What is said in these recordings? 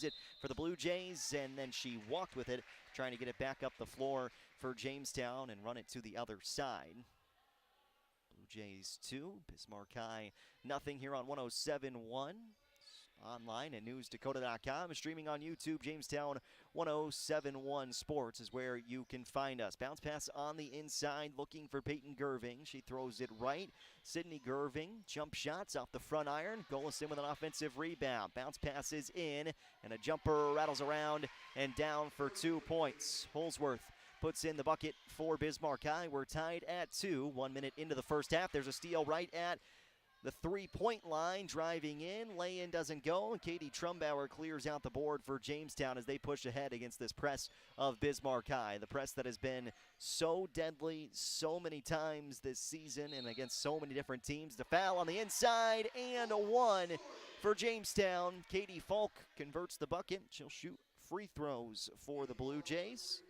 saves it for the Blue Jays, and then she walked with it, trying to get it back up the floor for Jamestown and run it to the other side. Blue Jays 2, Bismarck High nothing here on 107.1. Online at newsdakota.com, streaming on YouTube. Jamestown 107.1 Sports is where you can find us. Bounce pass on the inside, looking for Peyton Gerving. She throws it right. Sydney Gerving, jump shots off the front iron. Golison with an offensive rebound. Bounce pass is in, and a jumper rattles around and down for 2 points. Holsworth puts in the bucket for Bismarck High. We're tied at 2, 1 minute into the first half. There's a steal right at the three-point line, driving in. Lay-in doesn't go, and Katie Trumbauer clears out the board for Jamestown as they push ahead against this press of Bismarck High. The press that has been so deadly so many times this season and against so many different teams. The foul on the inside, and a one for Jamestown. Katie Falk converts the bucket. She'll shoot free throws for the Blue Jays.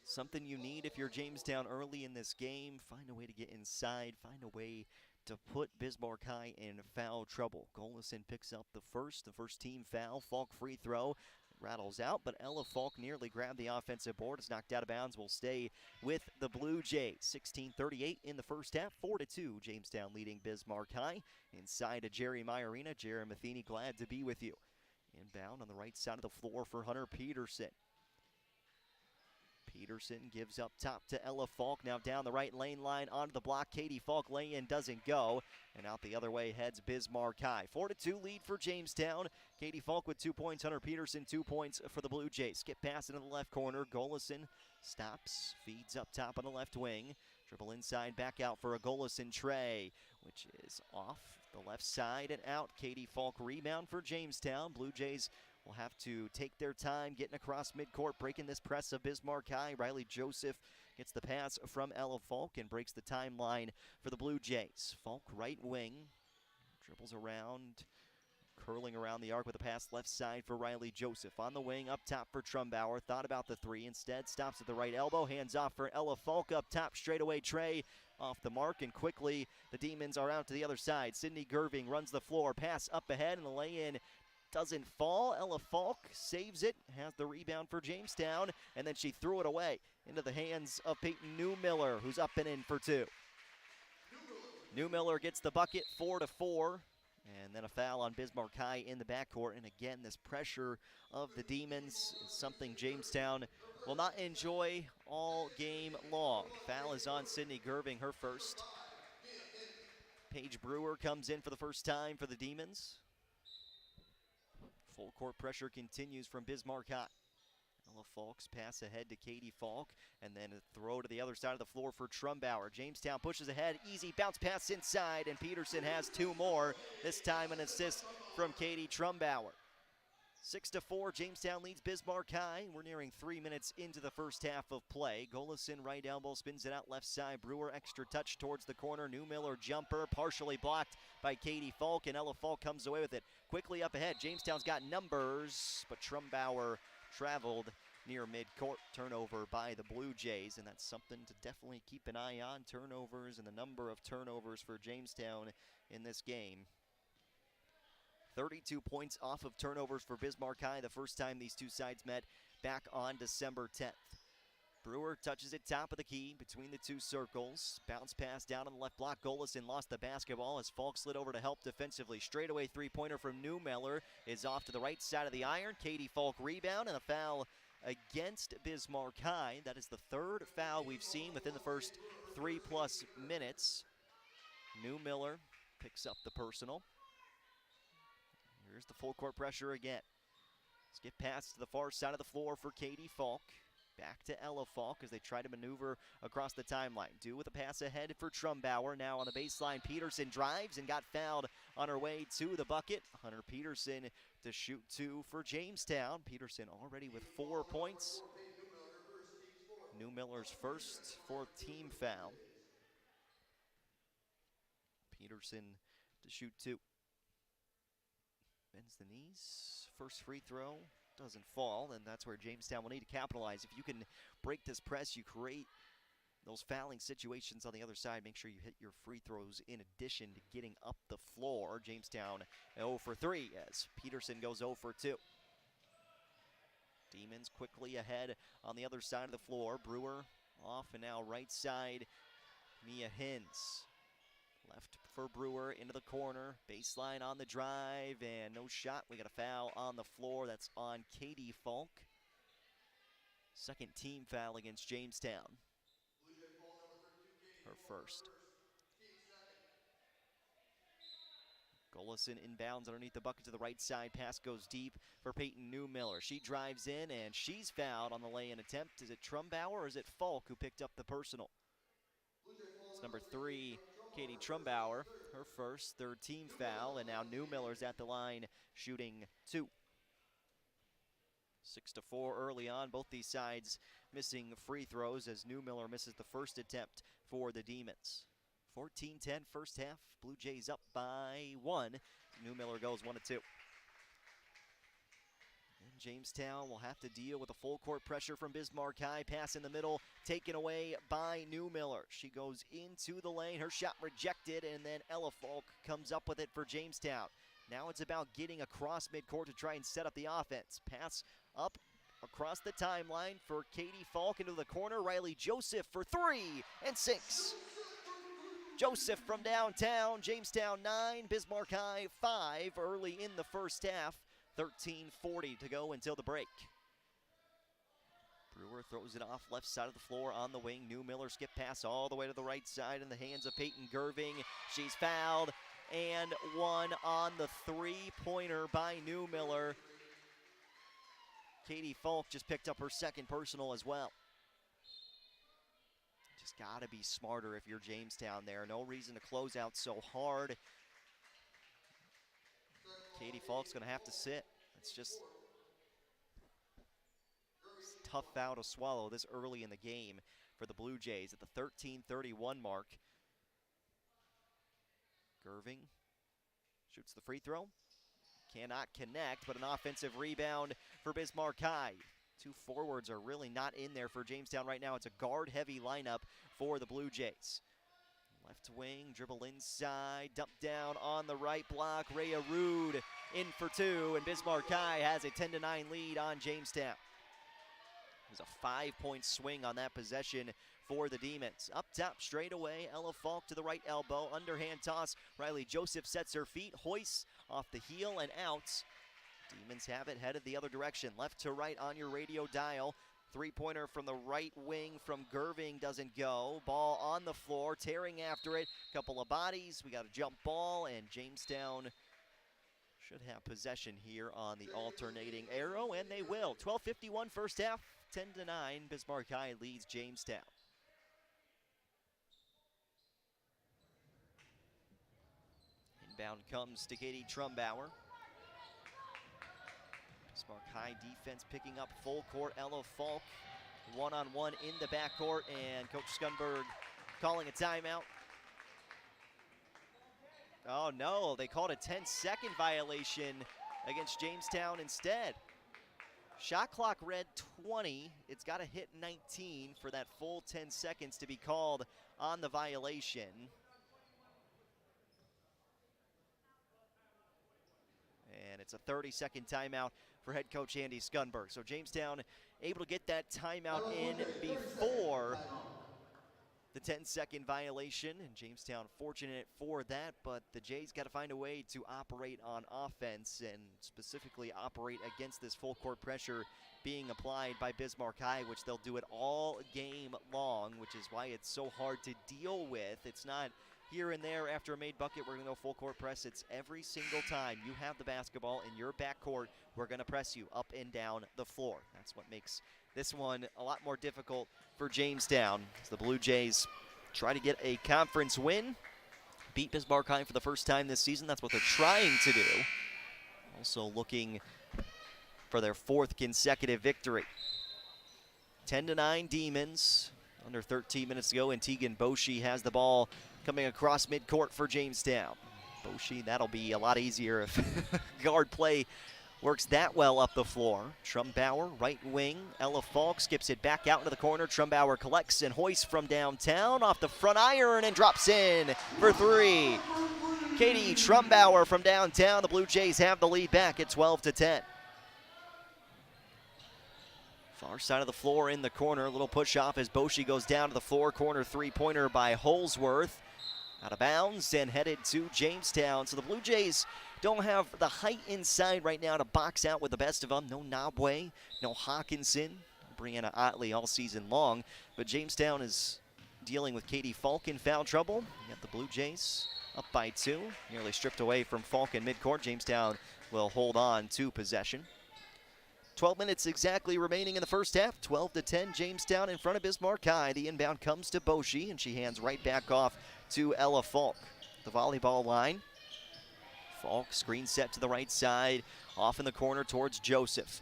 Something you need if you're Jamestown early in this game. Find a way to get inside. Find a way to put Bismarck High in foul trouble. Golison picks up the first team foul. Falk free throw. Rattles out, but Ella Falk nearly grabbed the offensive board. It's knocked out of bounds. Will stay with the Blue Jays. 16:38 in the first half. 4-2. Jamestown leading Bismarck High. Inside of Jerry Arena. Jerry Matheny, glad to be with you. Inbound on the right side of the floor for Hunter Peterson. Peterson gives up top to Ella Falk. Now down the right lane line onto the block. Katie Falk lay-in doesn't go. And out the other way heads Bismarck High. 4-2 lead for Jamestown. Katie Falk with 2 points. Hunter Peterson 2 points for the Blue Jays. Skip pass into the left corner. Golison stops. Feeds up top on the left wing. Dribble inside, back out for a Golison tray, which is off the left side and out. Katie Falk rebound for Jamestown. Blue Jays will have to take their time getting across midcourt, breaking this press of Bismarck High. Riley Joseph gets the pass from Ella Falk and breaks the timeline for the Blue Jays. Falk right wing, dribbles around, curling around the arc with a pass left side for Riley Joseph. On the wing, up top for Trumbauer. Thought about the three. Instead, stops at the right elbow. Hands off for Ella Falk. Up top, straightaway tray off the mark. And quickly, the Demons are out to the other side. Sydney Gerving runs the floor. Pass up ahead, and the lay-in doesn't fall. Ella Falk saves it, has the rebound for Jamestown, and then she threw it away into the hands of Peyton Newmiller, who's up and in for two. Newmiller gets the bucket, 4-4, and then a foul on Bismarck High in the backcourt. And again, this pressure of the Demons is something Jamestown will not enjoy all game long. Foul is on Sydney Gerving, her first. Paige Brewer comes in for the first time for the Demons. Full court pressure continues from Bismarck High. Ella Falk's pass ahead to Katie Falk, and then a throw to the other side of the floor for Trumbauer. Jamestown pushes ahead, easy bounce pass inside, and Peterson has two more. This time an assist from Katie Trumbauer. 6-4, Jamestown leads Bismarck High. We're nearing 3 minutes into the first half of play. Golison right elbow, spins it out left side. Brewer extra touch towards the corner. Newmiller jumper, partially blocked by Katie Falk, and Ella Falk comes away with it. Quickly up ahead, Jamestown's got numbers, but Trumbauer traveled near midcourt. Turnover by the Blue Jays, and that's something to definitely keep an eye on. Turnovers and the number of turnovers for Jamestown in this game. 32 points off of turnovers for Bismarck High, the first time these two sides met back on December 10th. Brewer touches it top of the key between the two circles. Bounce pass down on the left block. Golison lost the basketball as Falk slid over to help defensively. Straightaway three-pointer from Newmiller is off to the right side of the iron. Katie Falk rebound, and a foul against Bismarck High. That is the third foul we've seen within the first 3+ minutes. Newmiller picks up the personal. Here's the full court pressure again. Skip pass to the far side of the floor for Katie Falk. Back to Ella Falk as they try to maneuver across the timeline. Do with a pass ahead for Trumbauer. Now on the baseline, Peterson drives and got fouled on her way to the bucket. Hunter Peterson to shoot two for Jamestown. Peterson already with 4 points. Newmiller's first fourth team foul. Peterson to shoot two. Bends the knees. First free throw doesn't fall, and that's where Jamestown will need to capitalize. If you can break this press, you create those fouling situations on the other side, make sure you hit your free throws in addition to getting up the floor. Jamestown 0 for 3 as Peterson goes 0 for 2. Demons quickly ahead on the other side of the floor. Brewer off and now right side. Mia Hins. Left for Brewer into the corner. Baseline on the drive and no shot. We got a foul on the floor. That's on Katie Falk. Second team foul against Jamestown. Her first. Golison inbounds underneath the bucket to the right side. Pass goes deep for Peyton Newmiller. She drives in and she's fouled on the lay-in attempt. Is it Trumbauer or is it Falk who picked up the personal? It's number 3, Katie Trumbauer, her first, third team foul, and now Newmiller's at the line shooting 2. 6-4 early on. Both these sides missing free throws as Newmiller misses the first attempt for the Demons. 14-10 first half. Blue Jays up by 1. Newmiller goes 1-2. And Jamestown will have to deal with a full court pressure from Bismarck High. Pass in the middle, taken away by Newmiller. She goes into the lane. Her shot rejected, and then Ella Falk comes up with it for Jamestown. Now it's about getting across midcourt to try and set up the offense. Pass up across the timeline for Katie Falk into the corner. Riley Joseph for 3 and 6. Joseph from downtown. Jamestown 9, Bismarck High 5 early in the first half. 13:40 to go until the break. Brewer throws it off left side of the floor on the wing. Newmiller skip pass all the way to the right side in the hands of Peyton Gerving. She's fouled and one on the three-pointer by Newmiller. Katie Falk just picked up her second personal as well. Just got to be smarter if you're Jamestown there. No reason to close out so hard. Katie Falk's going to have to sit. It's just a tough foul to swallow this early in the game for the Blue Jays at the 13:31 mark. Gerving shoots the free throw. Cannot connect, but an offensive rebound for Bismarck High. Two forwards are really not in there for Jamestown right now. It's a guard-heavy lineup for the Blue Jays. Left wing, dribble inside, dump down on the right block. Rhea Rude in for 2, and Bismarck High has a 10-9 lead on Jamestown. There's a 5-point swing on that possession for the Demons. Up top, straight away, Ella Falk to the right elbow, underhand toss. Riley Joseph sets her feet, hoists off the heel and out. Demons have it headed the other direction, left to right on your radio dial. Three-pointer from the right wing from Gerving doesn't go. Ball on the floor, tearing after it. Couple of bodies, we got a jump ball, and Jamestown should have possession here on the alternating arrow, and they will. 12:51 first half, 10-9. Bismarck High leads Jamestown. Inbound comes to Katie Trumbauer. Bismarck High defense picking up full court. Ella Falk one-on-one in the backcourt, and Coach Skunberg calling a timeout. Oh no, they called a 10-second violation against Jamestown instead. Shot clock read 20. It's got to hit 19 for that full 10 seconds to be called on the violation. And it's a 30-second timeout for head coach Andy Skunberg. So Jamestown able to get that timeout in before the 10-second violation, and Jamestown fortunate for that, but the Jays got to find a way to operate on offense and specifically operate against this full court pressure being applied by Bismarck High, which they'll do it all game long, which is why it's so hard to deal with. It's not here and there after a made bucket, we're going to go full court press. It's every single time you have the basketball in your backcourt, we're going to press you up and down the floor. That's what makes this one a lot more difficult for Jamestown as the Blue Jays try to get a conference win. Beat Bismarck High for the first time this season. That's what they're trying to do. Also looking for their 4th consecutive victory. 10-9 Demons. Under 13 minutes to go, and Tegan Boshi has the ball coming across midcourt for Jamestown. Boshi, that'll be a lot easier if guard play works that well up the floor. Trumbauer, right wing. Ella Falk skips it back out into the corner. Trumbauer collects and hoists from downtown off the front iron and drops in for three. Katie Trumbauer from downtown. The Blue Jays have the lead back at 12-10. Far side of the floor in the corner. A little push off as Boshi goes down to the floor. Corner three-pointer by Holsworth. Out of bounds and headed to Jamestown. So the Blue Jays don't have the height inside right now to box out with the best of them. No Nabwe, no Hawkinson, Brianna Otley all season long. But Jamestown is dealing with Katie Falk in foul trouble. You got the Blue Jays up by 2. Nearly stripped away from Falk in midcourt. Jamestown will hold on to possession. 12 minutes exactly remaining in the first half. 12-10, Jamestown in front of Bismarck High. The inbound comes to Boshi, and she hands right back off to Ella Falk. The volleyball line. Falk, screen set to the right side, off in the corner towards Joseph.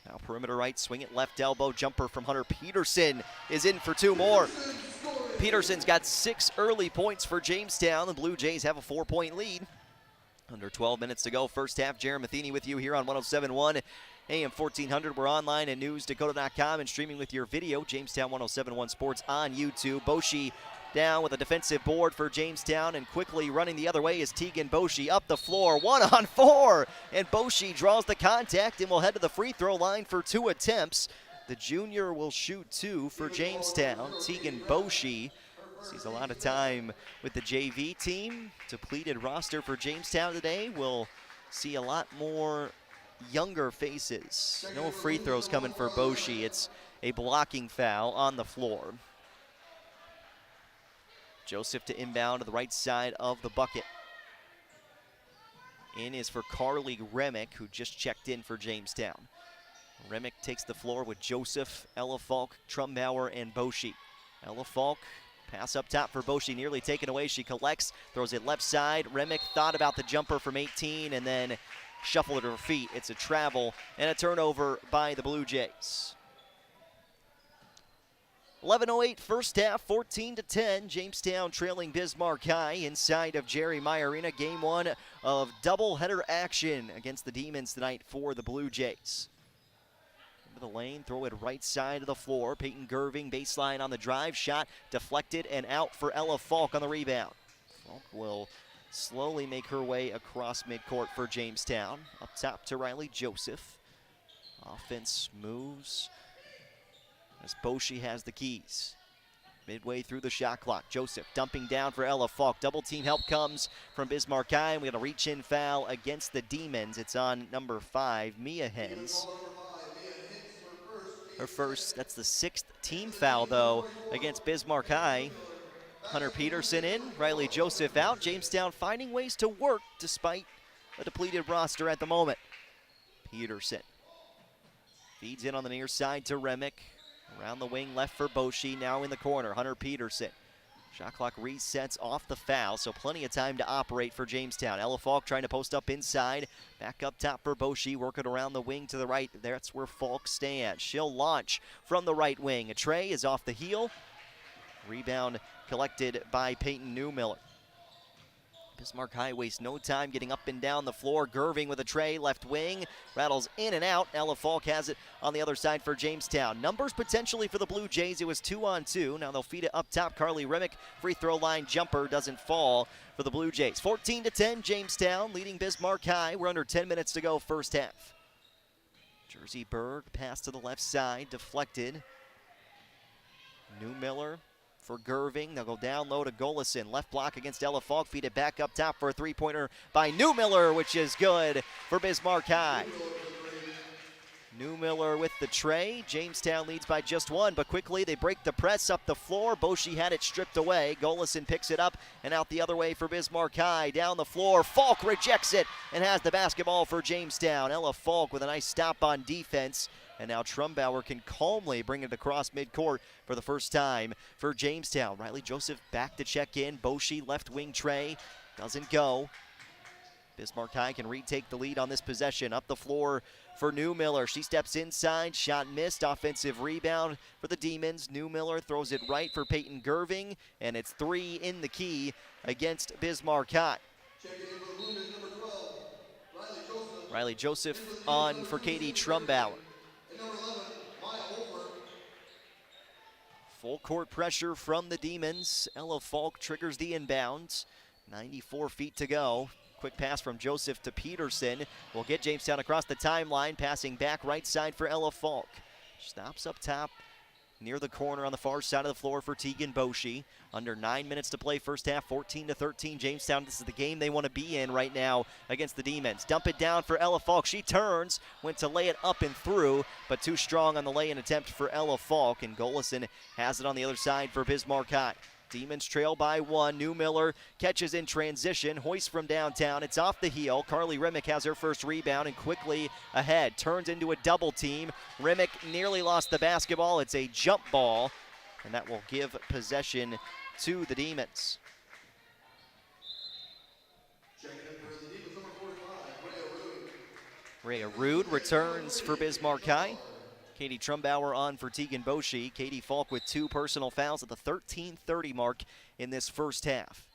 Now perimeter right, swing it left elbow, jumper from Hunter Peterson is in for 2 more. Peterson's got 6 early points for Jamestown. The Blue Jays have a 4-point lead. Under 12 minutes to go, first half. Jaron Matheny with you here on 107.1 AM 1400. We're online at newsdakota.com and streaming with your video. Jamestown 107.1 Sports on YouTube. Boshi down with a defensive board for Jamestown, and quickly running the other way is Tegan Boshi up the floor, 1-on-4, and Boshi draws the contact and will head to the free throw line for 2 attempts. The junior will shoot 2 for Jamestown. Tegan Boshi sees a lot of time with the JV team. Depleted roster for Jamestown today. We'll see a lot more younger faces. No free throws coming for Boshi. It's a blocking foul on the floor. Joseph to inbound to the right side of the bucket. In is for Carly Remick, who just checked in for Jamestown. Remick takes the floor with Joseph, Ella Falk, Trumbauer, and Boshi. Ella Falk, pass up top for Boshi, nearly taken away. She collects, throws it left side. Remick thought about the jumper from 18 and then shuffled her feet. It's a travel and a turnover by the Blue Jays. 11:08 first half, 14-10. Jamestown trailing Bismarck High inside of Jerry Meyer Arena. Game 1 of doubleheader action against the Demons tonight for the Blue Jays. Into the lane, throw it right side of the floor. Peyton Gerving, baseline on the drive, shot deflected and out for Ella Falk on the rebound. Falk will slowly make her way across midcourt for Jamestown. Up top to Riley Joseph. Offense moves as Boshi has the keys. Midway through the shot clock, Joseph dumping down for Ella Falk. Double team help comes from Bismarck High, and we got a reach-in foul against the Demons. It's on number 5, Mia Hens. Her first, that's the 6th team foul, though, against Bismarck High. Hunter Peterson in, Riley Joseph out. Jamestown finding ways to work despite a depleted roster at the moment. Peterson feeds in on the near side to Remick. Around the wing left for Boshi, now in the corner, Hunter Peterson. Shot clock resets off the foul, so plenty of time to operate for Jamestown. Ella Falk trying to post up inside. Back up top for Boshi, working around the wing to the right. That's where Falk stands. She'll launch from the right wing. A tray is off the heel. Rebound collected by Peyton Newmiller. Bismarck High wastes no time getting up and down the floor. Gerving with a tray, left wing, rattles in and out. Ella Falk has it on the other side for Jamestown. Numbers potentially for the Blue Jays. It was 2-on-2. Now they'll feed it up top. Carly Remick, free throw line jumper doesn't fall for the Blue Jays. 14-10, Jamestown leading Bismarck High. We're under 10 minutes to go first half. Jersey Berg, pass to the left side, deflected. Newmiller for Gerving. They'll go down low to Golison. Left block against Ella Falk. Feed it back up top for a three-pointer by Newmiller, which is good for Bismarck High. Newmiller with the tray. Jamestown leads by just 1, but quickly they break the press up the floor. Boshi had it stripped away. Golison picks it up and out the other way for Bismarck High. Down the floor, Falk rejects it and has the basketball for Jamestown. Ella Falk with a nice stop on defense. And now Trumbauer can calmly bring it across midcourt for the first time for Jamestown. Riley Joseph back to check in. Boshi left wing tray. Doesn't go. Bismarck High can retake the lead on this possession. Up the floor for Newmiller. She steps inside. Shot missed. Offensive rebound for the Demons. Newmiller throws it right for Peyton Gerving. And it's 3 in the key against Bismarck High. Riley Joseph on for Katie Trumbauer. Full court pressure from the Demons. Ella Falk triggers the inbounds. 94 feet to go. Quick pass from Joseph to Peterson. Will get Jamestown across the timeline. Passing back right side for Ella Falk. Stops up top near the corner on the far side of the floor for Tegan Boshi. Under 9 minutes to play first half, 14-13 Jamestown. This is the game they want to be in right now against the Demons. Dump it down for Ella Falk. She turns, went to lay it up and through, but too strong on the lay-in attempt for Ella Falk, and Golison has it on the other side for Bismarck High. Demons trail by 1. New Miller catches in transition, hoist from downtown. It's off the heel. Carly Remick has her first rebound and quickly ahead. Turns into a double team. Remick nearly lost the basketball. It's a jump ball, and that will give possession to the Demons. Rhea Rude returns for Bismarck High. Katie Trumbauer on for Tegan Boshi. Katie Falk with 2 personal fouls at the 13:30 mark in this first half.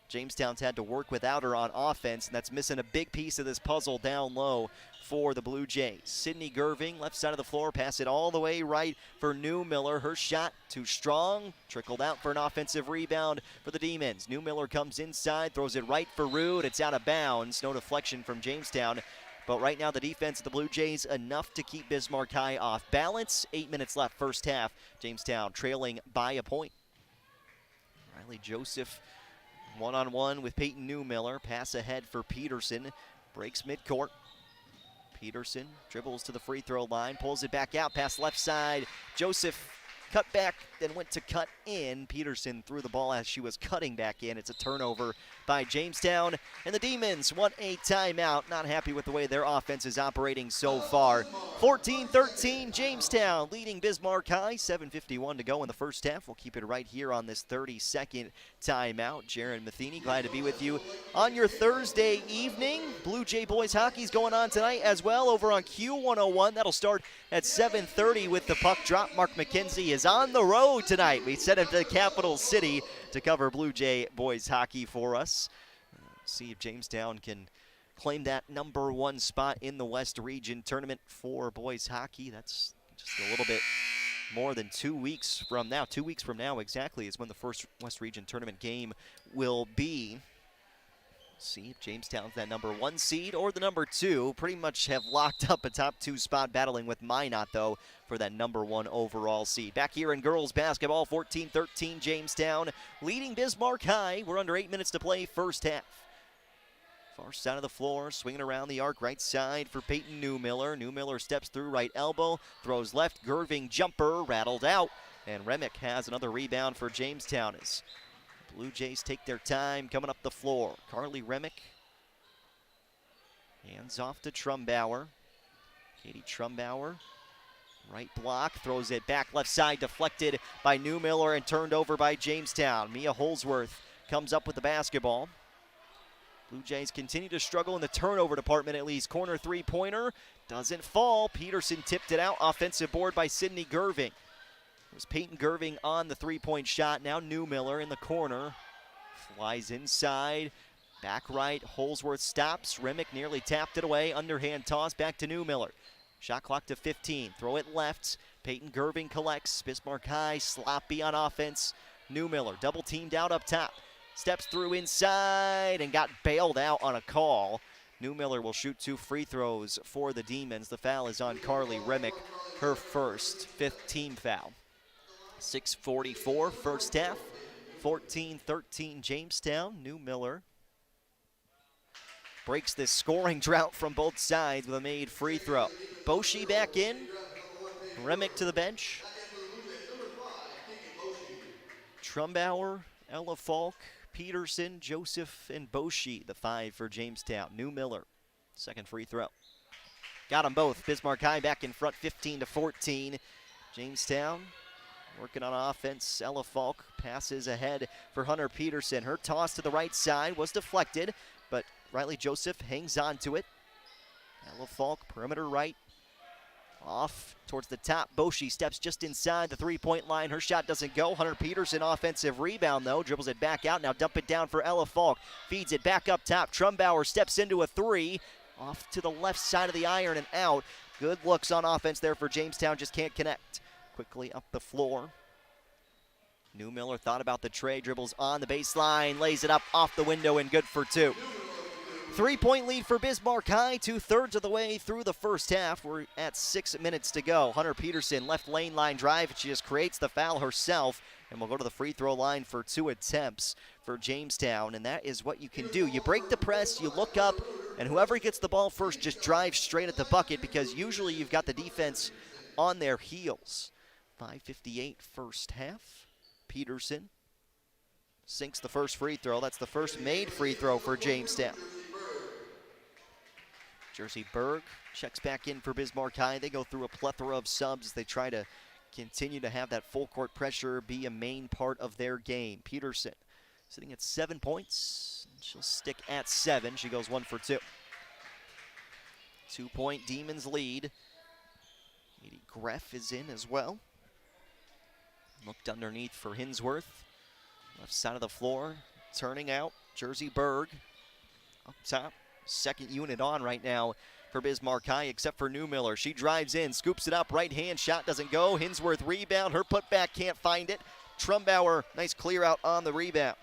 Jamestown's had to work without her on offense, and that's missing a big piece of this puzzle down low for the Blue Jays. Sydney Gerving, left side of the floor, pass it all the way right for New Miller. Her shot too strong, trickled out for an offensive rebound for the Demons. New Miller comes inside, throws it right for Rude. It's out of bounds, no deflection from Jamestown. But right now the defense of the Blue Jays enough to keep Bismarck High off balance. 8 minutes left first half. Jamestown trailing by a point. Riley Joseph one-on-one with Peyton Newmiller. Pass ahead for Peterson. Breaks midcourt. Peterson dribbles to the free throw line. Pulls it back out past left side. Joseph cut back, then went to cut in. Peterson threw the ball as she was cutting back in. It's a turnover by Jamestown, and the Demons want a timeout. Not happy with the way their offense is operating so far. 14-13 Jamestown leading Bismarck High. 7:51 to go in the first half. We'll keep it right here on this 30-second timeout. Jaron Matheny, glad to be with you on your Thursday evening. Blue Jay boys hockey's going on tonight as well over on Q101. That'll start at 7:30 with the puck drop. Mark McKenzie is on the road tonight. We sent him to the capital city to cover Blue Jay boys hockey for us. See if Jamestown can claim that #1 spot in the West Region tournament for boys hockey. That's just a little bit more than 2 weeks from now. 2 weeks from now exactly is when the first West Region tournament game will be. See if Jamestown's that #1 seed or the #2. Pretty much have locked up a top 2 spot, battling with Minot, though, for that #1 overall seed. Back here in girls basketball, 14-13 Jamestown leading Bismarck High. We're under 8 minutes to play first half. Far side of the floor, swinging around the arc, right side for Peyton Newmiller. Newmiller steps through right elbow, throws left, Gerving jumper, rattled out, and Remick has another rebound for Jamestown as Blue Jays take their time coming up the floor. Carly Remick, hands off to Trumbauer. Katie Trumbauer, right block, throws it back left side, deflected by Newmiller and turned over by Jamestown. Mia Holsworth comes up with the basketball. Blue Jays continue to struggle in the turnover department at least. Corner three-pointer doesn't fall. Peterson tipped it out. Offensive board by Sydney Gerving. It was Peyton Gerving on the three-point shot. Now Newmiller in the corner. Flies inside. Back right. Holsworth stops. Remick nearly tapped it away. Underhand toss back to Newmiller. Shot clock to 15. Throw it left. Peyton Gerving collects. Bismarck High sloppy on offense. Newmiller double teamed out up top. Steps through inside and got bailed out on a call. Newmiller will shoot 2 free throws for the Demons. The foul is on Carly Remick, her first, 5th team foul. 6:44 first half, 14-13 Jamestown. Newmiller breaks this scoring drought from both sides with a made free throw. Boshi back in, Remick to the bench. Trumbauer, Ella Falk, Peterson, Joseph, and Boshi, the 5 for Jamestown. Newmiller, second free throw. Got them both. Bismarck High back in front, 15-14. Jamestown working on offense. Ella Falk passes ahead for Hunter Peterson. Her toss to the right side was deflected, but Riley Joseph hangs on to it. Ella Falk, perimeter right. Off towards the top. Boshi steps just inside the three-point line. Her shot doesn't go. Hunter Peterson offensive rebound, though. Dribbles it back out. Now dump it down for Ella Falk. Feeds it back up top. Trumbauer steps into a 3. Off to the left side of the iron and out. Good looks on offense there for Jamestown, just can't connect. Quickly up the floor. Newmiller thought about the tray, dribbles on the baseline, lays it up off the window and good for two. 3-point lead for Bismarck High, 2/3 of the way through the first half. We're at 6 minutes to go. Hunter Peterson, left lane line drive, and she just creates the foul herself, and we'll go to the free throw line for 2 attempts for Jamestown, and that is what you can do. You break the press, you look up, and whoever gets the ball first just drives straight at the bucket, because usually you've got the defense on their heels. 5:58 first half. Peterson sinks the first free throw. That's the first made free throw for Jamestown. Jersey Berg checks back in for Bismarck High. They go through a plethora of subs as they try to continue to have that full court pressure be a main part of their game. Peterson sitting at 7 points. She'll stick at 7. She goes 1 for 2. 2-point Demons lead. Katie Greff is in as well. Looked underneath for Hinsworth. Left side of the floor, turning out. Jersey Berg up top. Second unit on right now for Bismarck High, except for Newmiller. She drives in, scoops it up, right hand shot doesn't go. Hinsworth rebound, her putback can't find it. Trumbauer, nice clear out on the rebound.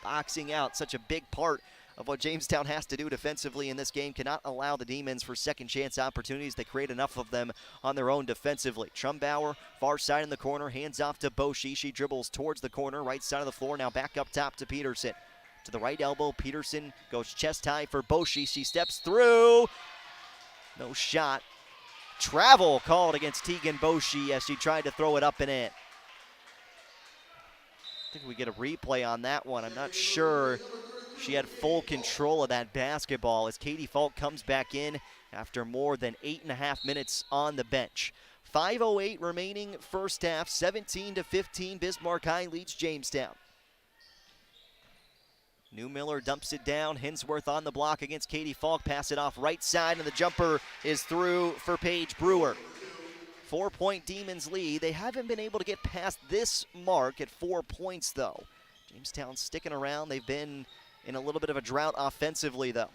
Boxing out, such a big part of what Jamestown has to do defensively in this game. Cannot allow the Demons for second chance opportunities. They create enough of them on their own defensively. Trumbauer, far side in the corner, hands off to Boshi. She dribbles towards the corner, right side of the floor, now back up top to Peterson. To the right elbow, Peterson goes chest high for Boshi. She steps through. No shot. Travel called against Tegan Boshi as she tried to throw it up and in. I think we get a replay on that one. I'm not sure she had full control of that basketball as Katie Falk comes back in after more than 8.5 minutes on the bench. 5:08 remaining first half, 17-15. Bismarck High leads Jamestown. Newmiller dumps it down. Hinsworth on the block against Katie Falk. Pass it off right side, and the jumper is through for Paige Brewer. 4-point Demons lead. They haven't been able to get past this mark at 4 points, though. Jamestown sticking around. They've been in a little bit of a drought offensively, though.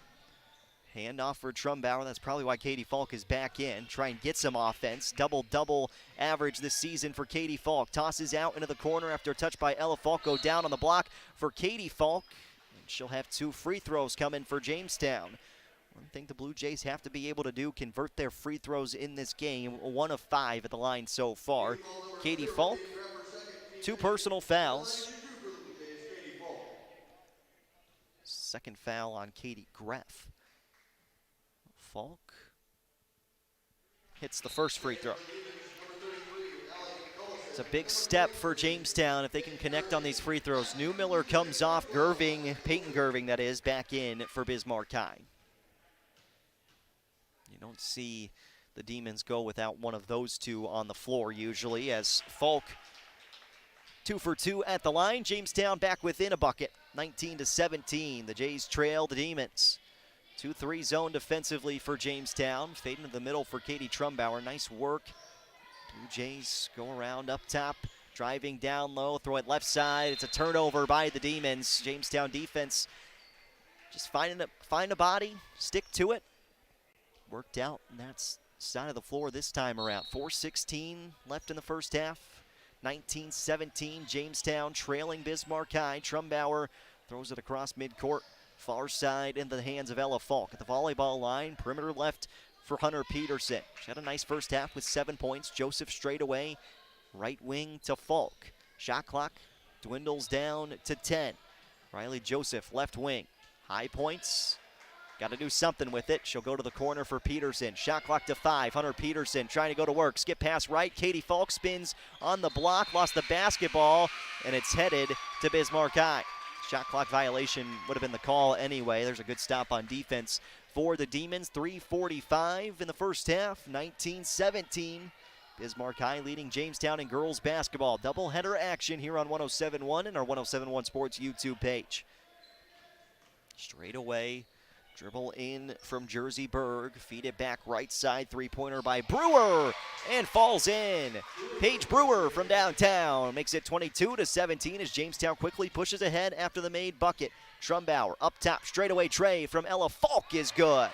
Handoff for Trumbauer. That's probably why Katie Falk is back in. Try and get some offense. Double-double average this season for Katie Falk. Tosses out into the corner after a touch by Ella Falco. Down on the block for Katie Falk. She'll have 2 free throws coming for Jamestown. One thing the Blue Jays have to be able to do, convert their free throws in this game. 1 of 5 at the line so far. Katie Falk, 2 personal fouls. Second foul on Katie Greff. Falk hits the first free throw. It's a big step for Jamestown if they can connect on these free throws. Newmiller comes off. Peyton Gerving, that is, back in for Bismarck High. You don't see the Demons go without one of those two on the floor usually, as Falk 2 for 2 at the line. Jamestown back within a bucket, 19-17. The Jays trail the Demons. 2-3 zone defensively for Jamestown. Fade into the middle for Katie Trumbauer. Nice work. Blue Jays go around up top, driving down low, throw it left side. It's a turnover by the Demons. Jamestown defense just find a body, stick to it. Worked out, and that's side of the floor this time around. 4:16 left in the first half. 19-17, Jamestown trailing Bismarck High. Trumbauer throws it across midcourt, far side in the hands of Ella Falk. At the volleyball line, perimeter left for Hunter Peterson. She had a nice first half with 7 points. Joseph straight away, right wing to Falk. Shot clock dwindles down to 10. Riley Joseph, left wing. High points. Got to do something with it. She'll go to the corner for Peterson. Shot clock to 5. Hunter Peterson trying to go to work. Skip pass right. Katie Falk spins on the block. Lost the basketball, and it's headed to Bismarck High. Shot clock violation would have been the call anyway. There's a good stop on defense for the Demons. 3:45 in the first half. 19-17. Bismarck High leading Jamestown in girls basketball. Doubleheader action here on 107.1 and our 107.1 Sports YouTube page. Straight away, dribble in from Jersey Berg. Feed it back right side. Three-pointer by Brewer and falls in. Paige Brewer from downtown makes it 22-17 as Jamestown quickly pushes ahead after the made bucket. Trumbauer up top, straightaway tray from Ella Falk is good.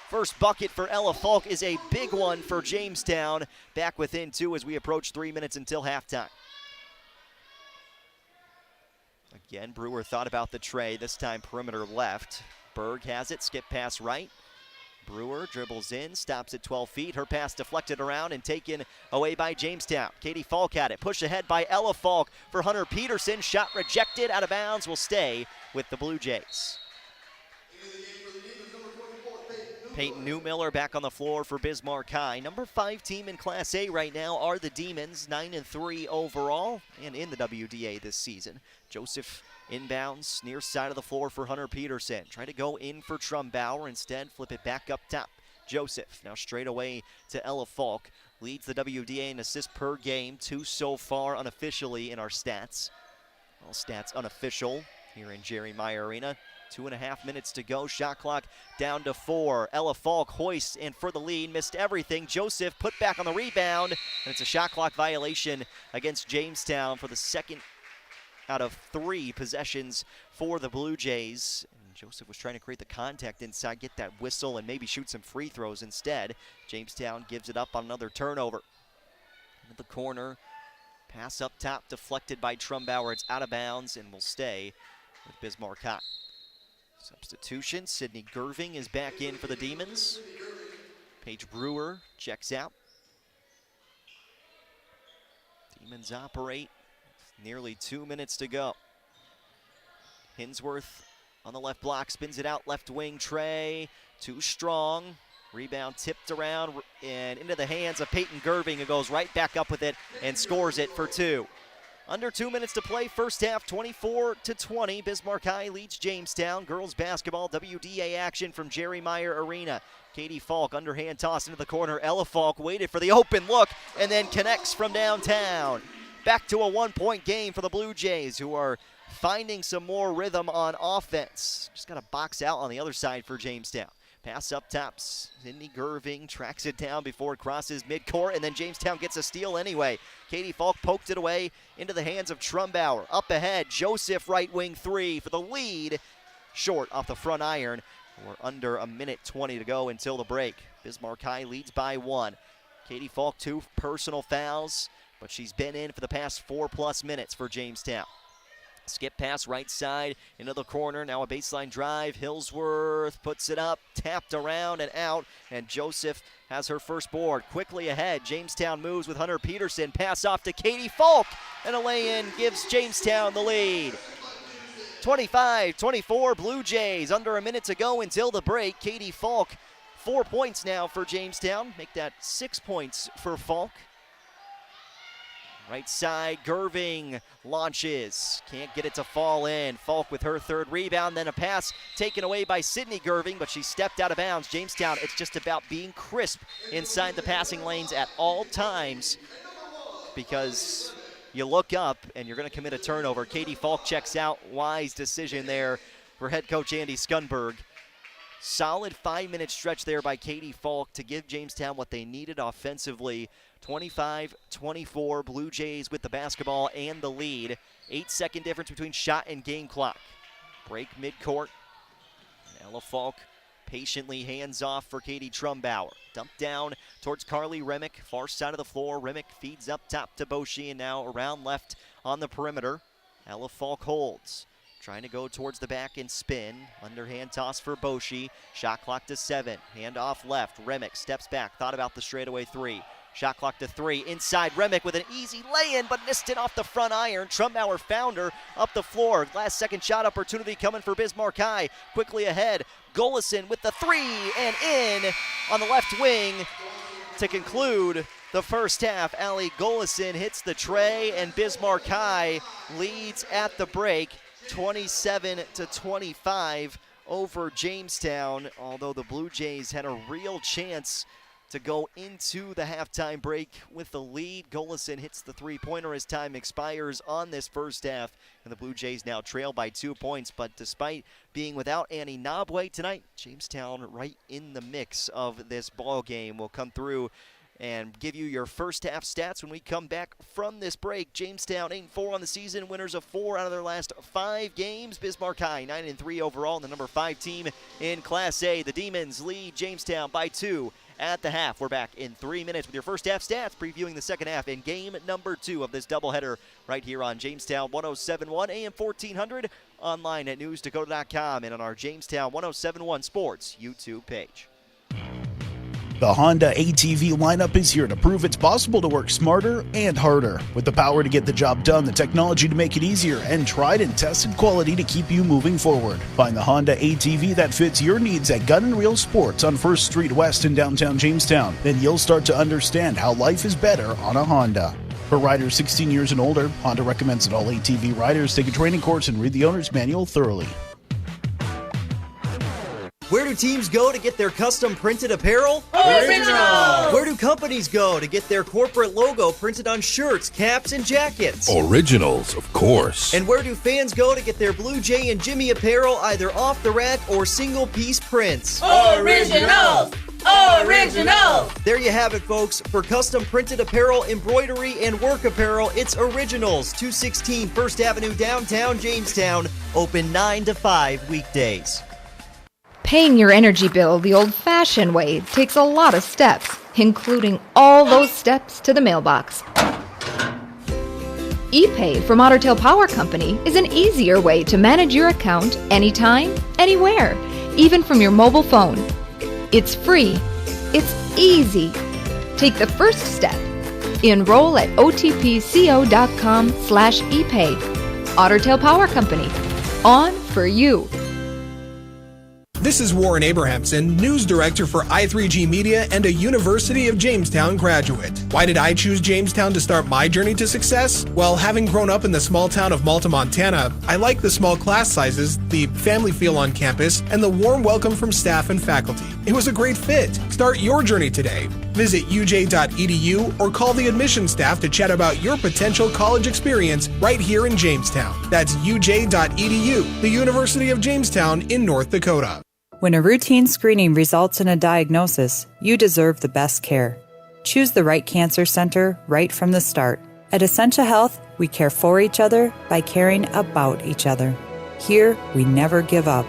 First bucket for Ella Falk is a big one for Jamestown. Back within 2 as we approach 3 minutes until halftime. Again, Brewer thought about the tray, this time perimeter left. Berg has it, skip pass right. Brewer dribbles in, stops at 12 feet. Her pass deflected around and taken away by Jamestown. Katie Falk had it. Push ahead by Ella Falk for Hunter Peterson. Shot rejected, out of bounds, will stay with the Blue Jays. Peyton Newmiller back on the floor for Bismarck High. Number 5 team in Class A right now are the Demons, 9-3 overall and in the WDA this season. Joseph inbounds, near side of the floor for Hunter Peterson. Try to go in for Trumbauer, instead flip it back up top. Joseph now straight away to Ella Falk. Leads the WDA in assists per game, 2 so far unofficially in our stats. All stats unofficial here in Jerry Meyer Arena. 2.5 minutes to go, shot clock down to 4. Ella Falk hoists and for the lead, missed everything. Joseph put back on the rebound, and it's a shot clock violation against Jamestown for the second out of 3 possessions for the Blue Jays. And Joseph was trying to create the contact inside, get that whistle, and maybe shoot some free throws instead. Jamestown gives it up on another turnover. Into the corner, pass up top, deflected by Trumbauer. It's out of bounds and will stay with Bismarck High. Substitution, Sydney Gerving is back in for the Demons. Paige Brewer checks out. Demons operate. Nearly 2 minutes to go. Hinsworth on the left block, spins it out, left wing tray, too strong. Rebound tipped around and into the hands of Peyton Gerving, who goes right back up with it and scores it for 2. Under 2 minutes to play, first half, 24-20. Bismarck High leads Jamestown. Girls basketball, WDA action from Jerry Meyer Arena. Katie Falk, underhand toss into the corner. Ella Falk waited for the open look and then connects from downtown. Back to a 1-point game for the Blue Jays, who are finding some more rhythm on offense. Just got to box out on the other side for Jamestown. Pass up top, Sydney Gerving tracks it down before it crosses midcourt, and then Jamestown gets a steal anyway. Katie Falk poked it away into the hands of Trumbauer. Up ahead, Joseph right wing 3 for the lead. Short off the front iron. We're under 1:20 to go until the break. Bismarck High leads by 1. Katie Falk 2 personal fouls, but she's been in for the past 4+ minutes for Jamestown. Skip pass right side into the corner. Now a baseline drive. Hillsworth puts it up, tapped around and out, and Joseph has her first board. Quickly ahead, Jamestown moves with Hunter Peterson. Pass off to Katie Falk, and a lay-in gives Jamestown the lead. 25-24 Blue Jays. Under a minute to go until the break. Katie Falk, 4 points now for Jamestown. Make that 6 points for Falk. Right side, Gerving launches. Can't get it to fall in. Falk with her 3rd rebound, then a pass taken away by Sydney Gerving, but she stepped out of bounds. Jamestown, it's just about being crisp inside the passing lanes at all times, because you look up and you're going to commit a turnover. Katie Falk checks out. Wise decision there for head coach Andy Skunberg. Solid 5-minute stretch there by Katie Falk to give Jamestown what they needed offensively. 25-24, Blue Jays with the basketball and the lead. 8-second difference between shot and game clock. Break midcourt. Ella Falk patiently hands off for Katie Trumbauer. Dump down towards Carly Remick, far side of the floor. Remick feeds up top to Boshi, and now around left on the perimeter. Ella Falk holds. Trying to go towards the back and spin. Underhand toss for Boshi. Shot clock to 7. Hand off left. Remick steps back. Thought about the straightaway 3. Shot clock to 3. Inside, Remick with an easy lay-in, but missed it off the front iron. Trumbauer found her up the floor. Last second shot opportunity coming for Bismarck High. Quickly ahead. Golison with the 3 and in on the left wing to conclude the first half. Allie Golison hits the tray, and Bismarck High leads at the break. 27-25 over Jamestown, although the Blue Jays had a real chance to go into the halftime break with the lead. Golison hits the 3-pointer as time expires on this first half, and the Blue Jays now trail by 2 points. But despite being without Annie Knobway tonight, Jamestown right in the mix of this ball game. Will come through and give you your first half stats when we come back from this break. Jamestown 8-4 on the season, winners of 4 out of their last 5 games. Bismarck High 9-3 overall, and the number 5 team in Class A. The Demons lead Jamestown by 2 at the half. We're back in 3 minutes with your first half stats, previewing the second half in game number 2 of this doubleheader right here on Jamestown 107.1 AM 1400, online at newsdakota.com, and on our Jamestown 107.1 Sports YouTube page. The Honda ATV lineup is here to prove it's possible to work smarter and harder. With the power to get the job done, the technology to make it easier, and tried and tested quality to keep you moving forward. Find the Honda ATV that fits your needs at Gun & Reel Sports on 1st Street West in downtown Jamestown. Then you'll start to understand how life is better on a Honda. For riders 16 years and older, Honda recommends that all ATV riders take a training course and read the owner's manual thoroughly. Where do teams go to get their custom printed apparel? Originals! Where do companies go to get their corporate logo printed on shirts, caps, and jackets? Originals, of course. And where do fans go to get their Blue Jay and Jimmy apparel either off the rack or single-piece prints? Originals! Originals! There you have it, folks. For custom printed apparel, embroidery, and work apparel, it's Originals, 216 First Avenue, downtown Jamestown. Open 9 to 5 weekdays. Paying your energy bill the old-fashioned way takes a lot of steps, including all those steps to the mailbox. ePay from Otter Tail Power Company is an easier way to manage your account anytime, anywhere, even from your mobile phone. It's free. It's easy. Take the first step. Enroll at otpco.com/epay. Otter Tail Power Company. On for you. This is Warren Abrahamson, News Director for I3G Media and a University of Jamestown graduate. Why did I choose Jamestown to start my journey to success? Well, having grown up in the small town of Malta, Montana, I like the small class sizes, the family feel on campus, and the warm welcome from staff and faculty. It was a great fit. Start your journey today. Visit uj.edu or call the admissions staff to chat about your potential college experience right here in Jamestown. That's uj.edu, the University of Jamestown in North Dakota. When a routine screening results in a diagnosis, you deserve the best care. Choose the right cancer center right from the start. At Essentia Health, we care for each other by caring about each other. Here, we never give up.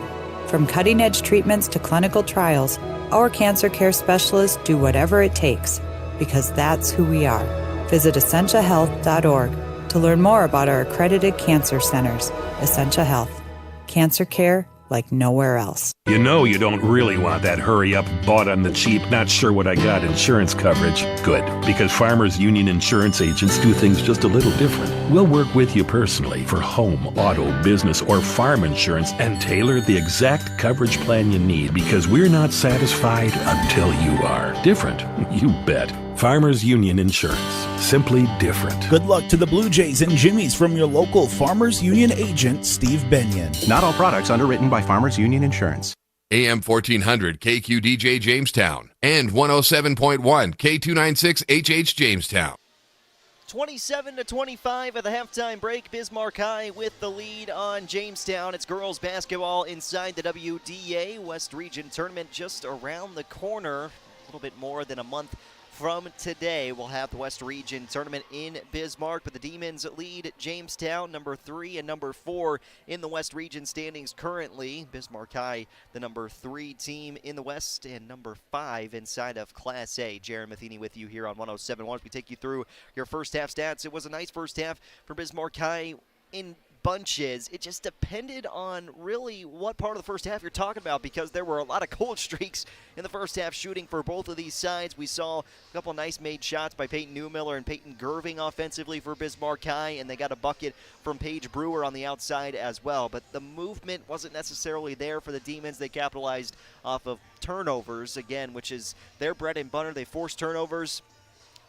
From cutting-edge treatments to clinical trials, our cancer care specialists do whatever it takes, because that's who we are. Visit essentiahealth.org to learn more about our accredited cancer centers. Essentia Health. Cancer care like nowhere else. You know you don't really want that hurry-up, bought on the cheap, not sure what I got insurance coverage. Good, because Farmers Union insurance agents do things just a little different. We'll work with you personally for home, auto, business, or farm insurance and tailor the exact coverage plan you need, because we're not satisfied until you are. Different? You bet. Farmers Union Insurance. Simply different. Good luck to the Blue Jays and Jimmies from your local Farmers Union agent, Steve Benyon. Not all products underwritten by Farmers Union Insurance. AM 1400 KQDJ Jamestown and 107.1 K296HH Jamestown. 27-25 at the halftime break. Bismarck High with the lead on Jamestown. It's girls basketball inside the WDA West Region Tournament just around the corner. A little bit more than a month from today, we'll have the West Region Tournament in Bismarck, but the Demons lead Jamestown, number 3 and number 4 in the West Region standings currently. Bismarck High, the number 3 team in the West, and number 5 inside of Class A. Jaron Matheny with you here on 107.1 as we take you through your first half stats. It was a nice first half for Bismarck High in bunches. It just depended on really what part of the first half you're talking about, because there were a lot of cold streaks in the first half shooting for both of these sides. We saw a couple nice made shots by Peyton Newmiller and Peyton Gerving offensively for Bismarck High, and they got a bucket from Paige Brewer on the outside as well. But the movement wasn't necessarily there for the Demons. They capitalized off of turnovers, again, which is their bread and butter. They force turnovers,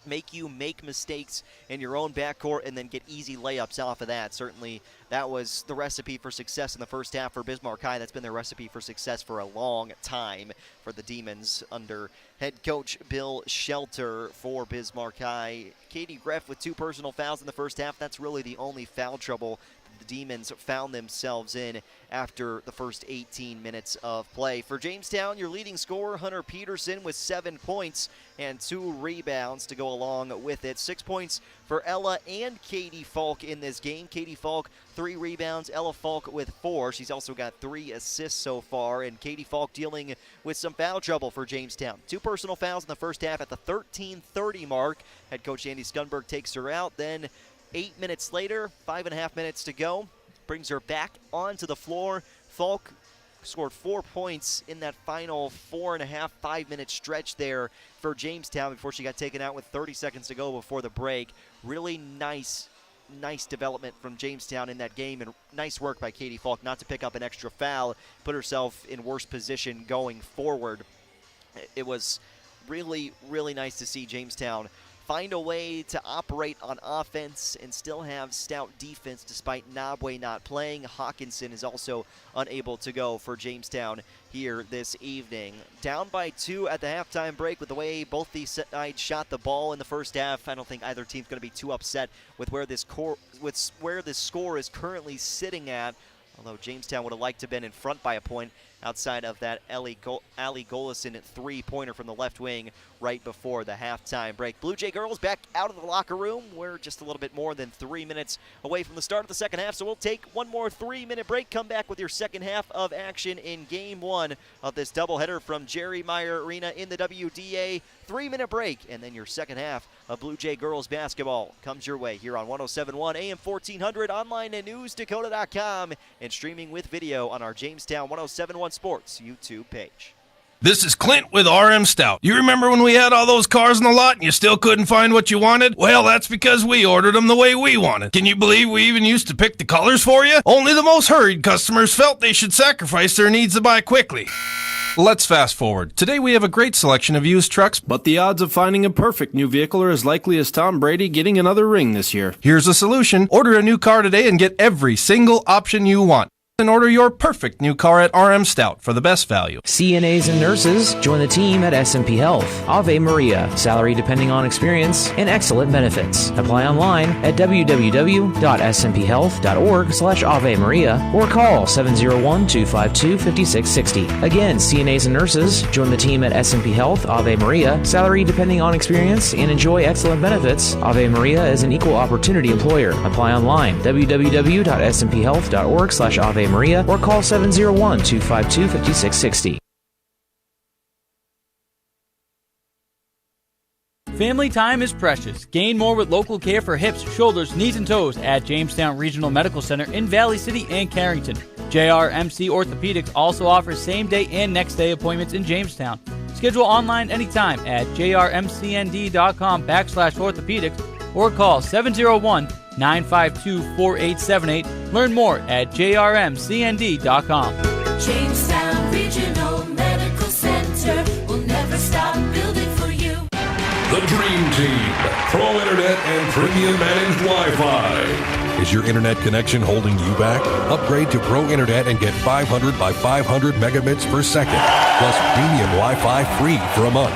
make you make mistakes in your own backcourt, and then get easy layups off of that. Certainly that was the recipe for success in the first half for Bismarck High. That's been their recipe for success for a long time for the Demons under head coach Bill Shelter for Bismarck High. Katie Greff with 2 personal fouls in the first half. That's really the only foul trouble the Demons found themselves in after the first 18 minutes of play. For Jamestown, your leading scorer, Hunter Peterson, with 7 points and 2 rebounds to go along with it. 6 points for Ella and Katie Falk in this game. Katie Falk, 3 rebounds. Ella Falk with 4. She's also got 3 assists so far. And Katie Falk dealing with some foul trouble for Jamestown. 2 personal fouls in the first half at the 13:30 mark. Head coach Andy Skunberg takes her out. Then 8 minutes later, 5.5 minutes to go, brings her back onto the floor. Falk scored 4 points in that final 4.5, 5-minute stretch there for Jamestown before she got taken out with 30 seconds to go before the break. Really nice development from Jamestown in that game, and nice work by Katie Falk not to pick up an extra foul, put herself in worse position going forward. It was really, really nice to see Jamestown find a way to operate on offense and still have stout defense despite Nabwe not playing. Hawkinson is also unable to go for Jamestown here this evening. Down by 2 at the halftime break with the way both these sides shot the ball in the first half. I don't think either team's going to be too upset with where this score is currently sitting at, although Jamestown would have liked to have been in front by a point outside of that Allie Golison 3-pointer from the left wing right before the halftime break. Blue Jay girls back out of the locker room. We're just a little bit more than 3 minutes away from the start of the second half, so we'll take one more 3-minute break. Come back with your second half of action in Game 1 of this doubleheader from Jerry Meyer Arena in the WDA. 3-minute break, and then your second half of Blue Jay girls basketball comes your way here on 107.1 AM 1400, online at newsdakota.com, and streaming with video on our Jamestown 107.1 Sports YouTube page. This is Clint with RM Stout. You remember when we had all those cars in the lot and you still couldn't find what you wanted? Well, that's because we ordered them the way we wanted. Can you believe we even used to pick the colors for you? Only the most hurried customers felt they should sacrifice their needs to buy quickly. Let's fast forward. Today we have a great selection of used trucks, but the odds of finding a perfect new vehicle are as likely as Tom Brady getting another ring this year. Here's a solution. Order a new car today and get every single option you want. And order your perfect new car at RM Stout for the best value. CNAs and nurses, join the team at SMP Health. Ave Maria, salary depending on experience and excellent benefits. Apply online at www.smphealth.org/Ave Maria or call 701-252-5660. Again, CNAs and nurses, join the team at SMP Health. Ave Maria, salary depending on experience and enjoy excellent benefits. Ave Maria is an equal opportunity employer. Apply online www.smphealth.org/Ave Maria or call 701-252-5660. Family time is precious. Gain more with local care for hips, shoulders, knees, and toes at Jamestown Regional Medical Center in Valley City and Carrington. JRMC Orthopedics also offers same-day and next-day appointments in Jamestown. Schedule online anytime at jrmcnd.com/orthopedics or call 701-952-4878. Learn more at jrmcnd.com. Jamestown Regional Medical Center will never stop building for you. The Dream Team, Pro Internet and Premium Managed Wi-Fi. Is your internet connection holding you back? Upgrade to Pro Internet and get 500 by 500 megabits per second, plus premium Wi-Fi free for a month.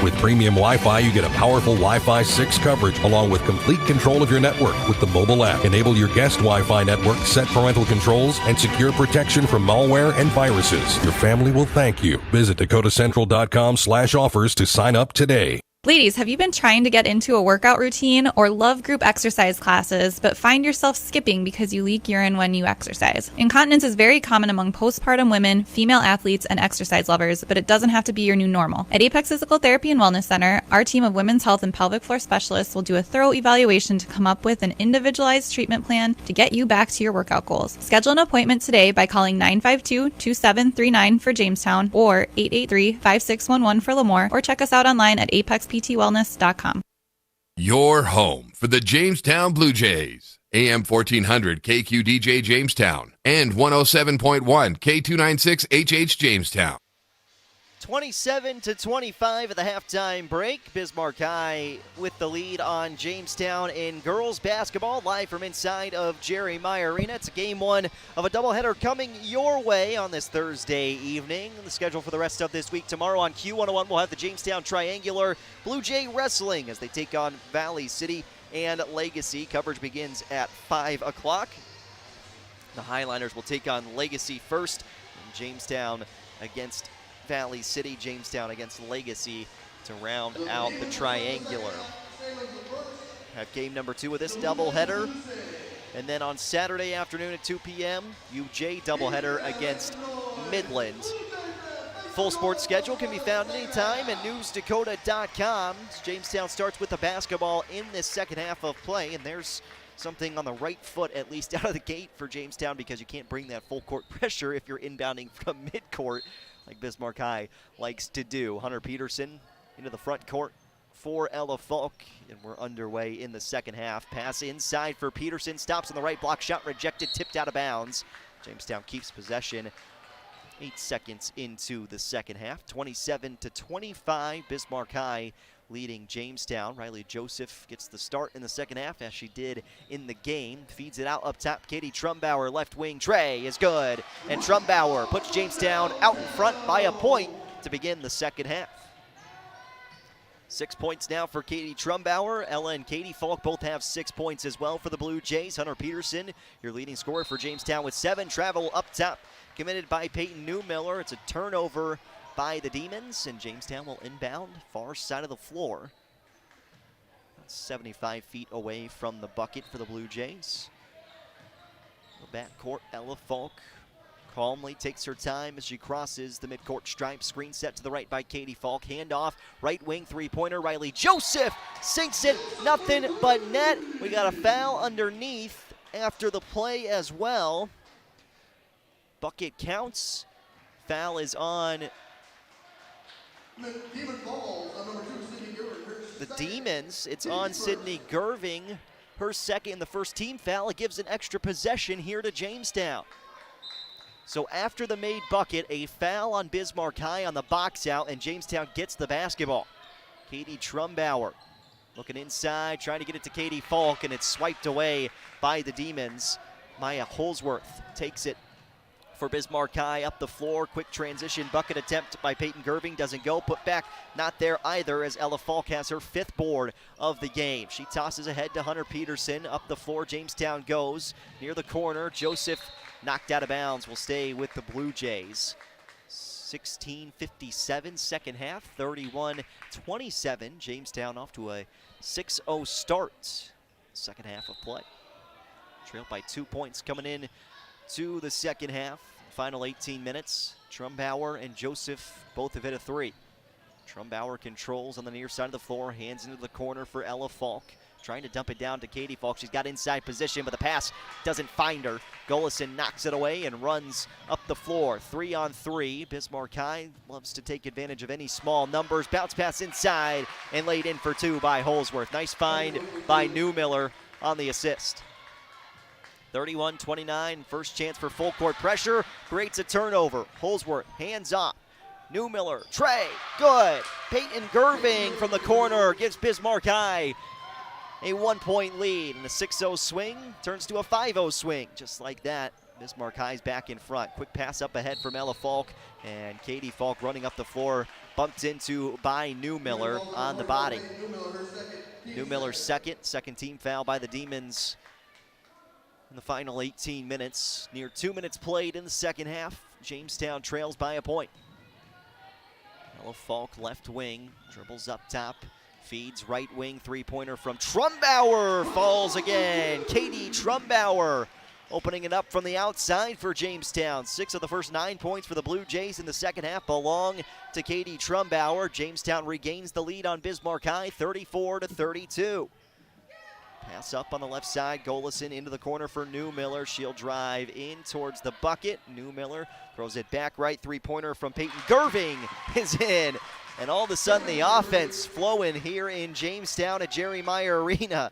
With premium Wi-Fi, you get a powerful Wi-Fi 6 coverage along with complete control of your network with the mobile app. Enable your guest Wi-Fi network, set parental controls, and secure protection from malware and viruses. Your family will thank you. Visit dakotacentral.com/offers to sign up today. Ladies, have you been trying to get into a workout routine or love group exercise classes, but find yourself skipping because you leak urine when you exercise? Incontinence is very common among postpartum women, female athletes, and exercise lovers, but it doesn't have to be your new normal. At Apex Physical Therapy and Wellness Center, our team of women's health and pelvic floor specialists will do a thorough evaluation to come up with an individualized treatment plan to get you back to your workout goals. Schedule an appointment today by calling 952-2739 for Jamestown or 883-5611 for Lemoore, or check us out online at apexptwellness.com. Your home for the Jamestown Blue Jays. AM 1400 KQDJ Jamestown and 107.1 K296 HH Jamestown. 27-25 at the halftime break. Bismarck High with the lead on Jamestown in girls basketball, live from inside of Jerry Meyer Arena. It's game one of a doubleheader coming your way on this Thursday evening. The schedule for the rest of this week: tomorrow on Q101 we'll have the Jamestown Triangular Blue Jay Wrestling as they take on Valley City and Legacy. Coverage begins at 5 o'clock. The Highliners will take on Legacy first. And Jamestown against Valley City. Jamestown against Legacy to round out the triangular. Have game number 2 of this doubleheader. And then on Saturday afternoon at 2 p.m., UJ doubleheader against Midland. Full sports schedule can be found anytime at newsdakota.com. Jamestown starts with the basketball in this second half of play, and there's something on the right foot, at least out of the gate for Jamestown, because you can't bring that full court pressure if you're inbounding from midcourt like Bismarck High likes to do. Hunter Peterson into the front court for Ella Falk, and we're underway in the second half. Pass inside for Peterson, stops on the right block, shot rejected, tipped out of bounds. Jamestown keeps possession. 8 seconds into the second half, 27-25, Bismarck High leading Jamestown. Riley Joseph gets the start in the second half, as she did in the game. Feeds it out up top. Katie Trumbauer, left wing tray is good, and Trumbauer puts Jamestown out in front by a point to begin the second half. 6 points now for Katie Trumbauer. Ella and Katie Falk both have 6 points as well for the Blue Jays. Hunter Peterson, your leading scorer for Jamestown, with 7. Travel up top, committed by Peyton Newmiller. It's a turnover by the Demons, and Jamestown will inbound far side of the floor. That's 75 feet away from the bucket for the Blue Jays. The backcourt, Ella Falk calmly takes her time as she crosses the midcourt stripe. Screen set to the right by Katie Falk. Handoff, right wing three-pointer. Riley Joseph sinks it, nothing but net. We got a foul underneath after the play as well. Bucket counts. Foul is on the Demons. It's on Sydney Gerving. Her second, the first team foul. It gives an extra possession here to Jamestown. So after the made bucket, a foul on Bismarck High on the box out, and Jamestown gets the basketball. Katie Trumbauer looking inside, trying to get it to Katie Falk, and it's swiped away by the Demons. Maya Holsworth takes it for Bismarck High up the floor. Quick transition bucket attempt by Peyton Gerving. Doesn't go. Put back not there either, as Ella Falk has her 5th board of the game. She tosses ahead to Hunter Peterson. Up the floor, Jamestown goes near the corner. Joseph knocked out of bounds, will stay with the Blue Jays. 16:57 second half, 31-27. Jamestown off to a 6-0 start. Second half of play. Trailed by 2 points coming in to the second half. Final 18 minutes. Trumbauer and Joseph both have hit a 3. Trumbauer controls on the near side of the floor, hands into the corner for Ella Falk. Trying to dump it down to Katie Falk. She's got inside position, but the pass doesn't find her. Golison knocks it away and runs up the floor. 3-on-3. Bismarck High loves to take advantage of any small numbers. Bounce pass inside and laid in for 2 by Holsworth. Nice find by Newmiller on the assist. 31-29. First chance for full court pressure. Creates a turnover. Holsworth hands off. Newmiller, tray, good. Peyton Gerving from the corner gives Bismarck High a 1-point lead, and the 6-0 swing turns to a 5-0 swing. Just like that, Bismarck High's back in front. Quick pass up ahead from Ella Falk, and Katie Falk running up the floor, bumped into by Newmiller on the body. Newmiller's second team foul by the Demons in the final 18 minutes. Near 2 minutes played in the second half. Jamestown trails by a point. Ella Falk, left wing, dribbles up top. Feeds right wing three-pointer from Trumbauer. Falls again. Katie Trumbauer opening it up from the outside for Jamestown. 6 of the first 9 points for the Blue Jays in the second half belong to Katie Trumbauer. Jamestown regains the lead on Bismarck High, 34-32. Pass up on the left side. Golison into the corner for Newmiller. She'll drive in towards the bucket. Newmiller throws it back right. Three-pointer from Peyton Gerving is in. And all of a sudden the offense flowing here in Jamestown at Jerry Meyer Arena.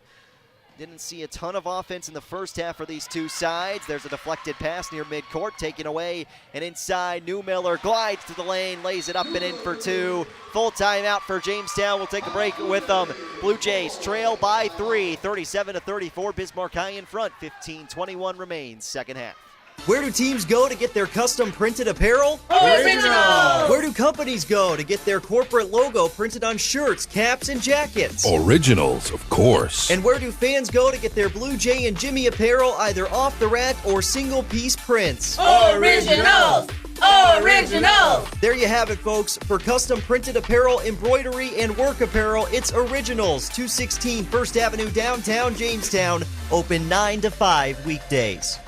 Didn't see a ton of offense in the first half for these two sides. There's a deflected pass near midcourt, taken away, and inside Newmiller glides to the lane, lays it up and in for 2. Full timeout for Jamestown. We'll take a break with them. Blue Jays trail by 3, 37-34. Bismarck High in front. 15:21 remains, second half. Where do teams go to get their custom printed apparel? Originals! Where do companies go to get their corporate logo printed on shirts, caps, and jackets? Originals, of course. And where do fans go to get their Blue Jay and Jimmy apparel either off the rack or single-piece prints? Originals! Originals! There you have it, folks. For custom printed apparel, embroidery, and work apparel, it's Originals, 216 First Avenue, downtown Jamestown. Open 9 to 5 weekdays.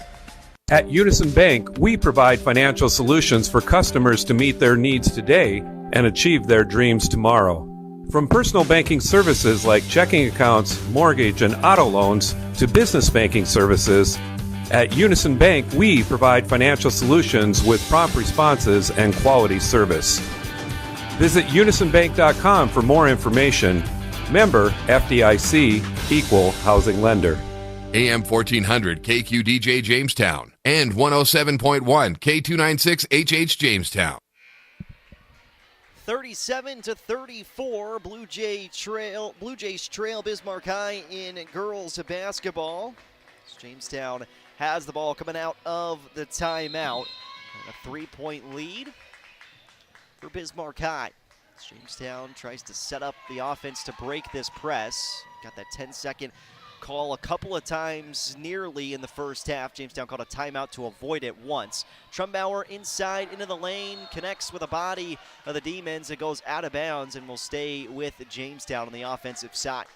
At Unison Bank, we provide financial solutions for customers to meet their needs today and achieve their dreams tomorrow. From personal banking services like checking accounts, mortgage, and auto loans to business banking services, at Unison Bank, we provide financial solutions with prompt responses and quality service. Visit unisonbank.com for more information. Member FDIC, Equal Housing Lender. AM 1400 KQDJ Jamestown and 107.1 K296HH Jamestown. 37-34, Blue Jays trail Bismarck High in girls basketball. Jamestown has the ball coming out of the timeout. And a 3-point lead for Bismarck High. Jamestown tries to set up the offense to break this press. Got that 10-second call a couple of times nearly in the first half. Jamestown called a timeout to avoid it once. Trumbauer inside into the lane, connects with a body of the Demons. It goes out of bounds and will stay with Jamestown on the offensive side.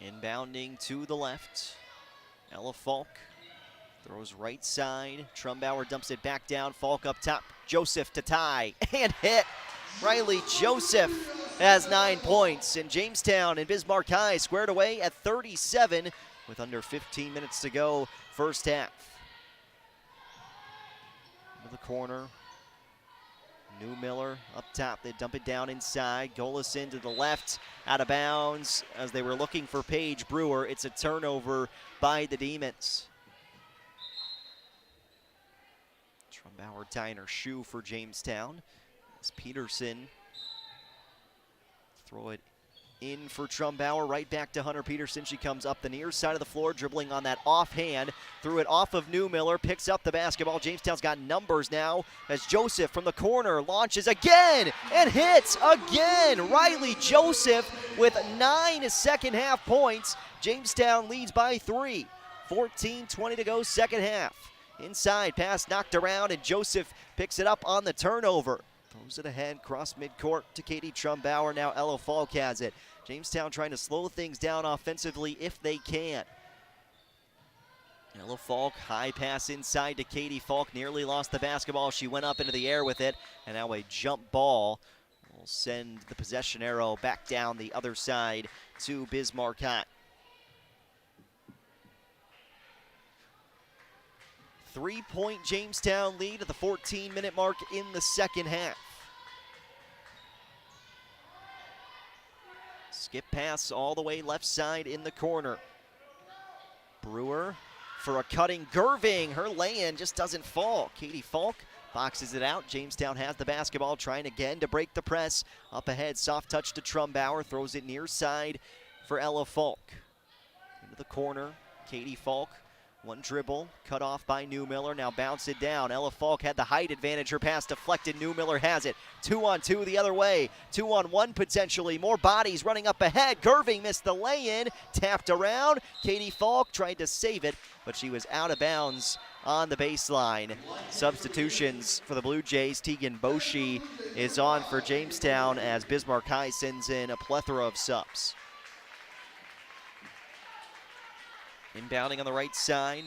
Inbounding to the left, Ella Falk throws right side. Trumbauer dumps it back down. Falk up top. Joseph to tie and hit. Riley Joseph has 9 points, and Jamestown and Bismarck High squared away at 37 with under 15 minutes to go first half. Into the corner. New Miller up top. They dump it down inside. Golison to the left, out of bounds as they were looking for Paige Brewer. It's a turnover by the Demons. Trumbauer tying her shoe for Jamestown. As Peterson throw it in for Trumbauer, right back to Hunter Peterson. She comes up the near side of the floor, dribbling on that offhand. Threw it off of New Miller, picks up the basketball. Jamestown's got numbers now as Joseph from the corner launches again and hits again. Riley Joseph with 9 second half points. Jamestown leads by 3. 14:20 to go second half. Inside, pass knocked around, and Joseph picks it up on the turnover. Throws it ahead, cross midcourt to Katie Trumbauer. Now Ella Falk has it. Jamestown trying to slow things down offensively if they can. Ella Falk, high pass inside to Katie Falk. Nearly lost the basketball. She went up into the air with it. And now a jump ball will send the possession arrow back down the other side to Bismarck High. 3-point Jamestown lead at the 14-minute mark in the second half. Skip pass all the way left side in the corner. Brewer for a cutting Gerving. Her lay-in just doesn't fall. Katie Falk boxes it out. Jamestown has the basketball, trying again to break the press. Up ahead, soft touch to Trumbauer. Throws it near side for Ella Falk. Into the corner, Katie Falk. One dribble, cut off by New Miller. Now bounce it down. Ella Falk had the height advantage. Her pass deflected. New Miller has it. 2-on-2 the other way. 2-on-1 potentially. More bodies running up ahead. Gerving missed the lay-in. Tapped around. Katie Falk tried to save it, but she was out of bounds on the baseline. Substitutions for the Blue Jays. Tegan Boshi is on for Jamestown as Bismarck High sends in a plethora of subs. Inbounding on the right side.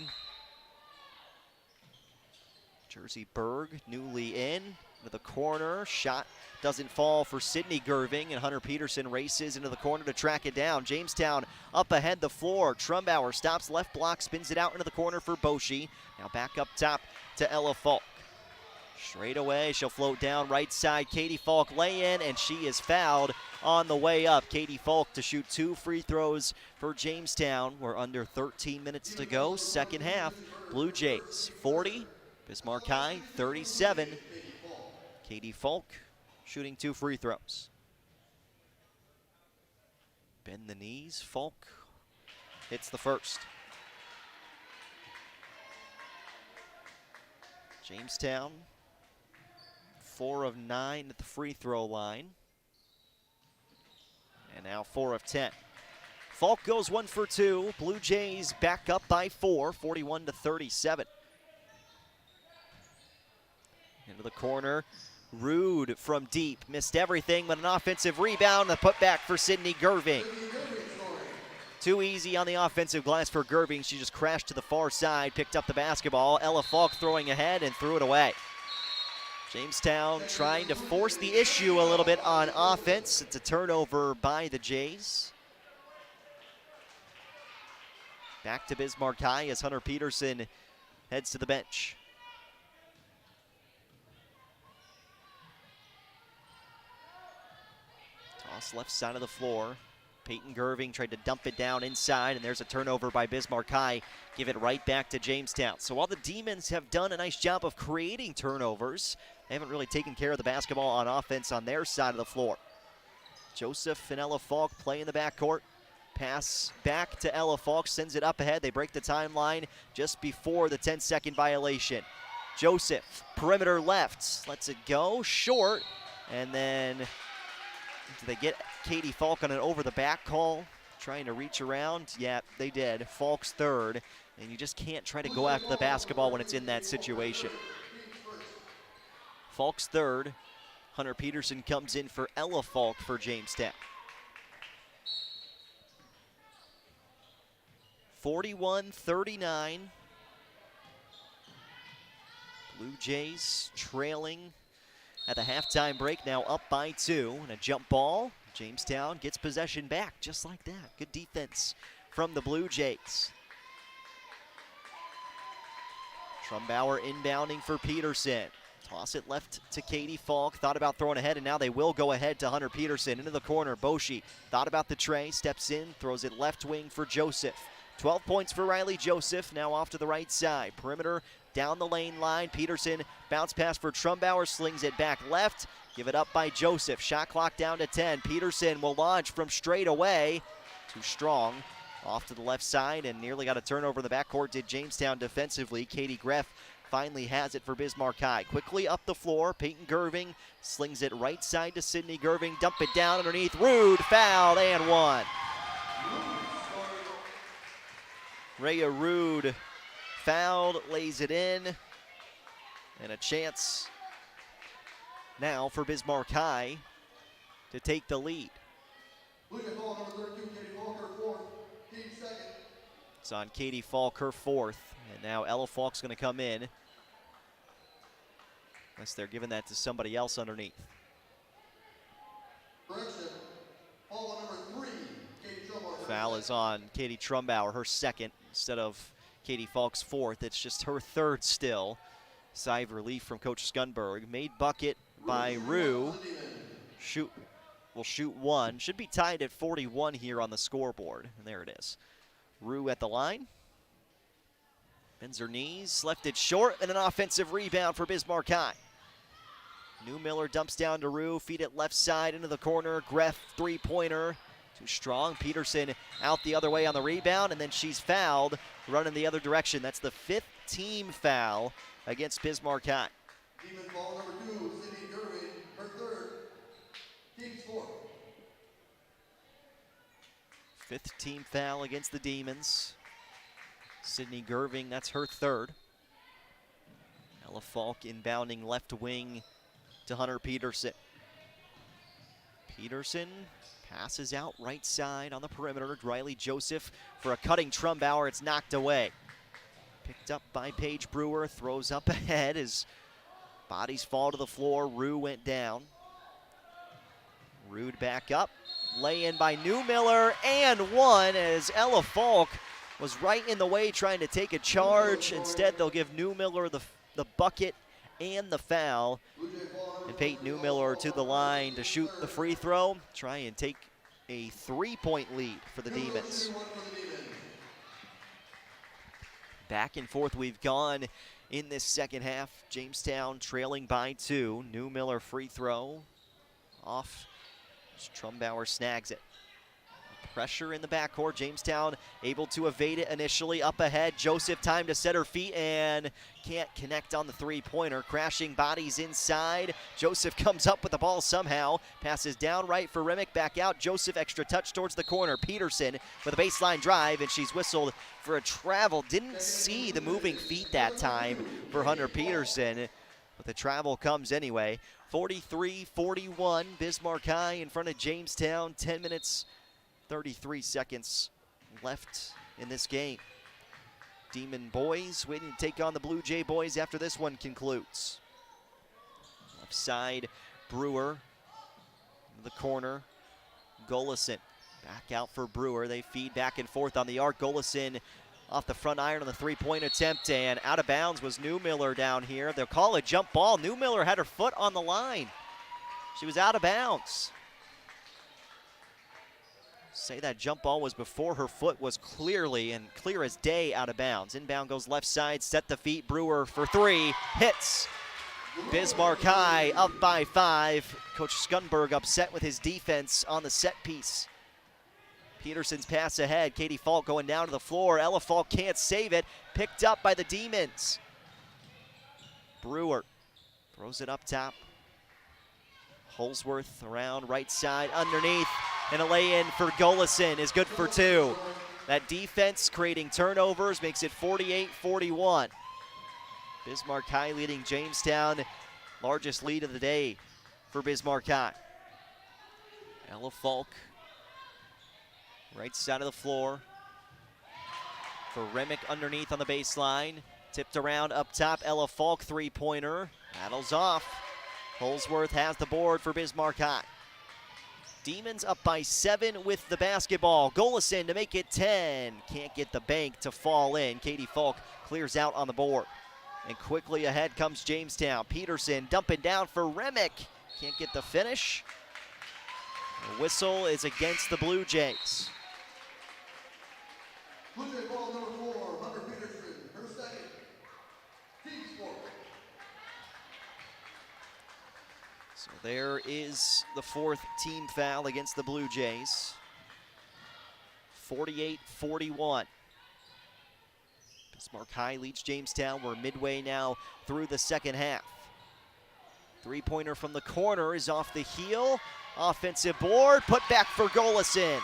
Jersey Berg, newly in to the corner. Shot doesn't fall for Sydney Gerving, and Hunter Peterson races into the corner to track it down. Jamestown up ahead the floor. Trumbauer stops left block, spins it out into the corner for Boshi. Now back up top to Ella Falk. Straight away, she'll float down right side. Katie Falk lay in, and she is fouled on the way up. Katie Falk to shoot 2 free throws for Jamestown. We're under 13 minutes to go. Second half, Blue Jays 40, Bismarck High 37. Katie Falk shooting 2 free throws. Bend the knees. Falk hits the first. Jamestown, 4 of 9 at the free throw line. And now 4 of 10. Falk goes 1 for 2. Blue Jays back up by 4, 41-37. Into the corner. Rude from deep. Missed everything, but an offensive rebound. The putback for Sydney Gerving. Too easy on the offensive glass for Gerving. She just crashed to the far side, picked up the basketball. Ella Falk throwing ahead and threw it away. Jamestown trying to force the issue a little bit on offense. It's a turnover by the Jays. Back to Bismarck High as Hunter Peterson heads to the bench. Toss left side of the floor. Peyton Gerving tried to dump it down inside, and there's a turnover by Bismarck High. Give it right back to Jamestown. So while the Demons have done a nice job of creating turnovers, they haven't really taken care of the basketball on offense on their side of the floor. Joseph and Ella Falk play in the backcourt. Pass back to Ella Falk, sends it up ahead. They break the timeline just before the 10-second violation. Joseph, perimeter left, lets it go, short, and then do they get Katie Falk on an over-the-back call? Trying to reach around? Yeah, they did. Falk's third, and you just can't try to go after the basketball when it's in that situation. Falk's third. Hunter Peterson comes in for Ella Falk for Jamestown. 41-39. Blue Jays trailing at the halftime break, now up by 2. And a jump ball. Jamestown gets possession back just like that. Good defense from the Blue Jays. Trumbauer inbounding for Peterson. Toss it left to Katie Falk. Thought about throwing ahead, and now they will go ahead to Hunter Peterson. Into the corner, Boshi thought about the tray, steps in, throws it left wing for Joseph. 12 points for Riley Joseph, now off to the right side. Perimeter down the lane line. Peterson, bounce pass for Trumbauer, slings it back left. Give it up by Joseph. Shot clock down to 10. Peterson will launch from straight away. Too strong. Off to the left side and nearly got a turnover in the backcourt. Did Jamestown defensively. Katie Greff finally has it for Bismarck High. Quickly up the floor. Peyton Gerving slings it right side to Sydney Gerving. Dump it down underneath. Rude, fouled, and one. Rhea Rude fouled, lays it in, and a chance now for Bismarck High to take the lead. It's on Katie Falk, her fourth, and now Ella Falk's going to come in, unless they're giving that to somebody else underneath. Foul is on Katie Trumbauer, her second, instead of Katie Falk's fourth. It's just her third still. Sigh of relief from Coach Skunberg. Made bucket by Rue. Will shoot one. Should be tied at 41 here on the scoreboard. And there it is. Rue at the line. Bends her knees, left it short, and an offensive rebound for Bismarck High. New Miller dumps down to Rue, feed it left side into the corner. Greff, three-pointer. Too strong. Peterson out the other way on the rebound, and then she's fouled, running the other direction. That's the 5th team foul against Bismarck High. Demon ball number 2, Sydney Gerving, her third. Team score. 5th team foul against the Demons. Sydney Gerving, that's her third. Ella Falk inbounding left wing to Hunter Peterson. Peterson passes out right side on the perimeter. Riley Joseph for a cutting Trumbauer. It's knocked away. Picked up by Paige Brewer. Throws up ahead as bodies fall to the floor. Rue went down. Rude back up. Lay in by New Miller and one as Ella Falk was right in the way trying to take a charge. Instead, they'll give New Miller the bucket and the foul. And Peyton New Miller to the line to shoot the free throw. Try and take a 3-point lead for the Demons. Back and forth we've gone in this second half. Jamestown trailing by 2. New Miller free throw off. Trumbauer snags it. Pressure in the backcourt. Jamestown able to evade it initially. Up ahead, Joseph time to set her feet and can't connect on the three-pointer. Crashing bodies inside. Joseph comes up with the ball somehow. Passes down right for Remick. Back out. Joseph extra touch towards the corner. Peterson with a baseline drive, and she's whistled for a travel. Didn't see the moving feet that time for Hunter Peterson, but the travel comes anyway. 43-41, Bismarck High in front of Jamestown. 10 minutes, 33 seconds left in this game. Demon boys waiting to take on the Blue Jay boys after this one concludes. Left side, Brewer. The corner, Golison. Back out for Brewer. They feed back and forth on the arc. Golison off the front iron on the three-point attempt, and out of bounds was Newmiller down here. They'll call a jump ball. Newmiller had her foot on the line. She was out of bounds. Say that jump ball was before her foot was clearly and clear as day out of bounds. Inbound goes left side, set the feet. Brewer for three, hits. Bismarck High up by 5. Coach Skunberg upset with his defense on the set piece. Peterson's pass ahead. Katie Falk going down to the floor. Ella Falk can't save it. Picked up by the Demons. Brewer throws it up top. Holsworth around right side underneath. And a lay-in for Golison is good for 2. That defense creating turnovers makes it 48-41. Bismarck High leading Jamestown. Largest lead of the day for Bismarck High. Ella Falk, right side of the floor. For Remick underneath on the baseline. Tipped around up top. Ella Falk, three-pointer. Battles off. Holsworth has the board for Bismarck High. Demons up by 7 with the basketball. Golison to make it 10. Can't get the bank to fall in. Katie Falk clears out on the board. And quickly ahead comes Jamestown. Peterson dumping down for Remick. Can't get the finish. The whistle is against the Blue Jays. Blue Jay ball number 4, Hunter Peterson, her second. Team sport. So there is the 4th team foul against the Blue Jays. 48-41. Bismarck High leads Jamestown. We're midway now through the second half. Three-pointer from the corner is off the heel. Offensive board, put back for Golison.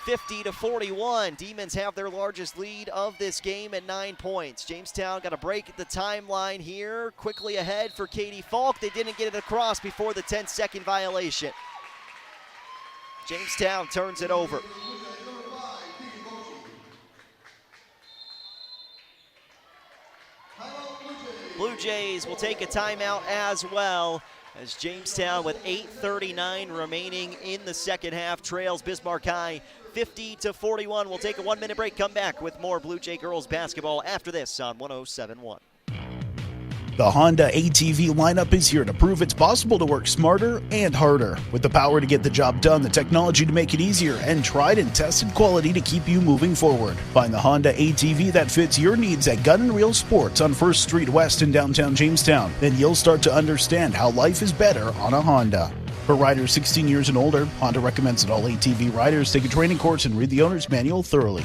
50-41. Demons have their largest lead of this game at 9 points. Jamestown got a break at the timeline here. Quickly ahead for Katie Falk. They didn't get it across before the 10-second violation. Jamestown turns it over. Blue Jays will take a timeout as well, as Jamestown with 8:39 remaining in the second half trails Bismarck High 50-41. We'll take a 1-minute break, come back with more Blue Jay girls basketball after this on 107.1. The Honda ATV lineup is here to prove it's possible to work smarter and harder. With the power to get the job done, the technology to make it easier, and tried and tested quality to keep you moving forward. Find the Honda ATV that fits your needs at Gun & Reel Sports on 1st Street West in downtown Jamestown. Then you'll start to understand how life is better on a Honda. For riders 16 years and older, Honda recommends that all ATV riders take a training course and read the owner's manual thoroughly.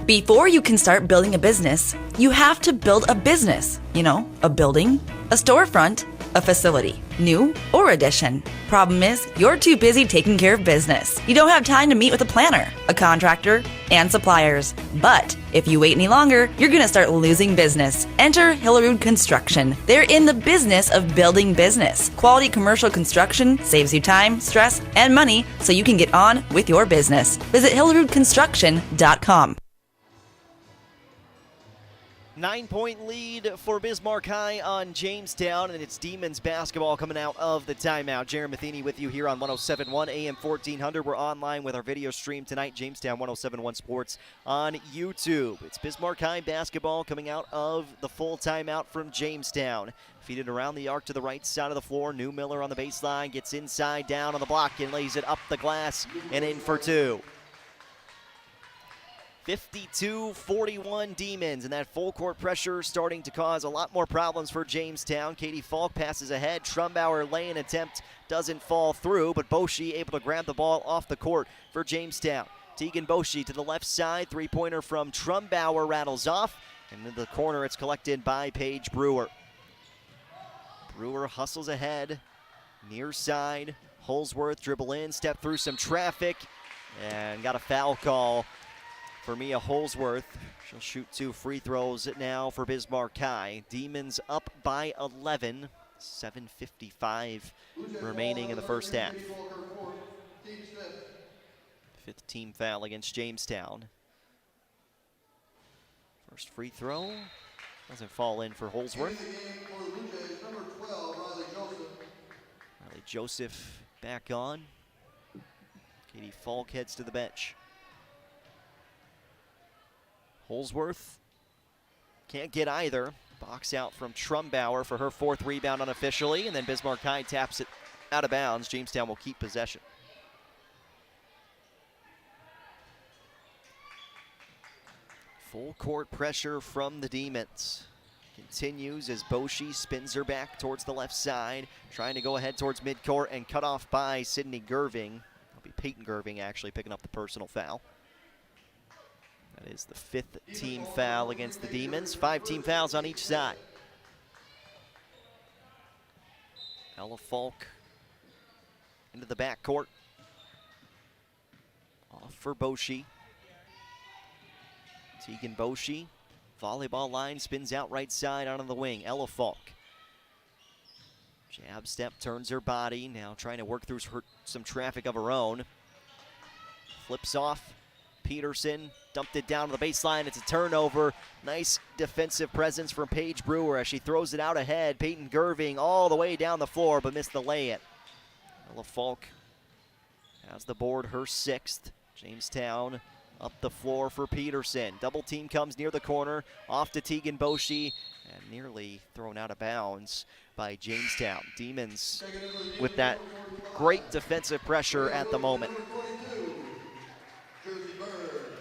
Before you can start building a business, you have to build a business. You know, a building, a storefront, a facility, new or addition. Problem is, you're too busy taking care of business. You don't have time to meet with a planner, a contractor, and suppliers. But if you wait any longer, you're going to start losing business. Enter Hillerud Construction. They're in the business of building business. Quality commercial construction saves you time, stress, and money so you can get on with your business. Visit HillerudConstruction.com. 9-point lead for Bismarck High on Jamestown, and it's Demons basketball coming out of the timeout. Jaron Matheny with you here on 107.1 AM 1400. We're online with our video stream tonight, Jamestown 107.1 Sports on YouTube. It's Bismarck High basketball coming out of the full timeout from Jamestown. Feeded around the arc to the right side of the floor. Newmiller on the baseline, gets inside, down on the block, and lays it up the glass and in for 2. 52-41 Demons, and that full court pressure starting to cause a lot more problems for Jamestown. Katie Falk passes ahead. Trumbauer lay-in attempt doesn't fall through, but Boshi able to grab the ball off the court for Jamestown. Tegan Boshi to the left side. Three-pointer from Trumbauer rattles off, and in the corner it's collected by Paige Brewer. Brewer hustles ahead, near side. Holsworth dribble in, step through some traffic, and got a foul call for Mia Holsworth. She'll shoot 2 free throws now for Bismarck High. Demons up by 11. 7:55 remaining in the first half. 5th team foul against Jamestown. First free throw doesn't fall in for Holsworth. Riley Joseph back on. Katie Falk heads to the bench. Holsworth can't get either. Box out from Trumbauer for her 4th rebound unofficially, and then Bismarck High taps it out of bounds. Jamestown will keep possession. Full court pressure from the Demons. Continues as Boshi spins her back towards the left side, trying to go ahead towards midcourt and cut off by Sydney Gerving. It'll be Peyton Gerving actually picking up the personal foul. That is the 5th team foul against the Demons. 5 team fouls on each side. Ella Falk into the backcourt. Off for Boshi. Tegan Boshi, volleyball line, spins out right side onto the wing. Ella Falk. Jab step, turns her body, now trying to work through some traffic of her own. Flips off. Peterson dumped it down to the baseline. It's a turnover. Nice defensive presence from Paige Brewer as she throws it out ahead. Peyton Gerving all the way down the floor, but missed the lay-in. Ella Falk has the board, her 6th. Jamestown up the floor for Peterson. Double team comes near the corner, off to Tegan Boshi, and nearly thrown out of bounds by Jamestown. Demons with that great defensive pressure at the moment.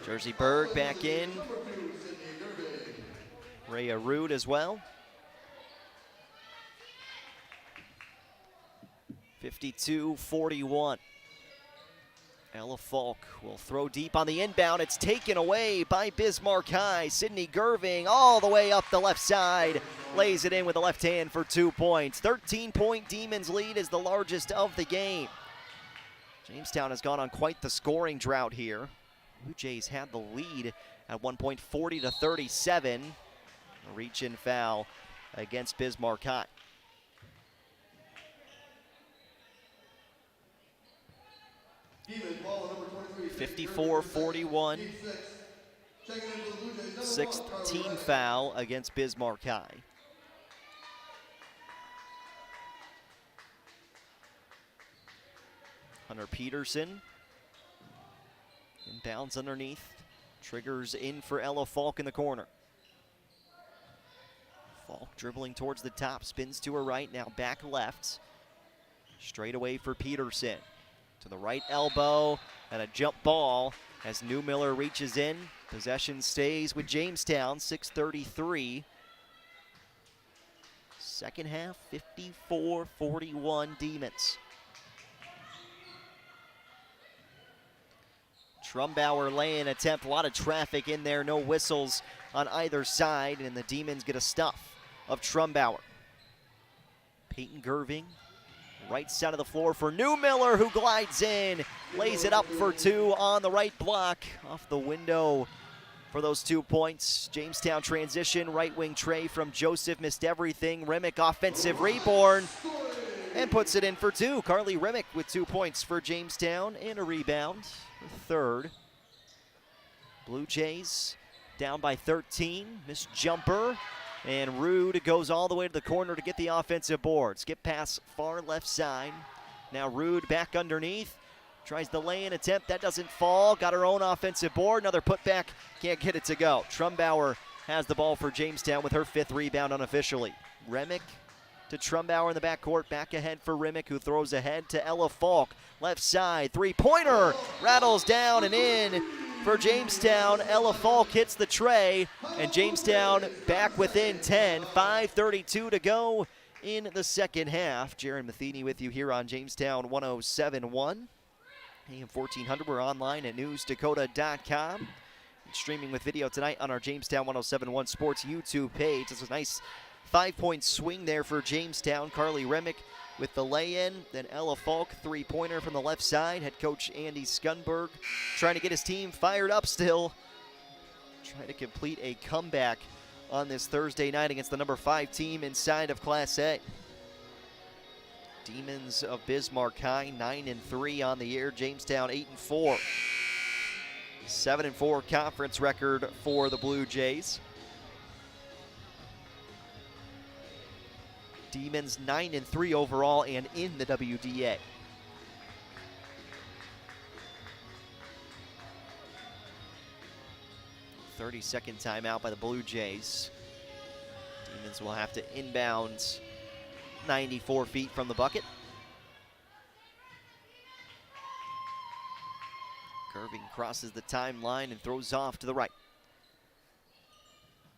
Jersey Berg back in. Rhea Rude as well. 52-41. Ella Falk will throw deep on the inbound. It's taken away by Bismarck High. Sydney Gerving all the way up the left side. Lays it in with the left hand for 2 points. 13-point Demons lead is the largest of the game. Jamestown has gone on quite the scoring drought here. Blue Jays had the lead at one point, 40-37. A reach-in foul against Bismarck High. Demons ball number 23. 54-41. 6th team foul against Bismarck High. Hunter Peterson. Inbounds underneath. Triggers in for Ella Falk in the corner. Falk dribbling towards the top. Spins to her right. Now back left. Straight away for Peterson. To the right elbow. And a jump ball as Newmiller reaches in. Possession stays with Jamestown. 6:33. Second half, 54-41 Demons. Trumbauer lay-in attempt, a lot of traffic in there, no whistles on either side, and the Demons get a stuff of Trumbauer. Peyton Gerving, right side of the floor for Newmiller, who glides in, lays it up for 2 on the right block, off the window for those 2 points. Jamestown transition, right wing tray from Joseph, missed everything. Remick offensive rebound, and puts it in for 2. Carly Remick with 2 points for Jamestown and a rebound. Third. Blue Jays down by 13. Missed jumper. And Rude goes all the way to the corner to get the offensive board. Skip pass far left side. Now Rude back underneath. Tries the lay-in attempt. That doesn't fall. Got her own offensive board. Another putback. Can't get it to go. Trumbauer has the ball for Jamestown with her 5th rebound unofficially. Remick to Trumbauer in the backcourt. Back ahead for Remick, who throws ahead to Ella Falk. Left side, three-pointer. Rattles down and in for Jamestown. Ella Falk hits the tray, and Jamestown back within 10. 5:32 to go in the second half. Jaron Matheny with you here on Jamestown 107.1. AM 1400, we're online at newsdakota.com. Streaming with video tonight on our Jamestown 107.1 Sports YouTube page. This is a nice 5-point swing there for Jamestown. Carly Remick with the lay-in. Then Ella Falk, three-pointer from the left side. Head coach Andy Skunberg trying to get his team fired up still. Trying to complete a comeback on this Thursday night against the number 5 team inside of Class A. Demons of Bismarck High, 9-3 on the year. Jamestown 8-4. 7-4 conference record for the Blue Jays. Demons 9-3 overall and in the WDA. .30-second timeout by the Blue Jays. Demons will have to inbound 94 feet from the bucket. Gerving crosses the timeline and throws off to the right.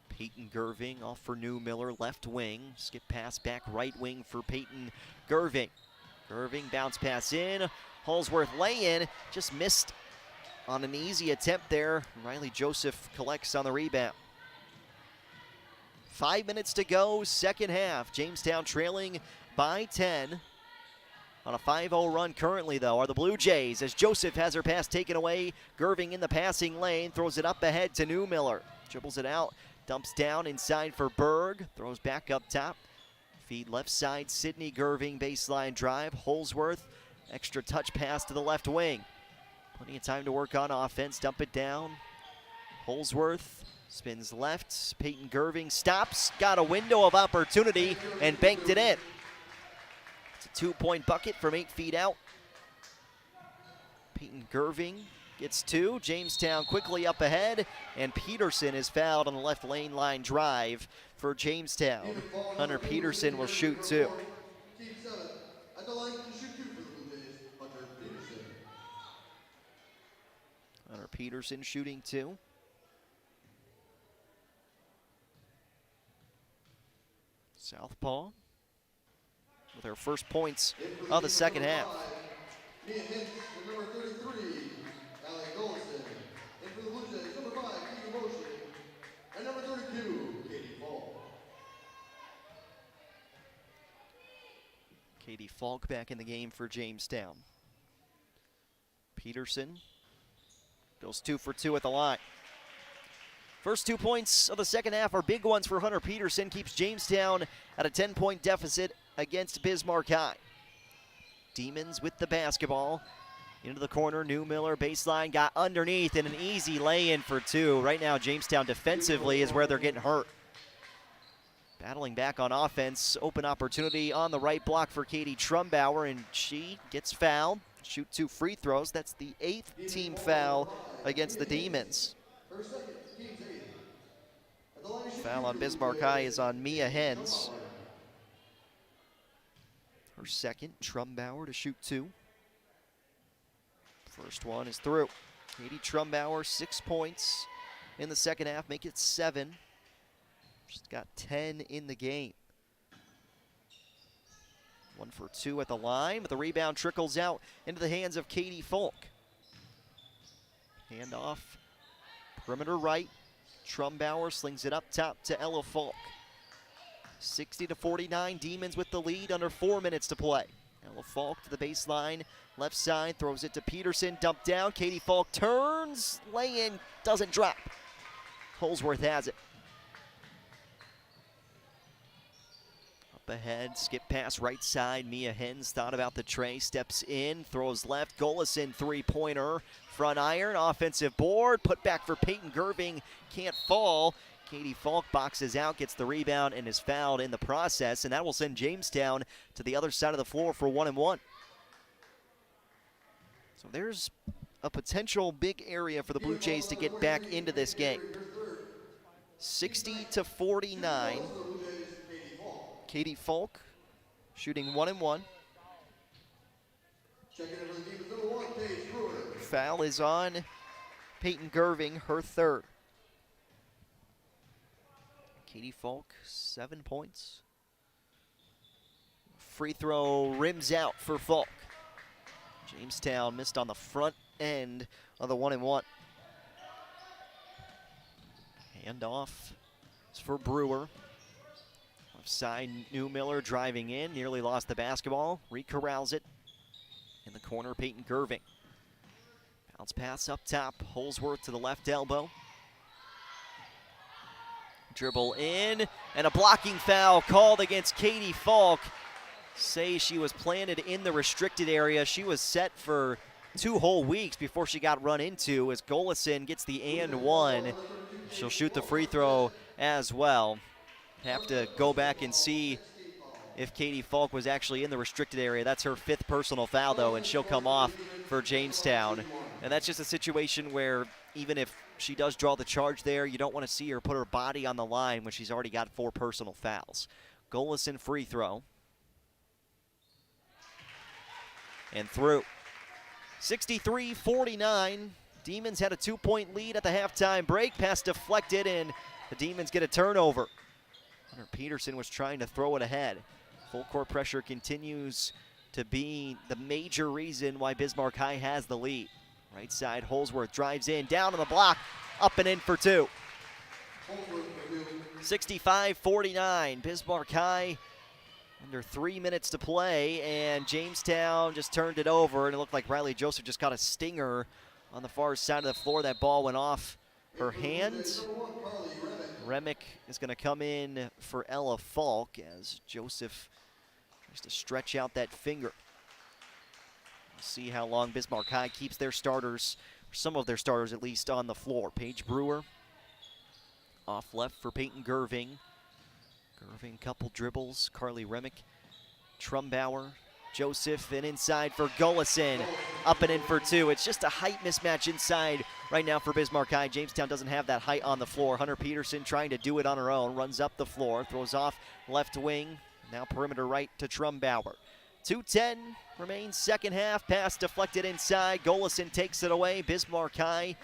Peyton Gerving off for New Miller, left wing. Skip pass back right wing for Peyton Gerving. Gerving bounce pass in. Holsworth lay in, just missed on an easy attempt there. Riley Joseph collects on the rebound. 5 minutes to go, second half. Jamestown trailing by 10. On a 5-0 run currently, though, are the Blue Jays as Joseph has her pass taken away. Gerving in the passing lane, throws it up ahead to New Miller. Dribbles it out, dumps down inside for Berg, throws back up top. Feed left side, Sydney Gerving, baseline drive. Holsworth, extra touch pass to the left wing. Plenty of time to work on offense, dump it down. Holsworth spins left, Peyton Gerving stops, got a window of opportunity and banked it in. It's a 2-point bucket from 8 feet out. Peyton Gerving gets 2. Jamestown quickly up ahead, and Peterson is fouled on the left lane line drive for Jamestown. Hunter Peterson will shoot 2. Team 7 at the line to shoot 2 for the Blue Jays, Hunter Peterson. Hunter Peterson shooting 2. Southpaw with her first points of the second half. Mia Hintz, the number 33, Allie Golson. And for the Blue Jays, number 5, Keegan Motion. And number 32, Katie Falk. Katie Falk back in the game for Jamestown. Peterson goes 2 for 2 at the line. First 2 points of the second half are big ones for Hunter Peterson. Keeps Jamestown at a 10-point deficit against Bismarck High. Demons with the basketball. Into the corner, New Miller, baseline, got underneath, and an easy lay-in for 2. Right now, Jamestown defensively is where they're getting hurt. Battling back on offense, open opportunity on the right block for Katie Trumbauer, and she gets fouled. Shoot 2 free throws. That's the 8th team foul against the Demons. Foul on Bismarck High is on Mia Hens. Her second, Trumbauer to shoot 2. First one is through. Katie Trumbauer, 6 points in the second half, make it 7. She's got 10 in the game. 1 for 2 at the line, but the rebound trickles out into the hands of Katie Falk. Hand off, perimeter right. Trumbauer slings it up top to Ella Falk. 60-49, Demons with the lead under 4 minutes to play. Ella Falk to the baseline, left side, throws it to Peterson, dumped down. Katie Falk turns, lay in, doesn't drop. Holsworth has it. Up ahead, skip pass right side. Mia Hens thought about the tray, steps in, throws left. Golison, three-pointer, front iron, offensive board, put back for Peyton Gerving, can't fall. Katie Falk boxes out, gets the rebound, and is fouled in the process, and that will send Jamestown to the other side of the floor for 1-1. So there's a potential big area for the Blue Jays to get back into this game. 60-49. Katie Falk shooting 1-1. Foul is on Peyton Gerving, her third. Katie Falk, 7 points. Free throw rims out for Falk. Jamestown missed on the front end of the 1-and-1. Handoff is for Brewer. Offside, Newmiller driving in, nearly lost the basketball. Recorrals it. In the corner, Peyton Gerving. Bounce pass up top, Holsworth to the left elbow. Dribble in, and a blocking foul called against Katie Falk. Say she was planted in the restricted area. She was set for 2 whole weeks before she got run into as Golison gets the and one. She'll shoot the free throw as well. Have to go back and see if Katie Falk was actually in the restricted area. That's her 5th personal foul, though, and she'll come off for Jamestown. And that's just a situation where even if she does draw the charge there, you don't want to see her put her body on the line when she's already got 4 personal fouls. Golison free throw. And through. 63-49. Demons had a 2-point lead at the halftime break. Pass deflected, and the Demons get a turnover. Hunter Peterson was trying to throw it ahead. Full court pressure continues to be the major reason why Bismarck High has the lead. Right side, Holsworth drives in, down on the block, up and in for 2. 65-49, Bismarck High under 3 minutes to play, and Jamestown just turned it over, and it looked like Riley Joseph just got a stinger on the far side of the floor. That ball went off her hand. Remick is going to come in for Ella Falk as Joseph tries to stretch out that finger. We'll see how long Bismarck High keeps their starters, or some of their starters at least, on the floor. Paige Brewer off left for Peyton Gerving. Gerving, couple dribbles. Carly Remick, Trumbauer, Joseph, and inside for Golison. Up and in for 2. It's just a height mismatch inside right now for Bismarck High. Jamestown doesn't have that height on the floor. Hunter Peterson trying to do it on her own. Runs up the floor, throws off left wing. Now perimeter right to Trumbauer. 2:10 remains second half. Pass deflected inside. Golison takes it away. Bismarck High,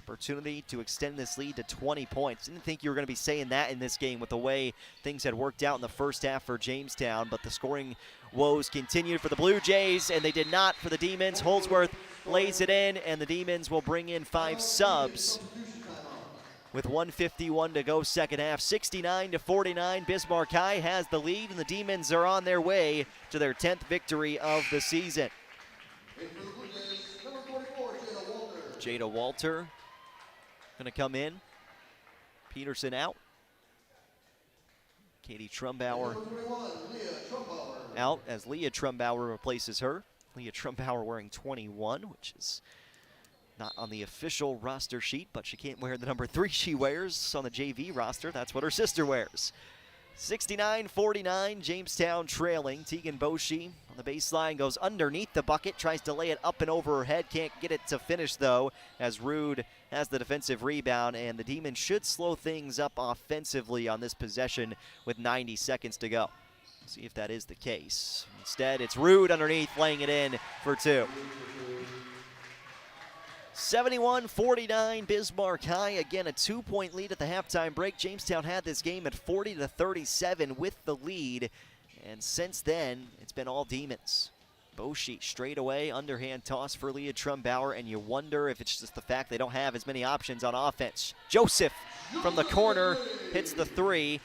opportunity to extend this lead to 20 points. Didn't think you were going to be saying that in this game with the way things had worked out in the first half for Jamestown, but the scoring woes continued for the Blue Jays, and they did not for the Demons. Holsworth lays it in, and the Demons will bring in 5 subs with 1:51 to go second half. 69-49, Bismarck High has the lead, and the Demons are on their way to their 10th victory of the season. Jada Walter going to come in. Peterson out. Katie Trumbauer out as Leah Trumbauer replaces her. Leah Trumbauer wearing 21, which is not on the official roster sheet, but she can't wear the number 3 she wears on the JV roster. That's what her sister wears. 69-49, Jamestown trailing. Tegan Boshi on the baseline goes underneath the bucket, tries to lay it up and over her head. Can't get it to finish, though, as Rude has the defensive rebound, and the Demons should slow things up offensively on this possession with 90 seconds to go. See if that is the case. Instead, it's Rude underneath, laying it in for 2. 71-49, Bismarck High. Again, a 2-point lead at the halftime break. Jamestown had this game at 40-37 with the lead, and since then, it's been all Demons. Boshi straight away, underhand toss for Leah Trumbauer, and you wonder if it's just the fact they don't have as many options on offense. Joseph from the corner hits the 3.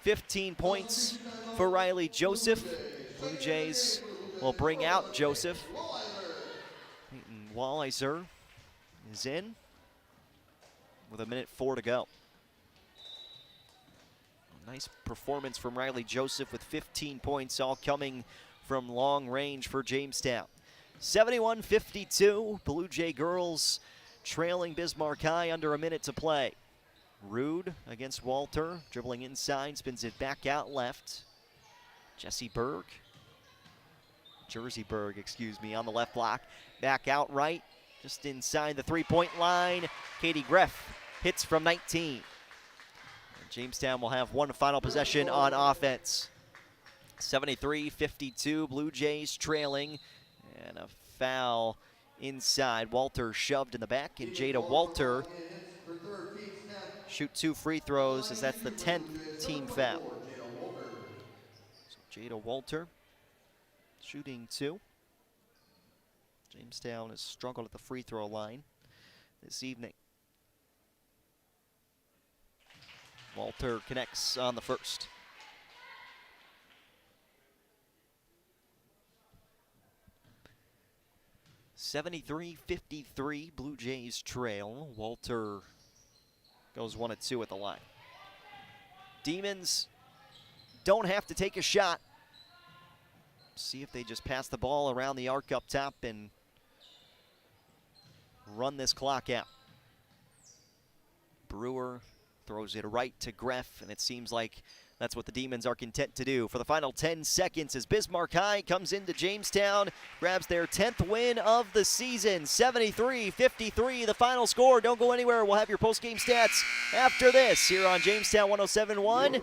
15 points for Riley Joseph. Blue Jays will bring out Joseph. Walliser is in with 1:04 to go. Nice performance from Riley Joseph with 15 points, all coming from long range for Jamestown. 71-52, Blue Jay girls trailing Bismarck High under 1 minute to play. Rude against Walter, dribbling inside, spins it back out left. Jersey Berg, excuse me, on the left block. Back out right, just inside the 3-point line. Katie Greff hits from 19. And Jamestown will have one final possession on offense. 73-52, Blue Jays trailing. And a foul inside. Walter shoved in the back, and Jada Walter shoot 2 free throws as that's the 10th team foul. So Jada Walter shooting 2. Jamestown has struggled at the free throw line this evening. Walter connects on the first. (73-53) Blue Jays trail. Walter goes 1 of 2 at the line. Demons don't have to take a shot. See if they just pass the ball around the arc up top and run this clock out. Brewer throws it right to Greff, and it seems like that's what the Demons are content to do. For the final 10 seconds as Bismarck High comes into Jamestown, grabs their 10th win of the season. 73-53, the final score. Don't go anywhere. We'll have your post-game stats after this here on Jamestown 107.1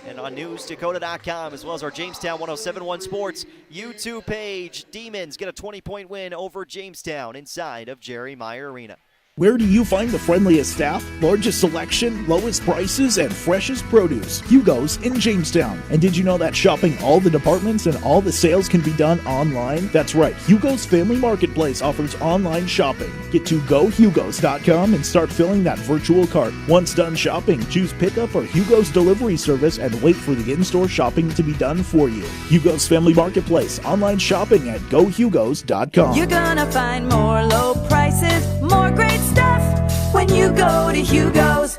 and on newsdakota.com, as well as our Jamestown 107.1 Sports YouTube page. Demons get a 20-point win over Jamestown inside of Jerry Meyer Arena. Where do you find the friendliest staff, largest selection, lowest prices, and freshest produce? Hugo's in Jamestown. And did you know that shopping all the departments and all the sales can be done online? That's right, Hugo's Family Marketplace offers online shopping. Get to GoHugos.com and start filling that virtual cart. Once done shopping, choose pickup or Hugo's delivery service and wait for the in-store shopping to be done for you. Hugo's Family Marketplace, online shopping at GoHugos.com. You're gonna find more low prices, more great stuff when you go to Hugo's.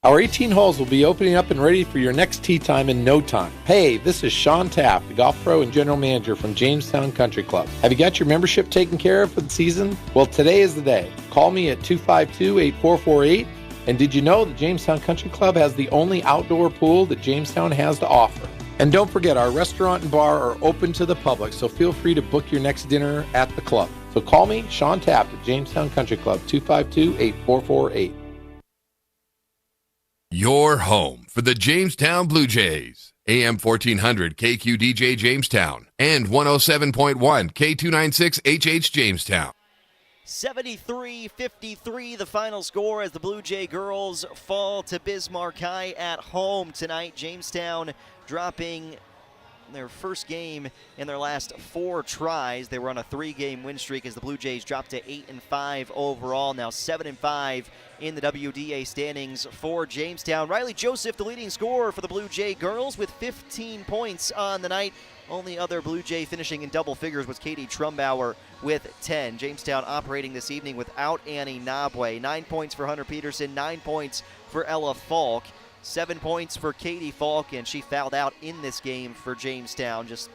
Our 18 holes will be opening up and ready for your next tee time in no time. Hey, this is Sean Taft, the golf pro and general manager from Jamestown Country Club. Have you got your membership taken care of for the season? Well, today is the day. Call me at 252-8448. And did you know that Jamestown Country Club has the only outdoor pool that Jamestown has to offer? And don't forget, our restaurant and bar are open to the public, so feel free to book your next dinner at the club. So call me, Sean Taft, at Jamestown Country Club, 252-8448. Your home for the Jamestown Blue Jays. AM 1400 KQDJ Jamestown and 107.1 K296 HH Jamestown. 73-53 the final score as the Blue Jay girls fall to Bismarck High at home tonight. Jamestown dropping their first game in their last 4 tries. They were on a 3-game win streak as the Blue Jays dropped to 8-5 overall, now 7-5 in the WDA standings for Jamestown. Riley Joseph, the leading scorer for the Blue Jay girls with 15 points on the night. Only other Blue Jay finishing in double figures was Katie Trumbauer with 10. Jamestown operating this evening without Annie Nabwe. 9 points for Hunter Peterson, 9 points for Ella Falk. 7 points for Katie Falk, and she fouled out in this game for Jamestown. Just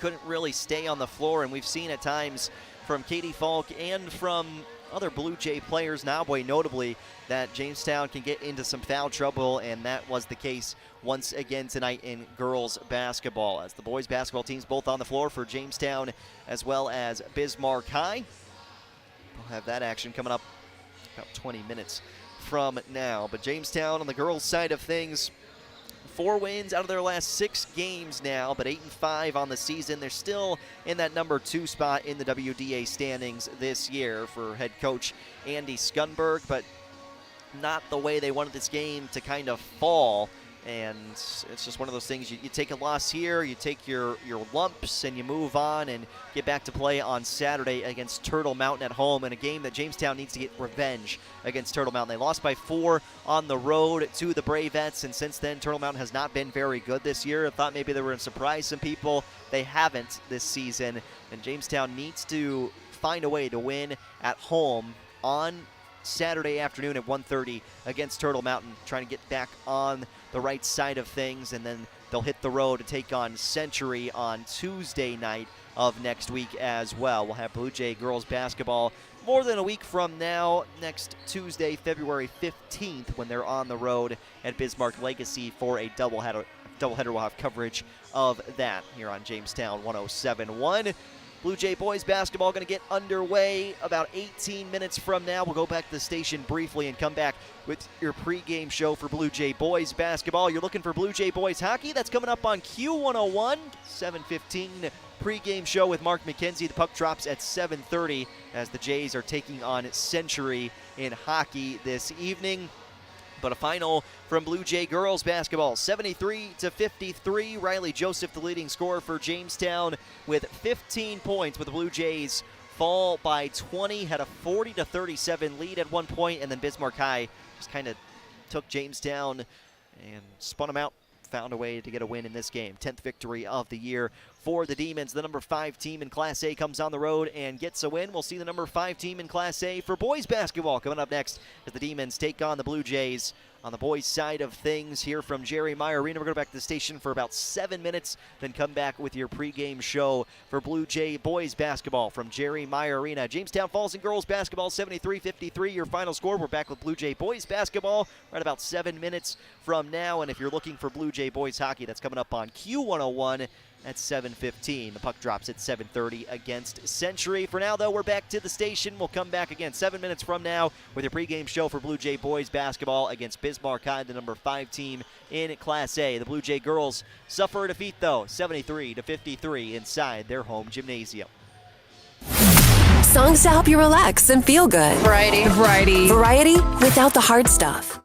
couldn't really stay on the floor, and we've seen at times from Katie Falk and from other Blue Jay players, Nabwe notably, that Jamestown can get into some foul trouble, and that was the case once again tonight in girls basketball. As the boys basketball teams both on the floor for Jamestown as well as Bismarck High. We'll have that action coming up about 20 minutes from now. But Jamestown on the girls' side of things, 4 wins out of their last 6 games now, but 8-5 on the season. They're still in that number 2 spot in the WDA standings this year for head coach Andy Skunberg, but not the way they wanted this game to kind of fall. And it's just one of those things, you take a loss here, you take your lumps, and you move on and get back to play on Saturday against Turtle Mountain at home in a game that Jamestown needs to get revenge against Turtle Mountain. They lost by 4 on the road to the Bravettes, and since then Turtle Mountain has not been very good this year. I thought maybe they were going to surprise some people. They haven't this season, and Jamestown needs to find a way to win at home on Saturday afternoon at 1:30 against Turtle Mountain, trying to get back on the right side of things, and then they'll hit the road to take on Century on Tuesday night of next week as well. We'll have Blue Jay girls basketball more than a week from now, next Tuesday, February 15th, when they're on the road at Bismarck Legacy for a doubleheader. We'll have coverage of that here on Jamestown 107.1. Blue Jay boys basketball going to get underway about 18 minutes from now. We'll go back to the station briefly and come back with your pregame show for Blue Jay boys basketball. You're looking for Blue Jay boys hockey? That's coming up on Q101, 7:15 pregame show with Mark McKenzie. The puck drops at 7:30 as the Jays are taking on Century in hockey this evening. But a final from Blue Jay girls basketball, 73-53. Riley Joseph, the leading scorer for Jamestown, with 15 points, but the Blue Jays fall by 20, had a 40-37 lead at one point, and then Bismarck High just kind of took Jamestown and spun them out, found a way to get a win in this game. 10th victory of the year for the Demons. The number 5 team in Class A comes on the road and gets a win. We'll see the number 5 team in Class A for boys basketball coming up next as the Demons take on the Blue Jays. On the boys' side of things, here from Jerry Meyer Arena, we're going to go back to the station for about 7 minutes, then come back with your pregame show for Blue Jay boys basketball from Jerry Meyer Arena. Jamestown Falls and girls basketball, 73-53, your final score. We're back with Blue Jay boys basketball right about 7 minutes from now, and if you're looking for Blue Jay boys hockey, that's coming up on Q101 at 7:15. The puck drops at 7:30 against Century. For now, though, we're back to the station. We'll come back again 7 minutes from now with your pregame show for Blue Jay boys basketball against Bismarck High, the number 5 team in Class A. The Blue Jay girls suffer a defeat, though, 73-53 inside their home gymnasium. Songs to help you relax and feel good. Variety. Variety without the hard stuff.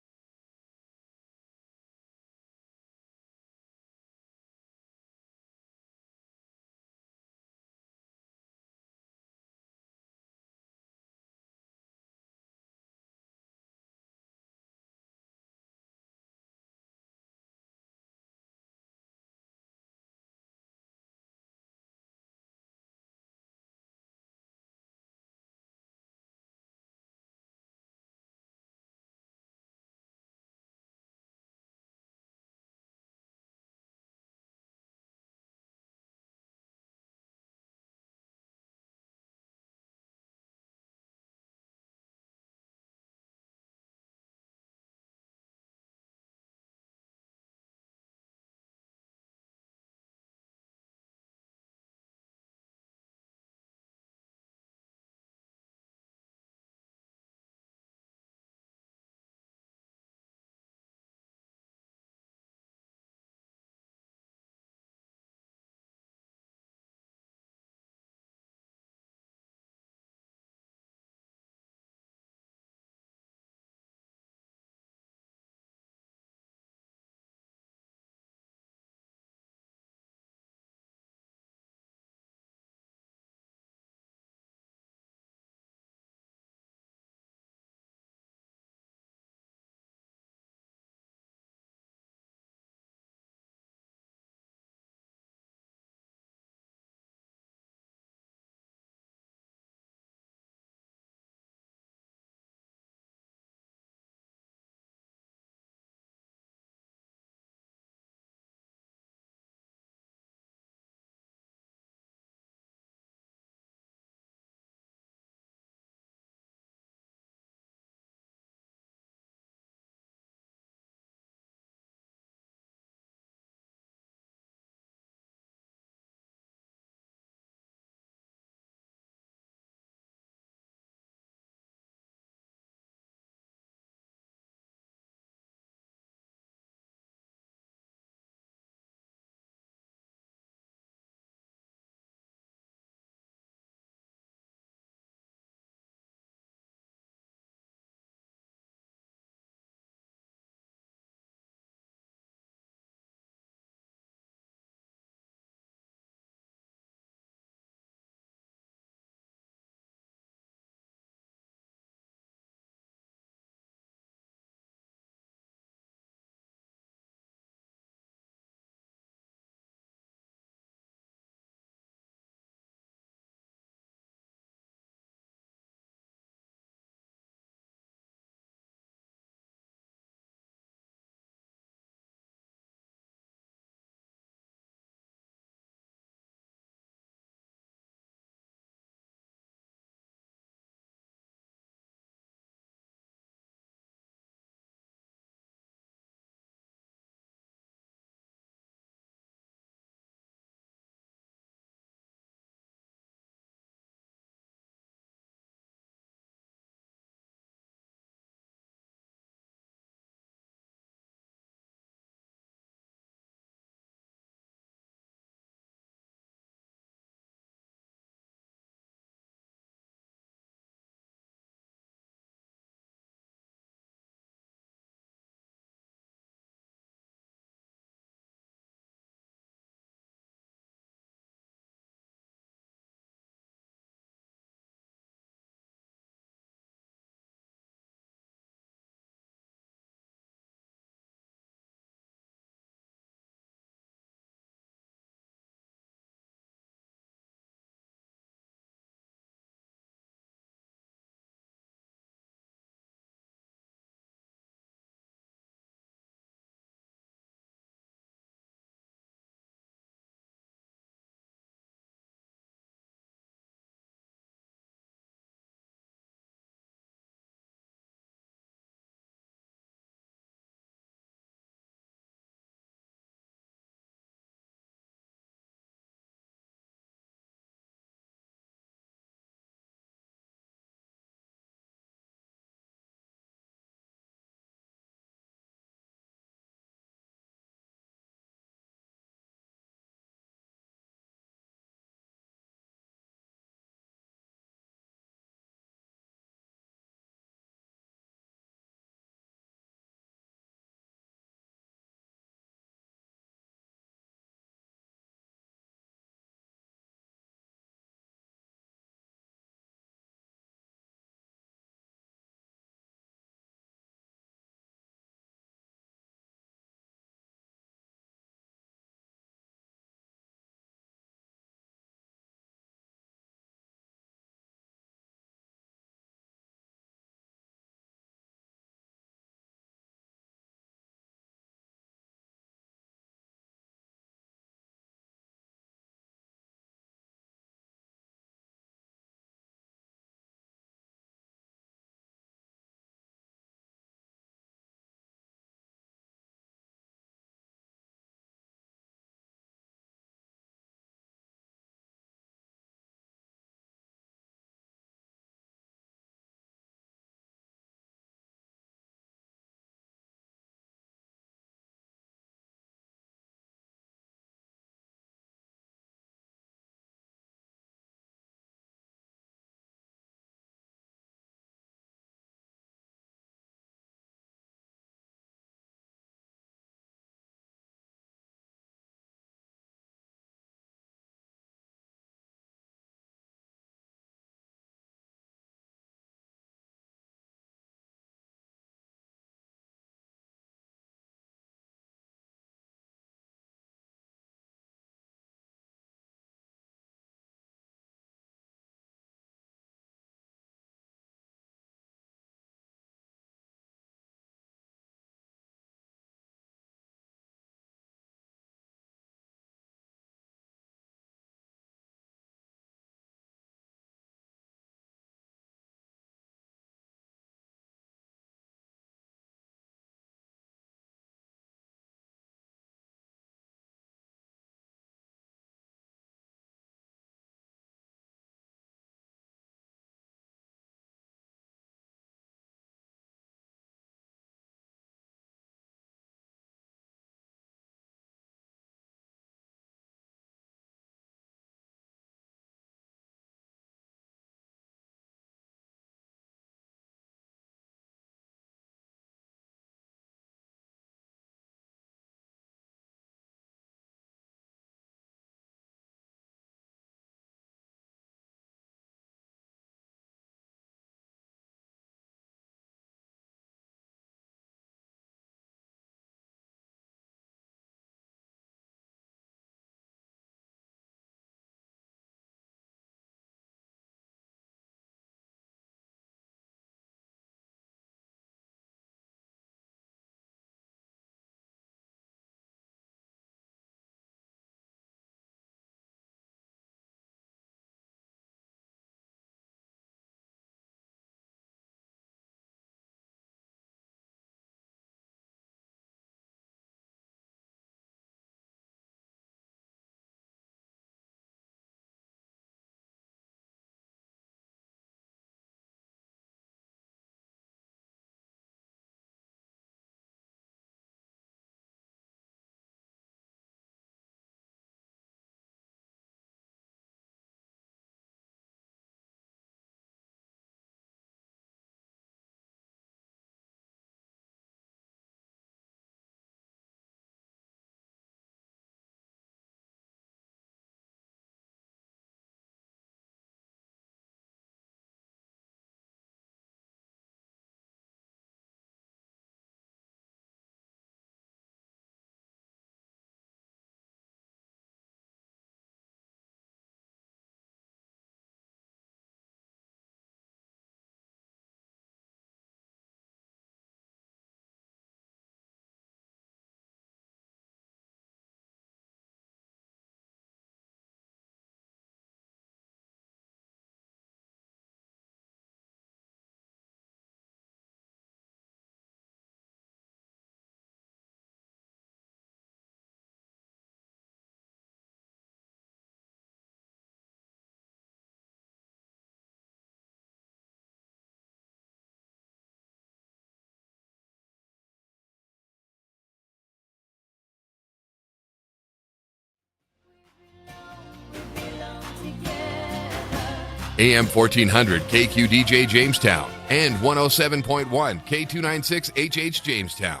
AM 1400 KQDJ Jamestown, and 107.1 K296 HH Jamestown.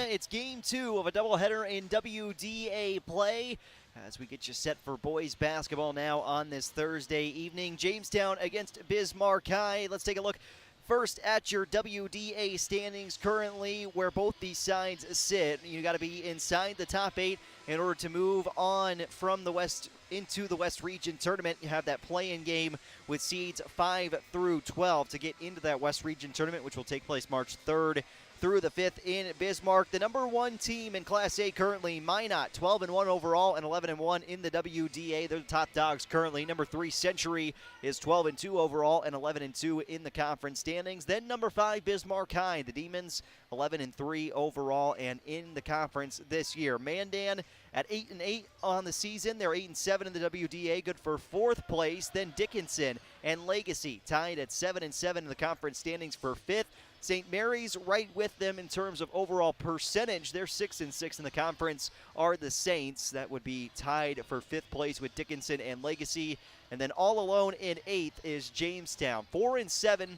It's game 2 of a doubleheader in WDA play as we get you set for boys basketball now on this Thursday evening. Jamestown against Bismarck High. Let's take a look first at your WDA standings currently, where both these sides sit. You got to be inside the top 8 in order to move on from the West into the West Region Tournament. You have that play-in game with seeds 5 through 12 to get into that West Region Tournament, which will take place March 3rd through the 5th in Bismarck. The number 1 team in Class A currently, Minot, 12-1 overall and 11-1 in the WDA. They're the top dogs currently. Number 3, Century, is 12-2 overall and 11-2 in the conference standings. Then number 5, Bismarck High, the Demons, 11-3 overall and in the conference this year. Mandan at 8-8 on the season. They're 8-7 in the WDA, good for 4th place. Then Dickinson and Legacy tied at 7-7 in the conference standings for 5th. St. Mary's right with them in terms of overall percentage. They're 6-6 in the conference, are the Saints. That would be tied for 5th place with Dickinson and Legacy. And then all alone in 8th is Jamestown. 4-7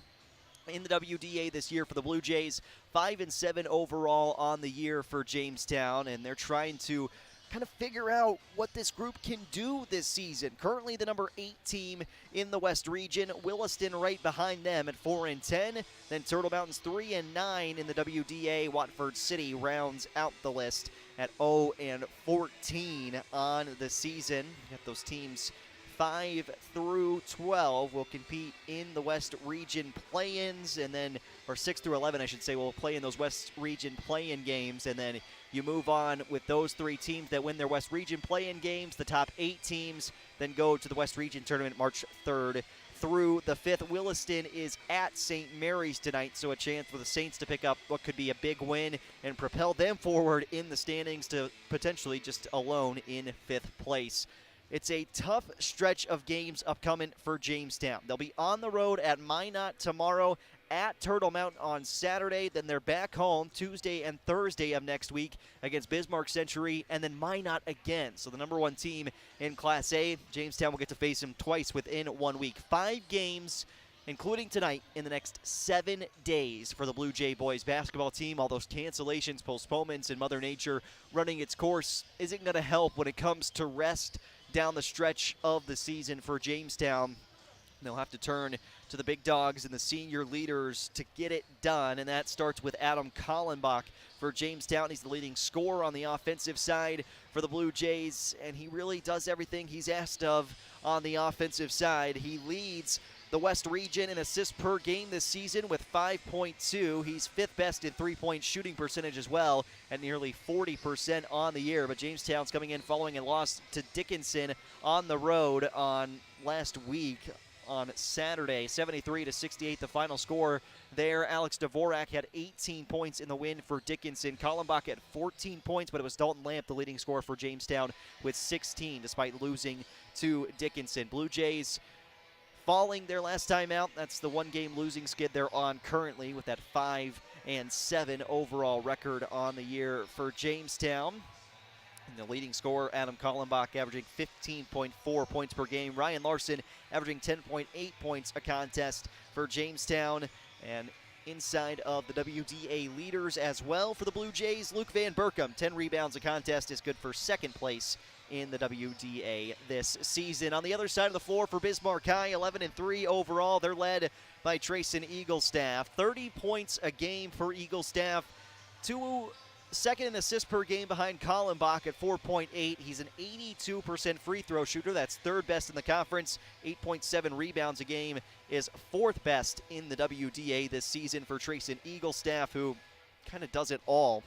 in the WDA this year for the Blue Jays. 5-7 overall on the year for Jamestown. And they're trying to kind of figure out what this group can do this season. Currently the number 8 team in the West Region. Williston right behind them at 4-10. Then Turtle Mountains 3-9 in the WDA. Watford City rounds out the list at 0-14 on the season. You got those teams 5 through 12 will compete in the West Region play-ins, and then, or 6 through 11, I should say, will play in those West Region play-in games, and then you move on with those 3 teams that win their West Region play-in games. The top 8 teams then go to the West Region tournament March 3rd through the 5th. Williston is at St. Mary's tonight, so a chance for the Saints to pick up what could be a big win and propel them forward in the standings to potentially just alone in 5th place. It's a tough stretch of games upcoming for Jamestown. They'll be on the road at Minot tomorrow, at Turtle Mountain on Saturday. Then they're back home Tuesday and Thursday of next week against Bismarck Century, and then Minot again. So the number 1 team in Class A, Jamestown will get to face them twice within 1 week. 5 games, including tonight, in the next 7 days for the Blue Jay boys basketball team. All those cancellations, postponements, and Mother Nature running its course isn't going to help when it comes to rest down the stretch of the season for Jamestown. They'll have to turn to the big dogs and the senior leaders to get it done, and that starts with Adam Kallenbach for Jamestown. He's the leading scorer on the offensive side for the Blue Jays, and he really does everything he's asked of on the offensive side. He leads the West Region in assists per game this season with 5.2. He's 5th best in three-point shooting percentage as well at nearly 40% on the year. But Jamestown's coming in following a loss to Dickinson on the road on last week on Saturday, 73-68 the final score there. Alex Dvorak had 18 points in the win for Dickinson. Kallenbach had 14 points, but it was Dalton Lamp, the leading scorer for Jamestown, with 16 despite losing to Dickinson. Blue Jays falling their last time out. That's the 1-game losing skid they're on currently with that 5-7 overall record on the year for Jamestown. And the leading scorer, Adam Kallenbach, averaging 15.4 points per game. Ryan Larson averaging 10.8 points a contest for Jamestown. And inside of the WDA leaders as well for the Blue Jays, Luke Van Berkom, 10 rebounds a contest, is good for 2nd place in the WDA this season. On the other side of the floor for Bismarck High, 11-3 overall. They're led by Trayson Eaglestaff. 30 points a game for Eaglestaff. 2nd in assists per game behind Kallenbach at 4.8. He's an 82% free throw shooter. That's 3rd best in the conference. 8.7 rebounds a game is 4th best in the WDA this season for Trayson Eaglestaff, who kind of does it all.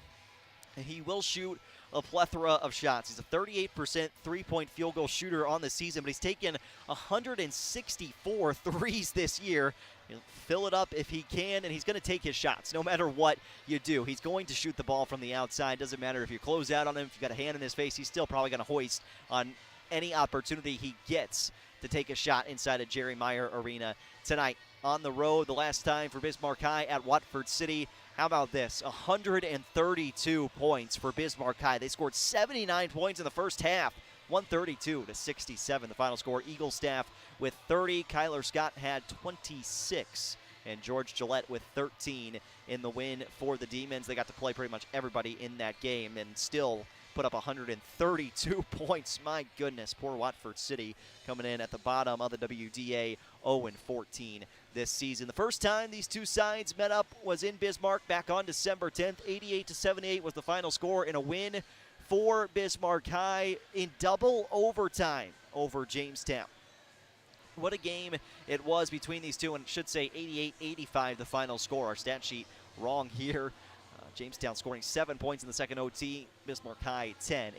And he will shoot a plethora of shots. He's a 38% three-point field goal shooter on the season, but he's taken 164 threes this year. He'll fill it up if he can, and he's going to take his shots no matter what you do. He's going to shoot the ball from the outside. Doesn't matter if you close out on him, if you got a hand in his face, he's still probably going to hoist on any opportunity he gets to take a shot inside of Jerry Meyer Arena tonight. On the road, the last time for Bismarck High at Watford City. How about this? 132 points for Bismarck High. They scored 79 points in the first half. 132-67, the final score. Eagle staff with 30. Kyler Scott had 26. And George Gillette with 13 in the win for the Demons. They got to play pretty much everybody in that game and still put up 132 points. My goodness, poor Watford City coming in at the bottom of the WDA 0-14 this season. The first time these two sides met up was in Bismarck back on December 10th. 88-78 was the final score in a win for Bismarck High in double overtime over Jamestown. What a game it was between these two, and should say 88-85 the final score. Our stat sheet wrong here. Jamestown scoring 7 points in the second OT. Bismarck High 10.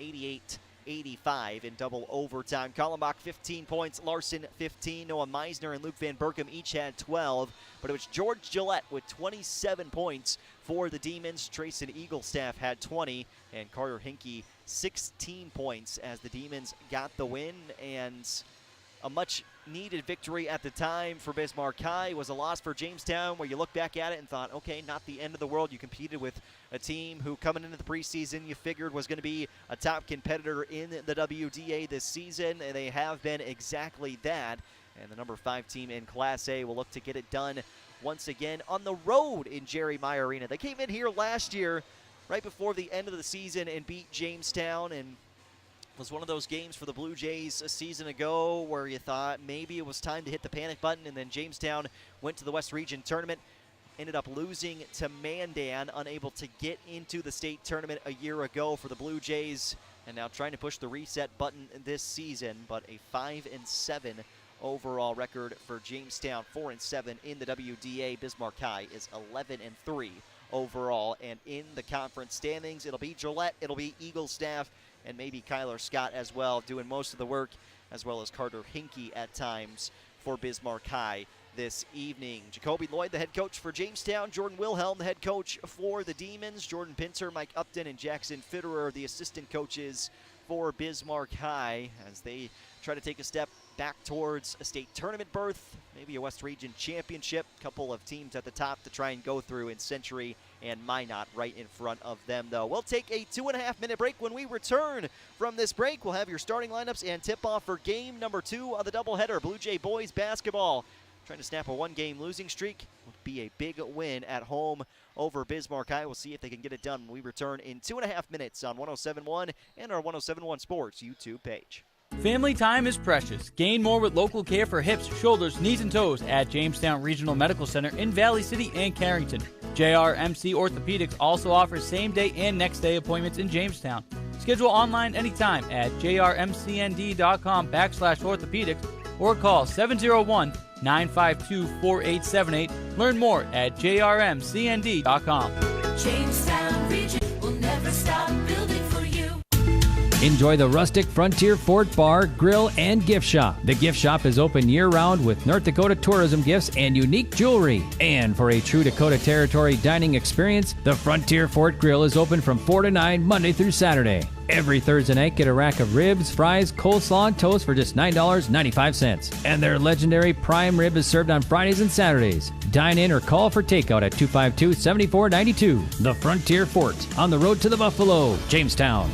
88-85 in double overtime. Kallenbach 15 points. Larson 15. Noah Meisner and Luke Van Berkem each had 12. But it was George Gillette with 27 points for the Demons. Trayson Eaglestaff had 20. And Carter Hinkey 16 points as the Demons got the win. And a much-needed victory at the time for Bismarck High. Was a loss for Jamestown, where you look back at it and thought, okay, not the end of the world. You competed with a team who, coming into the preseason, you figured was going to be a top competitor in the WDA this season, and they have been exactly that. And the number 5 team in Class A will look to get it done once again on the road in Jerry Meyer Arena. They came in here last year, right before the end of the season, and beat Jamestown, and was one of those games for the Blue Jays a season ago where you thought maybe it was time to hit the panic button, and then Jamestown went to the West Region Tournament, ended up losing to Mandan, unable to get into the state tournament a year ago for the Blue Jays, and now trying to push the reset button this season, but a 5-7 overall record for Jamestown, 4-7 in the WDA. Bismarck High is 11-3 overall, and in the conference standings, it'll be Gillette, it'll be Eagle staff, and maybe Kyler Scott as well, doing most of the work, as well as Carter Hinkey at times for Bismarck High this evening. Jacoby Lloyd, the head coach for Jamestown. Jordan Wilhelm, the head coach for the Demons. Jordan Pinter, Mike Upton, and Jackson Fitterer, the assistant coaches for Bismarck High, as they try to take a step back towards a state tournament berth, maybe a West Region championship. Couple of teams at the top to try and go through in Century and Minot right in front of them, though. We'll take a 2.5-minute break. When we return from this break, we'll have your starting lineups and tip-off for game number 2 of the doubleheader. Blue Jay boys basketball trying to snap a 1-game losing streak. Would be a big win at home over Bismarck High. We'll see if they can get it done when we return in 2.5 minutes on 107.1 and our 107.1 Sports YouTube page. Family time is precious. Gain more with local care for hips, shoulders, knees, and toes at Jamestown Regional Medical Center in Valley City and Carrington. JRMC Orthopedics also offers same-day and next-day appointments in Jamestown. Schedule online anytime at jrmcnd.com/orthopedics or call 701-952-4878. Learn more at jrmcnd.com. Jamestown region will never stop building for you. Enjoy the rustic Frontier Fort Bar, Grill, and Gift Shop. The gift shop is open year-round with North Dakota tourism gifts and unique jewelry. And for a true Dakota Territory dining experience, the Frontier Fort Grill is open from 4 to 9 Monday through Saturday. Every Thursday night, get a rack of ribs, fries, coleslaw, and toast for just $9.95. And their legendary prime rib is served on Fridays and Saturdays. Dine in or call for takeout at 252-7492. The Frontier Fort, on the road to the Buffalo, Jamestown.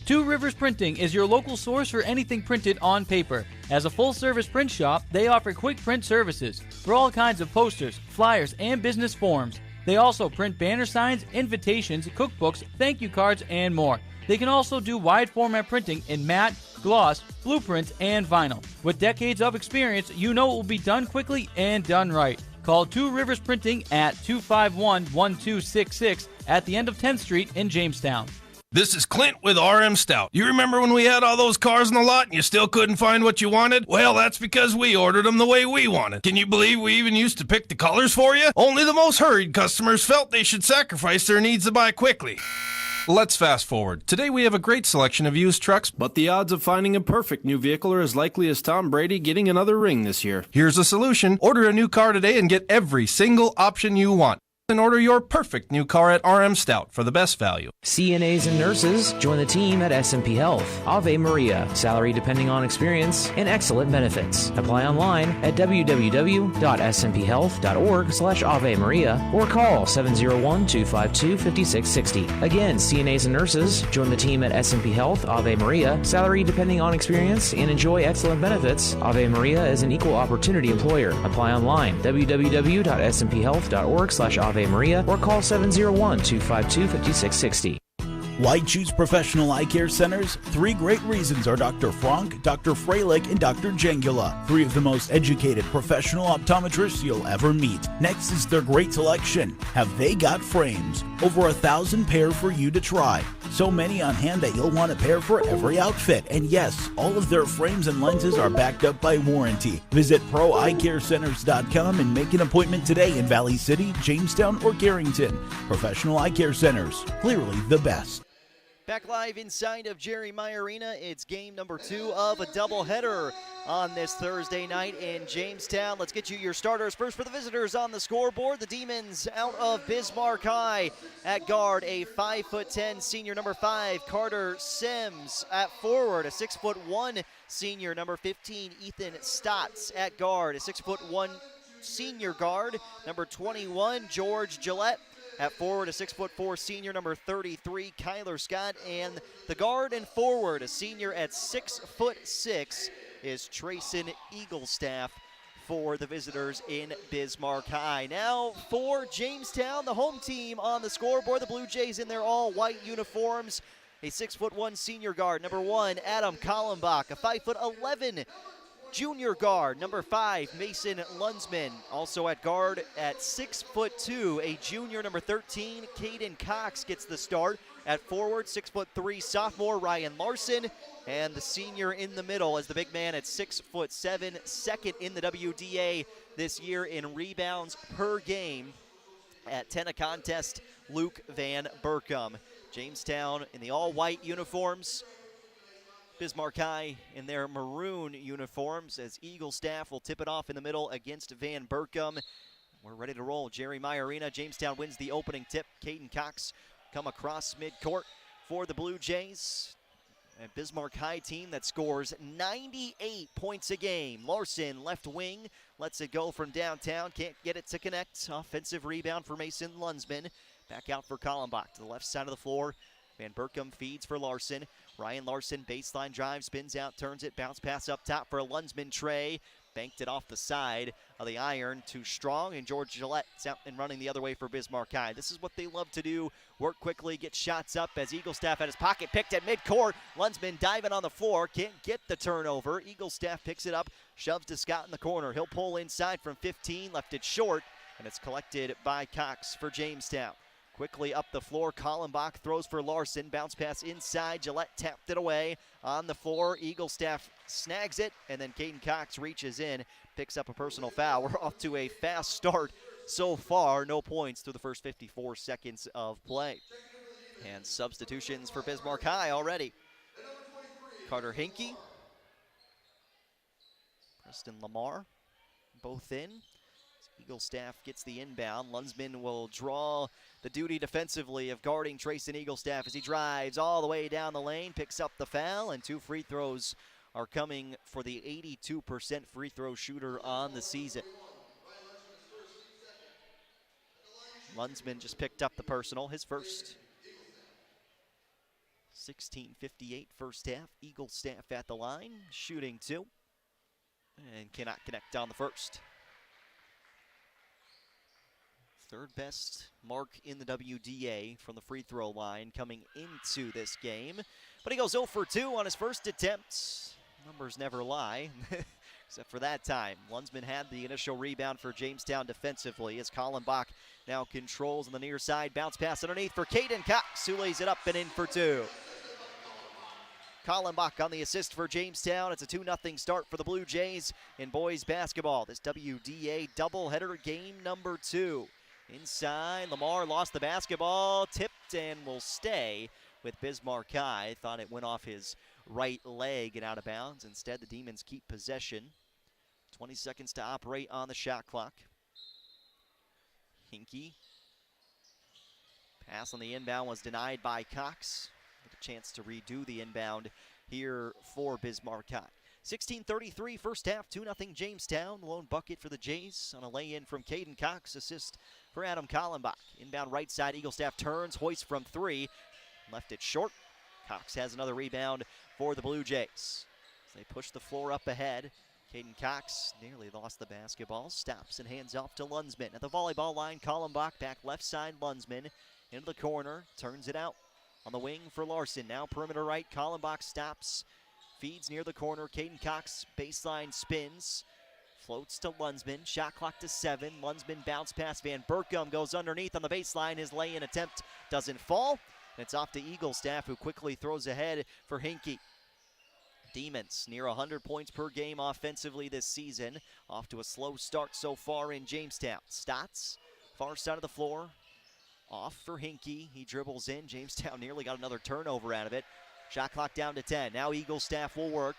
Two Rivers Printing is your local source for anything printed on paper. As a full-service print shop, they offer quick print services for all kinds of posters, flyers, and business forms. They also print banner signs, invitations, cookbooks, thank you cards, and more. They can also do wide format printing in matte, gloss, blueprints, and vinyl. With decades of experience, you know it will be done quickly and done right. Call Two Rivers Printing at 251-1266 at the end of 10th Street in Jamestown. This is Clint with RM Stout. You remember when we had all those cars in the lot and you still couldn't find what you wanted? Well, that's because we ordered them the way we wanted. Can you believe we even used to pick the colors for you? Only the most hurried customers felt they should sacrifice their needs to buy quickly. Let's fast forward. Today we have a great selection of used trucks, but the odds of finding a perfect new vehicle are as likely as Tom Brady getting another ring this year. Here's a solution. Order a new car today and get every single option you want. And order your perfect new car at RM Stout for the best value. CNAs and nurses, join the team at S&P Health. Ave Maria, salary depending on experience, and excellent benefits. Apply online at www.smphhealth.org/Ave Maria or call 701-252-5660. Again, CNAs and nurses, join the team at S&P Health. Ave Maria, salary depending on experience, and enjoy excellent benefits. Ave Maria is an equal opportunity employer. Apply online, www.smphhealth.org/Ave Maria or call 701-252-5660. Why choose professional eye care centers? 3 great reasons are Dr. Frank, Dr. Freilich, and Dr. Jengula, 3 of the most educated professional optometrists you'll ever meet. Next is their great selection. Have they got frames? Over 1,000 pair for you to try. So many on hand that you'll want a pair for every outfit. And yes, all of their frames and lenses are backed up by warranty. Visit ProEyeCareCenters.com and make an appointment today in Valley City, Jamestown, or Carrington. Professional Eye Care Centers, clearly the best. Back live inside of Jerry Meyer Arena, it's game number 2 of a doubleheader on this Thursday night in Jamestown. Let's get you your starters. First for the visitors on the scoreboard, the Demons out of Bismarck High. At guard, a 5'10" senior number 5, Carter Sims. At forward, a 6'1" senior number 15, Ethan Stotts. At guard, a 6'1" senior guard, number 21, George Gillette. At forward, a 6'4" senior, number 33, Kyler Scott. And the guard and forward, a senior at 6'6", is Trayson Eaglestaff for the visitors in Bismarck High. Now for Jamestown, the home team on the scoreboard, the Blue Jays in their all-white uniforms. A 6'1" senior guard, number 1, Adam Kallenbach. A 5'11" junior guard, number 5, Mason Lunsman. Also at guard at 6'2", a junior, number 13, Caden Cox gets the start. At forward, 6'3", sophomore Ryan Larson. And the senior in the middle is the big man at 6'7", second in the WDA this year in rebounds per game. At 10 a contest, Luke Van Berkum. Jamestown in the all-white uniforms. Bismarck High in their maroon uniforms as Eaglestaff will tip it off in the middle against Van Berkum. We're ready to roll. Jerry Meyer Arena. Jamestown wins the opening tip. Caden Cox come across midcourt for the Blue Jays. A Bismarck High team that scores 98 points a game. Larson, left wing, lets it go from downtown. Can't get it to connect. Offensive rebound for Mason Lunsman. Back out for Kallenbach to the left side of the floor. Van Berkum feeds for Larson. Ryan Larson, baseline drive, spins out, turns it, bounce pass up top for a Lunsman tray. Banked it off the side of the iron, too strong, and George Gillette's out and running the other way for Bismarck High. This is what they love to do, work quickly, get shots up as Eaglestaff had his pocket picked at midcourt. Lunsman diving on the floor, can't get the turnover. Eaglestaff picks it up, shoves to Scott in the corner. He'll pull inside from 15, left it short, and it's collected by Cox for Jamestown. Quickly up the floor, Kallenbach throws for Larson. Bounce pass inside. Gillette tapped it away on the floor. Eaglestaff snags it, and then Caden Cox reaches in, picks up a personal foul. We're off to a fast start so far. No points through the first 54 seconds of play. And substitutions for Bismarck High already. Carter Hinkie, Preston Lamar, both in. Eaglestaff gets the inbound. Lunsman will draw the duty defensively of guarding Trayson Eaglestaff as he drives all the way down the lane, picks up the foul, and 2 free throws are coming for the 82% free throw shooter on the season. Lunsman just picked up the personal, his first. 16:58 first half. Eaglestaff at the line, shooting 2, and cannot connect on the first. Third best mark in the WDA from the free throw line coming into this game. But he goes 0 for 2 on his first attempt. Numbers never lie, except for that time. Lunsman had the initial rebound for Jamestown defensively as Kallenbach now controls on the near side. Bounce pass underneath for Caden Cox, who lays it up and in for 2. Kallenbach on the assist for Jamestown. It's a 2-0 start for the Blue Jays in boys basketball. This WDA doubleheader game number 2. Inside, Lamar lost the basketball, tipped tipped and will stay with Bismarck High. Thought it went off his right leg and out of bounds. Instead, the Demons keep possession. 20 seconds to operate on the shot clock. Hinkie. Pass on the inbound was denied by Cox. Get a chance to redo the inbound here for Bismarck High. 16:33 first half, 2-0 Jamestown. Lone bucket for the Jays on a lay-in from Caden Cox. Assist for Adam Kallenbach. Inbound right side, Eaglestaff turns, hoist from 3. Left it short. Cox has another rebound for the Blue Jays. As they push the floor up ahead. Caden Cox nearly lost the basketball. Stops and hands off to Lunsman. At the volleyball line, Kallenbach back left side, Lunsman. Into the corner, turns it out. On the wing for Larson. Now perimeter right, Kallenbach stops. Feeds near the corner. Caden Cox baseline spins. Floats to Lunsman. Shot clock to 7. Lunsman bounce pass. Van Berkum goes underneath on the baseline. His lay-in attempt doesn't fall. And it's off to Eaglestaff, who quickly throws ahead for Hinkie. Demons near 100 points per game offensively this season. Off to a slow start so far in Jamestown. Stotts, far side of the floor. Off for Hinkie. He dribbles in. Jamestown nearly got another turnover out of it. Shot clock down to 10. Now Eaglestaff will work.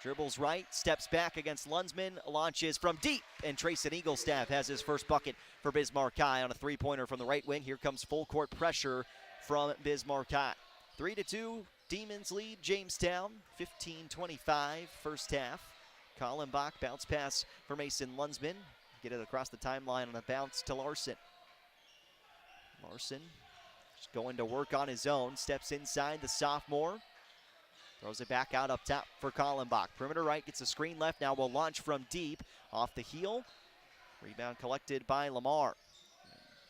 Dribbles right, steps back against Lunsman, launches from deep, and Trayson Eaglestaff has his first bucket for Bismarck High on a three-pointer from the right wing. Here comes full court pressure from Bismarck High. 3-2, Demons lead Jamestown, 15-25 first half. Kallenbach bounce pass for Mason Lunsman. Get it across the timeline on a bounce to Larson. Larson just going to work on his own, steps inside the sophomore. Throws it back out up top for Kallenbach. Perimeter right, gets a screen left, now will launch from deep. Off the heel, rebound collected by Lamar.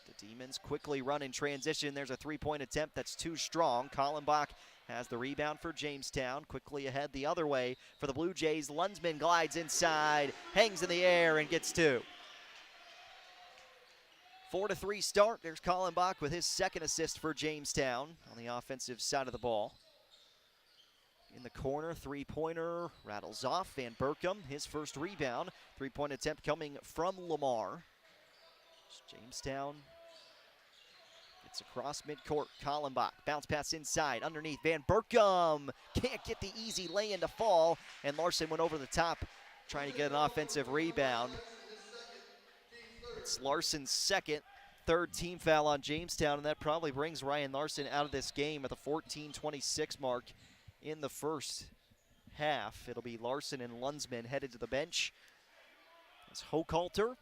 The Demons quickly run in transition. There's a three-point attempt that's too strong. Kallenbach has the rebound for Jamestown. Quickly ahead the other way for the Blue Jays. Lunsman glides inside, hangs in the air, and gets 2. 4-3 start. There's Kallenbach with his second assist for Jamestown on the offensive side of the ball. In the corner, three-pointer rattles off. Van Berkum, his first rebound. Three-point attempt coming from Lamar. Jamestown gets across midcourt. Kallenbach, bounce pass inside, underneath. Van Berkum can't get the easy lay-in to fall, and Larson went over the top trying to get an offensive rebound. It's Larson's third team foul on Jamestown, and that probably brings Ryan Larson out of this game at the 14:26 mark in the first half. It'll be Larson and Lunsman headed to the bench as Hochhalter,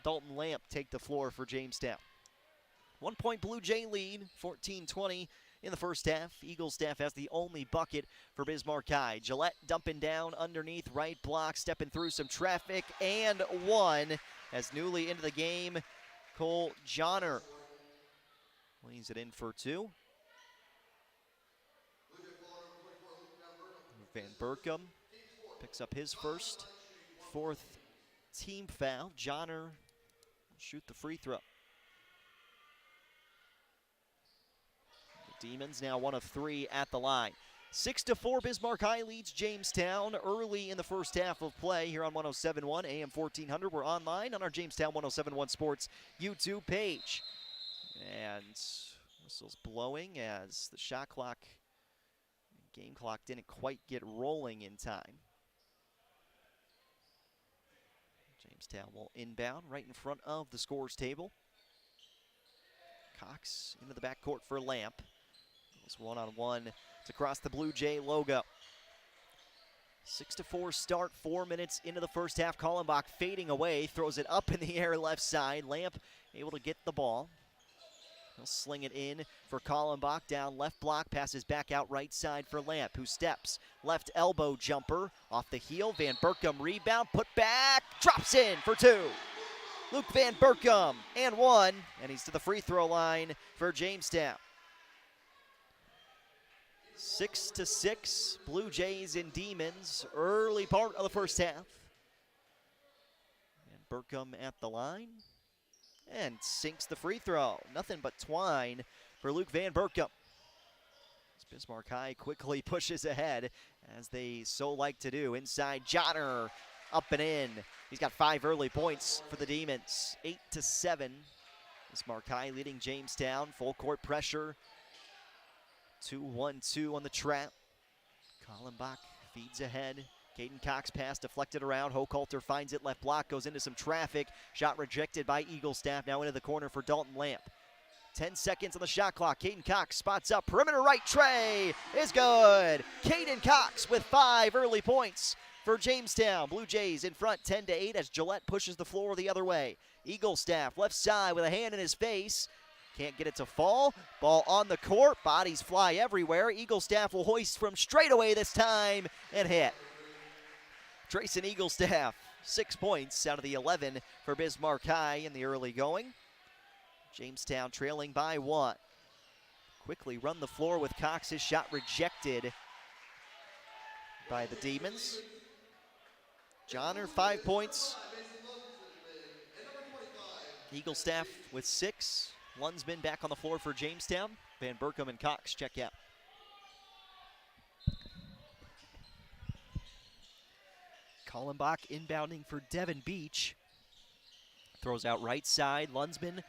Dalton Lamp take the floor for Jamestown. 1 point Blue Jay lead, 14-20 in the first half. Eaglestaff has the only bucket for Bismarck High. Gillette dumping down underneath, right block, stepping through some traffic, and one as newly into the game, Cole Johnner leaves it in for 2. Van Berkum picks up his fourth team foul. Johnner will shoot the free throw. The Demons now 1 of 3 at the line. 6-4, Bismarck High leads Jamestown early in the first half of play here on 107.1 AM 1400. We're online on our Jamestown 107.1 Sports YouTube page. And whistles blowing as the shot clock, game clock didn't quite get rolling in time. Jamestown will inbound right in front of the scores table. Cox into the backcourt for Lamp. Goes one-on-one to cross the Blue Jay logo. 6-4 start, 4 minutes into the first half. Kallenbach fading away, throws it up in the air left side. Lamp able to get the ball. He'll sling it in for Kallenbach, down left block, passes back out right side for Lamp, who steps. Left elbow jumper, off the heel. Van Berkum rebound, put back, drops in for 2. Luke Van Berkum, and 1, and he's to the free throw line for Jamestown. 6-6, Blue Jays and Demons, early part of the first half. And Berkum at the line. And sinks the free throw. Nothing but twine for Luke Van Berkum. Bismarck High quickly pushes ahead, as they so like to do. Inside, Johnner up and in. He's got 5 early points for the Demons. 8-7 Bismarck High leading Jamestown. Full court pressure. 2-1-2 on the trap. Kallenbach feeds ahead. Caden Cox pass deflected around. Hochhalter finds it, left block, goes into some traffic. Shot rejected by Eaglestaff, now into the corner for Dalton Lamp. 10 seconds on the shot clock. Caden Cox spots up, perimeter right tray is good. Caden Cox with 5 early points for Jamestown. Blue Jays in front 10-8 as Gillette pushes the floor the other way. Eaglestaff left side with a hand in his face. Can't get it to fall. Ball on the court. Bodies fly everywhere. Eaglestaff will hoist from straightaway this time and hit. Trayson Eaglestaff, 6 points out of the 11 for Bismarck High in the early going. Jamestown trailing by 1. Quickly run the floor with Cox's shot rejected by the Demons. Johnner, 5 points. Eaglestaff with 6. Lunsman back on the floor for Jamestown. Van Berkom and Cox check out. Kallenbach inbounding for Devin Beach. Throws out right side. Lunsman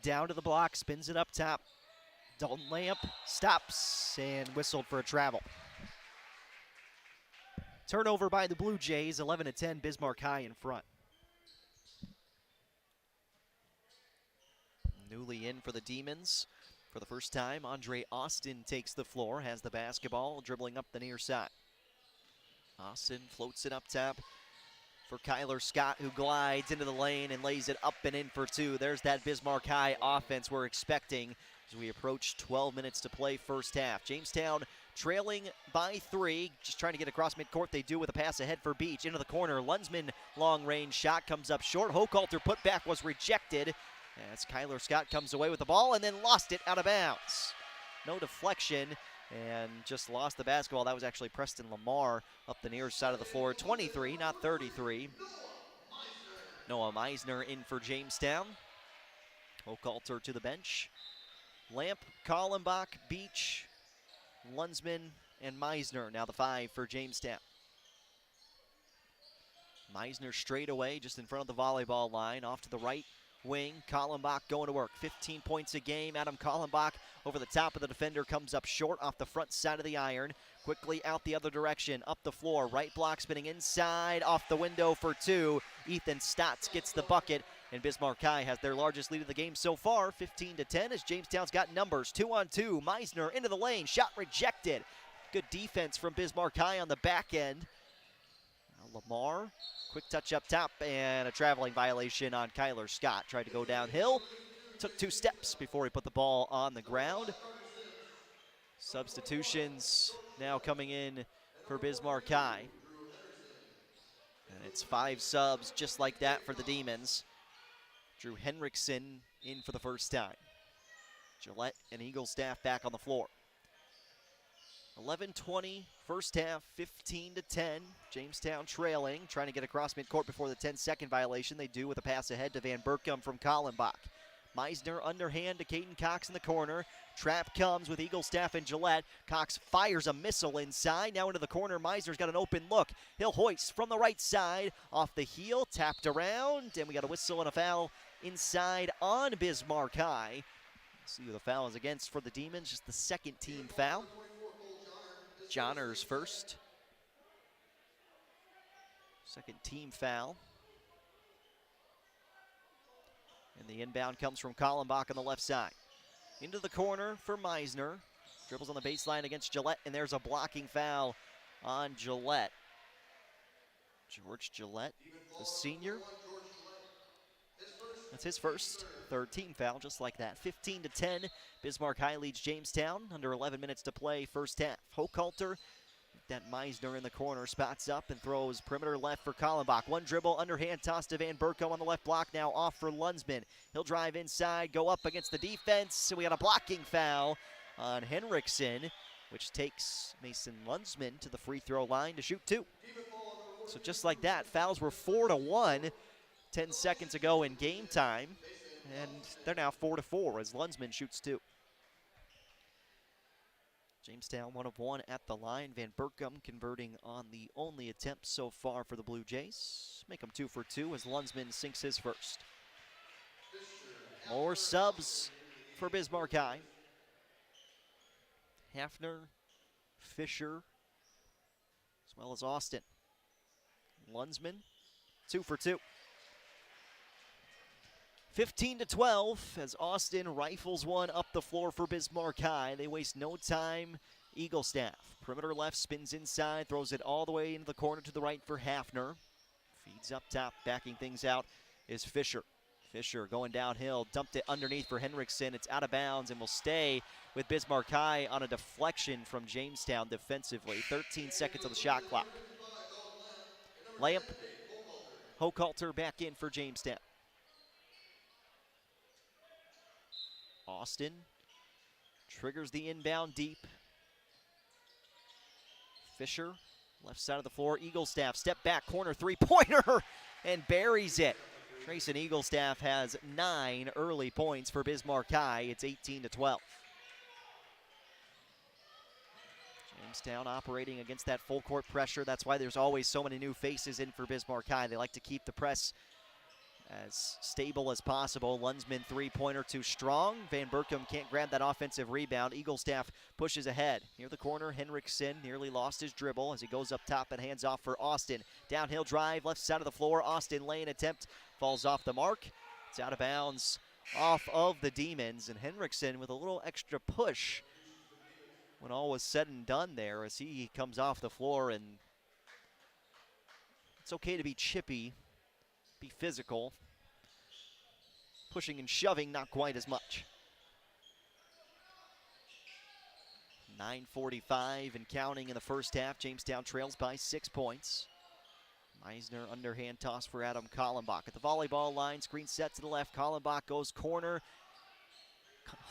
down to the block, spins it up top. Dalton Lamp stops and whistled for a travel. Turnover by the Blue Jays, 11-10, Bismarck High in front. Newly in for the Demons. For the first time, Andre Austin takes the floor, has the basketball, dribbling up the near side. Austin floats it up top for Kyler Scott, who glides into the lane and lays it up and in for 2. There's that Bismarck High offense we're expecting as we approach 12 minutes to play first half. Jamestown trailing by 3, just trying to get across midcourt. They do with a pass ahead for Beach. Into the corner, Lunsman long-range shot comes up short. Hochhalter putback was rejected as Kyler Scott comes away with the ball and then lost it out of bounds. No deflection and just lost the basketball. That was actually Preston Lamar up the near side of the floor. 23, not 33. Noah Meisner in for Jamestown. Hochhalter to the bench. Lamp, Kallenbach, Beach, Lunsman, and Meisner. Now the 5 for Jamestown. Meisner straight away just in front of the volleyball line. Off to the right wing. Kallenbach going to work. 15 points a game. Adam Kallenbach over the top of the defender, comes up short off the front side of the iron. Quickly out the other direction. Up the floor. Right block spinning inside. Off the window for 2. Ethan Stotts gets the bucket. And Bismarck High has their largest lead of the game so far, 15-10, as Jamestown's got numbers. 2-on-2. Meisner into the lane. Shot rejected. Good defense from Bismarck High on the back end. Now Lamar. Quick touch up top and a traveling violation on Kyler Scott. Tried to go downhill. Took 2 steps before he put the ball on the ground. Substitutions now coming in for Bismarck High. And it's 5 subs just like that for the Demons. Drew Henriksen in for the first time. Gillette and Eaglestaff back on the floor. 11-20, first half, 15-10. Jamestown trailing, trying to get across midcourt before the 10-second violation. They do with a pass ahead to Van Berkom from Kallenbach. Meisner underhand to Caden Cox in the corner. Trap comes with Eaglestaff and Gillette. Cox fires a missile inside. Now into the corner. Meisner's got an open look. He'll hoist from the right side. Off the heel, tapped around. And we got a whistle and a foul inside on Bismarck High. See who the foul is against for the Demons. Just the second team foul. Johnner's first. Second team foul. And the inbound comes from Kallenbach on the left side. Into the corner for Meisner. Dribbles on the baseline against Gillette, and there's a blocking foul on Gillette. George Gillette, the senior. That's his first. Third team foul, just like that. 15-10. Bismarck High leads Jamestown. Under 11 minutes to play, first half. Hochhalter, that Meisner in the corner, spots up and throws perimeter left for Kallenbach. One dribble, underhand toss to Van Berkom on the left block. Now off for Lunsman. He'll drive inside, go up against the defense. So we got a blocking foul on Henriksen, which takes Mason Lunsman to the free throw line to shoot 2. So just like that, fouls were 4-1 10 seconds ago in game time. And they're now 4-4 as Lunsman shoots 2. Jamestown 1 of 1 at the line. Van Berkom converting on the only attempt so far for the Blue Jays. Make them 2 for 2 as Lunsman sinks his first. More subs for Bismarck High. Hafner, Fisher, as well as Austin. Lunsman, 2 for 2. 15-12 as Austin rifles one up the floor for Bismarck High. They waste no time. Eagle staff. Perimeter left, spins inside, throws it all the way into the corner to the right for Hafner. Feeds up top, backing things out is Fisher. Fisher going downhill, dumped it underneath for Henriksen. It's out of bounds and will stay with Bismarck High on a deflection from Jamestown defensively. 13 seconds on the shot clock. Layup. Hochhalter back in for Jamestown. Austin triggers the inbound deep. Fisher, left side of the floor. Eaglestaff, step back, corner three-pointer, and buries it. Grayson Eaglestaff has 9 early points for Bismarck High. It's 18-12. Jamestown operating against that full court pressure. That's why there's always so many new faces in for Bismarck High. They like to keep the press as stable as possible. Lunsman three-pointer too strong. Van Berkom can't grab that offensive rebound. Eaglestaff pushes ahead. Near the corner, Henriksen nearly lost his dribble as he goes up top and hands off for Austin. Downhill drive, left side of the floor. Austin lane attempt falls off the mark. It's out of bounds off of the Demons, and Henriksen with a little extra push when all was said and done there as he comes off the floor. And it's okay to be chippy, be physical. Pushing and shoving, not quite as much. 9:45 and counting in the first half. Jamestown trails by 6 points. Meisner underhand toss for Adam Kallenbach at the volleyball line. Screen set to the left. Kallenbach goes corner.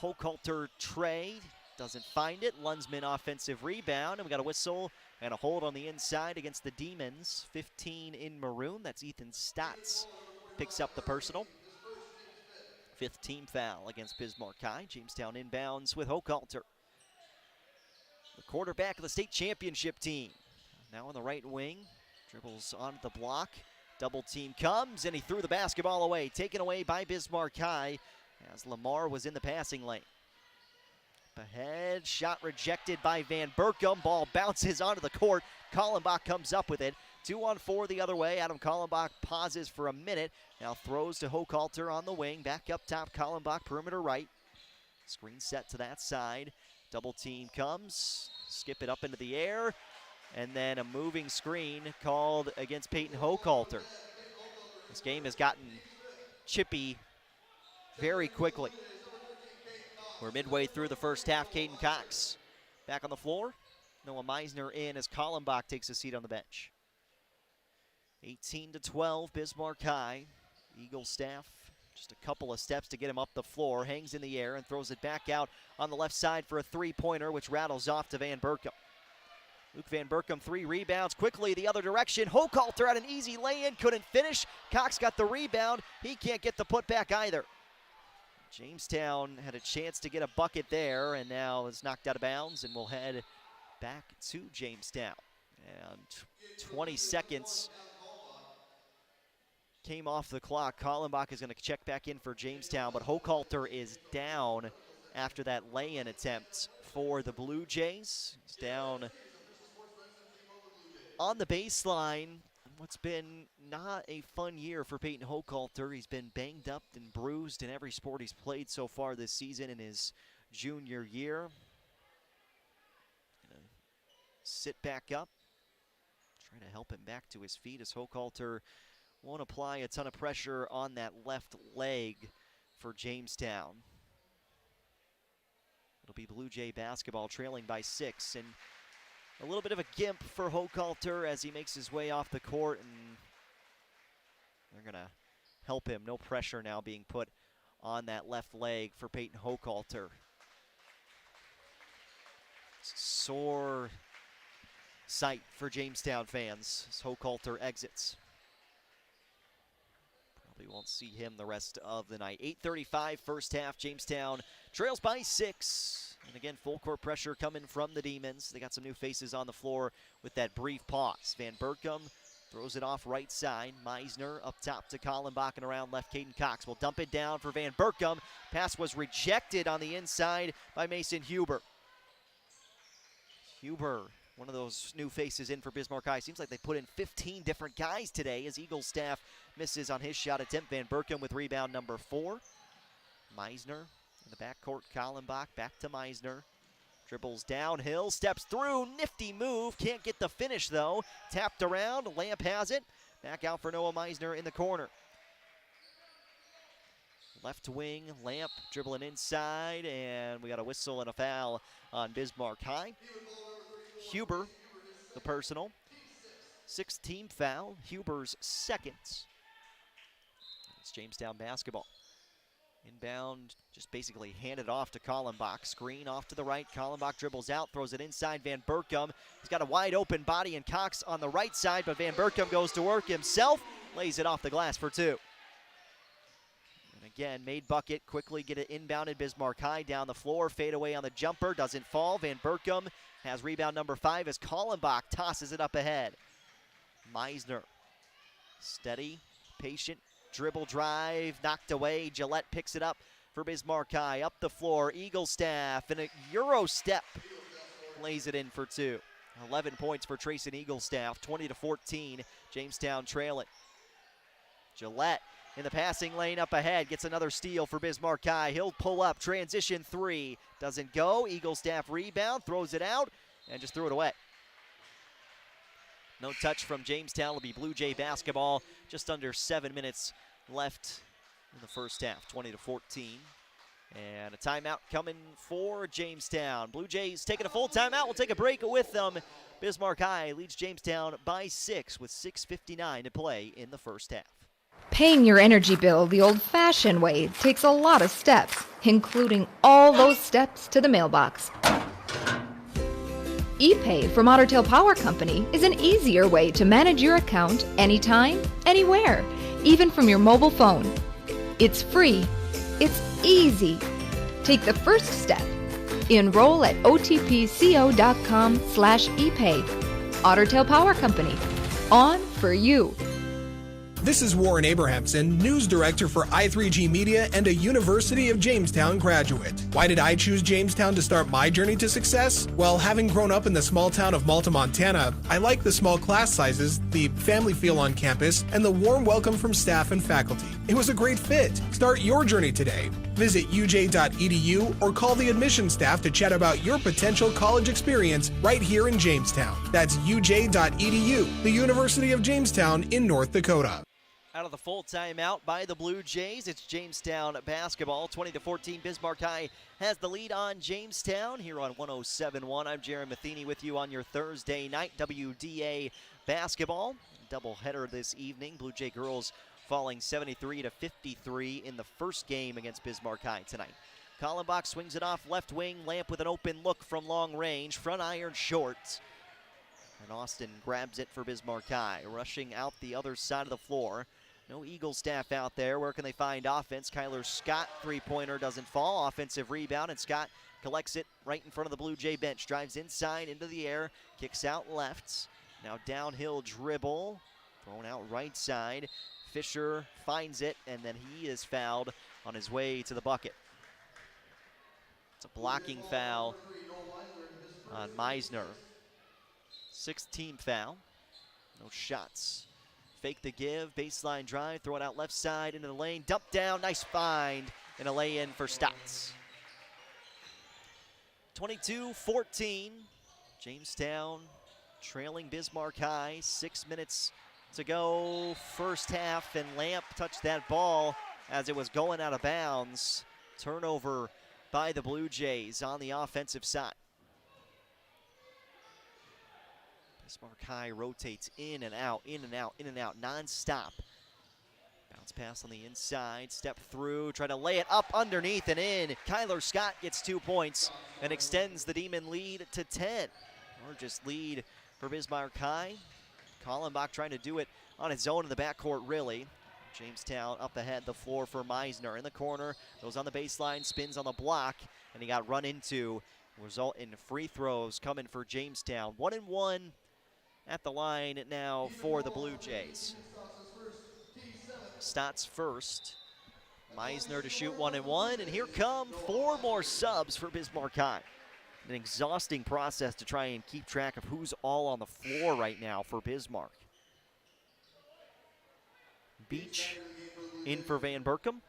Hochhalter tray. Doesn't find it. Lunsman offensive rebound. And we got a whistle and a hold on the inside against the Demons. 15 in maroon. That's Ethan Stotts. Picks up the personal. 5th team foul against Bismarck High. Jamestown inbounds with Hochhalter. The quarterback of the state championship team. Now on the right wing. Dribbles onto the block. Double team comes and he threw the basketball away. Taken away by Bismarck High as Lamar was in the passing lane. Ahead, shot rejected by Van Berkom. Ball bounces onto the court. Kallenbach comes up with it. 2-on-4 the other way. Adam Kallenbach pauses for a minute. Now throws to Hochhalter on the wing. Back up top, Kallenbach perimeter right. Screen set to that side. Double team comes. Skip it up into the air. And then a moving screen called against Peyton Hochhalter. This game has gotten chippy very quickly. We're midway through the first half. Caden Cox back on the floor. Noah Meisner in as Kallenbach takes a seat on the bench. 18-12, Bismarck High. Eaglestaff, just a couple of steps to get him up the floor. Hangs in the air and throws it back out on the left side for a three-pointer, which rattles off to Van Berkom. Luke Van Berkom, 3 rebounds. Quickly the other direction. Hochhalter had an easy lay-in, couldn't finish. Cox got the rebound. He can't get the putback either. Jamestown had a chance to get a bucket there, and now is knocked out of bounds, and will head back to Jamestown. And 20 seconds came off the clock. Kallenbach is going to check back in for Jamestown, but Hochhalter is down after that lay-in attempt for the Blue Jays. He's down on the baseline. What's been not a fun year for Peyton Hochhalter. He's been banged up and bruised in every sport he's played so far this season in his junior year. Gonna sit back up, try to help him back to his feet as Hochhalter won't apply a ton of pressure on that left leg for Jamestown. It'll be Blue Jay basketball trailing by 6, and a little bit of a gimp for Hochhalter as he makes his way off the court, and they're going to help him. No pressure now being put on that left leg for Peyton Hochhalter. Sore sight for Jamestown fans as Hochhalter exits. Probably won't see him the rest of the night. 8:35 first half. Jamestown trails by 6. And again, full court pressure coming from the Demons. They got some new faces on the floor with that brief pause. Van Berkom Throws it off right side. Meisner up top to Kallenbach and around left. Caden Cox will dump it down for Van Berkom. Pass was rejected on the inside by Mason Huber. Huber, one of those new faces in for Bismarck High. Seems like they put in 15 different guys today as Eagles staff misses on his shot attempt. Van Berkom with rebound number 4. Meisner in the backcourt. Kallenbach back to Meisner. Dribbles downhill, steps through, nifty move, can't get the finish though. Tapped around, Lamp has it. Back out for Noah Meisner in the corner. Left wing, Lamp dribbling inside, and we got a whistle and a foul on Bismarck High. Huber, the personal. 6th team foul, Huber's 2nd. It's Jamestown basketball. Inbound, just basically handed off to Kallenbach. Screen off to the right. Kallenbach dribbles out, throws it inside. Van Berkom. He's got a wide open body and Cox on the right side, but Van Berkom goes to work himself. Lays it off the glass for 2. And again, made bucket. Quickly get it inbounded. Bismarck High down the floor. Fade away on the jumper. Doesn't fall. Van Berkom has rebound number 5 as Kallenbach tosses it up ahead. Meisner. Steady, patient. Dribble drive, knocked away. Gillette picks it up for Bismarck High. Up the floor, Eagle staff, and a Euro step lays it in for 2. 11 points for Trayson Eagle staff, 20-14. Jamestown trailing. Gillette in the passing lane up ahead, gets another steal for Bismarck High. He'll pull up, transition 3. Doesn't go, Eagle staff rebound, throws it out, and just threw it away. No touch from Jamestown. It'll be Blue Jay basketball. Just under 7 minutes left in the first half, 20-14. And a timeout coming for Jamestown. Blue Jays taking a full timeout. We'll take a break with them. Bismarck High leads Jamestown by 6 with 6:59 to play in the first half. Paying your energy bill the old-fashioned way takes a lot of steps, including all those steps to the mailbox. ePay from Otter Tail Power Company is an easier way to manage your account anytime, anywhere, even from your mobile phone. It's free. It's easy. Take the first step. Enroll at otpco.com/epay. Otter Tail Power Company. On for you. This is Warren Abrahamson, News Director for i3G Media and a University of Jamestown graduate. Why did I choose Jamestown to start my journey to success? Well, having grown up in the small town of Malta, Montana, I like the small class sizes, the family feel on campus, and the warm welcome from staff and faculty. It was a great fit. Start your journey today. Visit uj.edu or call the admissions staff to chat about your potential college experience right here in Jamestown. That's uj.edu, the University of Jamestown in North Dakota. Out of the full timeout by the Blue Jays, it's Jamestown basketball. 20-14, Bismarck High has the lead on Jamestown here on 107.1. I'm Jaron Matheny with you on your Thursday night WDA basketball. Doubleheader this evening. Blue Jay girls falling 73-53 in the first game against Bismarck High tonight. Kallenbach swings it off left wing. Lamp with an open look from long range. Front iron short. And Austin grabs it for Bismarck High. Rushing out the other side of the floor. No Eagle staff out there. Where can they find offense? Kyler Scott, three-pointer doesn't fall. Offensive rebound, and Scott collects it right in front of the Blue Jay bench. Drives inside, into the air, kicks out left. Now downhill dribble, thrown out right side. Fisher finds it, and then he is fouled on his way to the bucket. It's a blocking foul on Meisner. 6th team foul. No shots. Fake the give, baseline drive, throw it out left side into the lane, dump down, nice find, and a lay-in for Stotts. 22-14, Jamestown trailing Bismarck High, 6 minutes to go, first half, and Lamp touched that ball as it was going out of bounds. Turnover by the Blue Jays on the offensive side. Bismarck High rotates in and out, in and out, in and out, non-stop. Bounce pass on the inside, step through, try to lay it up underneath and in. Kyler Scott gets 2 points and extends the Demon lead to 10. Or just lead for Bismarck High. Kallenbach trying to do it on his own in the backcourt, really. Jamestown up ahead, the floor for Meisner in the corner, goes on the baseline, spins on the block, and he got run into. Result in free throws coming for Jamestown. 1-1 at the line now for the Blue Jays. Stotts first. Meisner to shoot 1-1, and here come 4 more subs for Bismarck High. An exhausting process to try and keep track of who's all on the floor right now for Bismarck. Beach in for Van Berkom.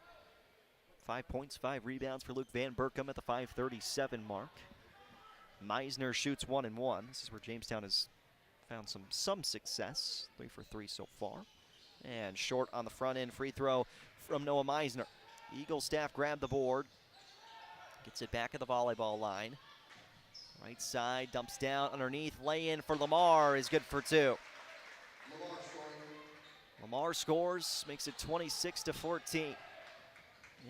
5 points, 5 rebounds for Luke Van Berkom at the 5:37 mark. Meisner shoots 1-1. This is where Jamestown has found some success. 3 for 3 so far. And short on the front end free throw from Noah Meisner. Eagle staff grab the board. Gets it back at the volleyball line. Right side, dumps down underneath. Lay in for Lamar is good for 2. Lamar scores, makes it 26-14.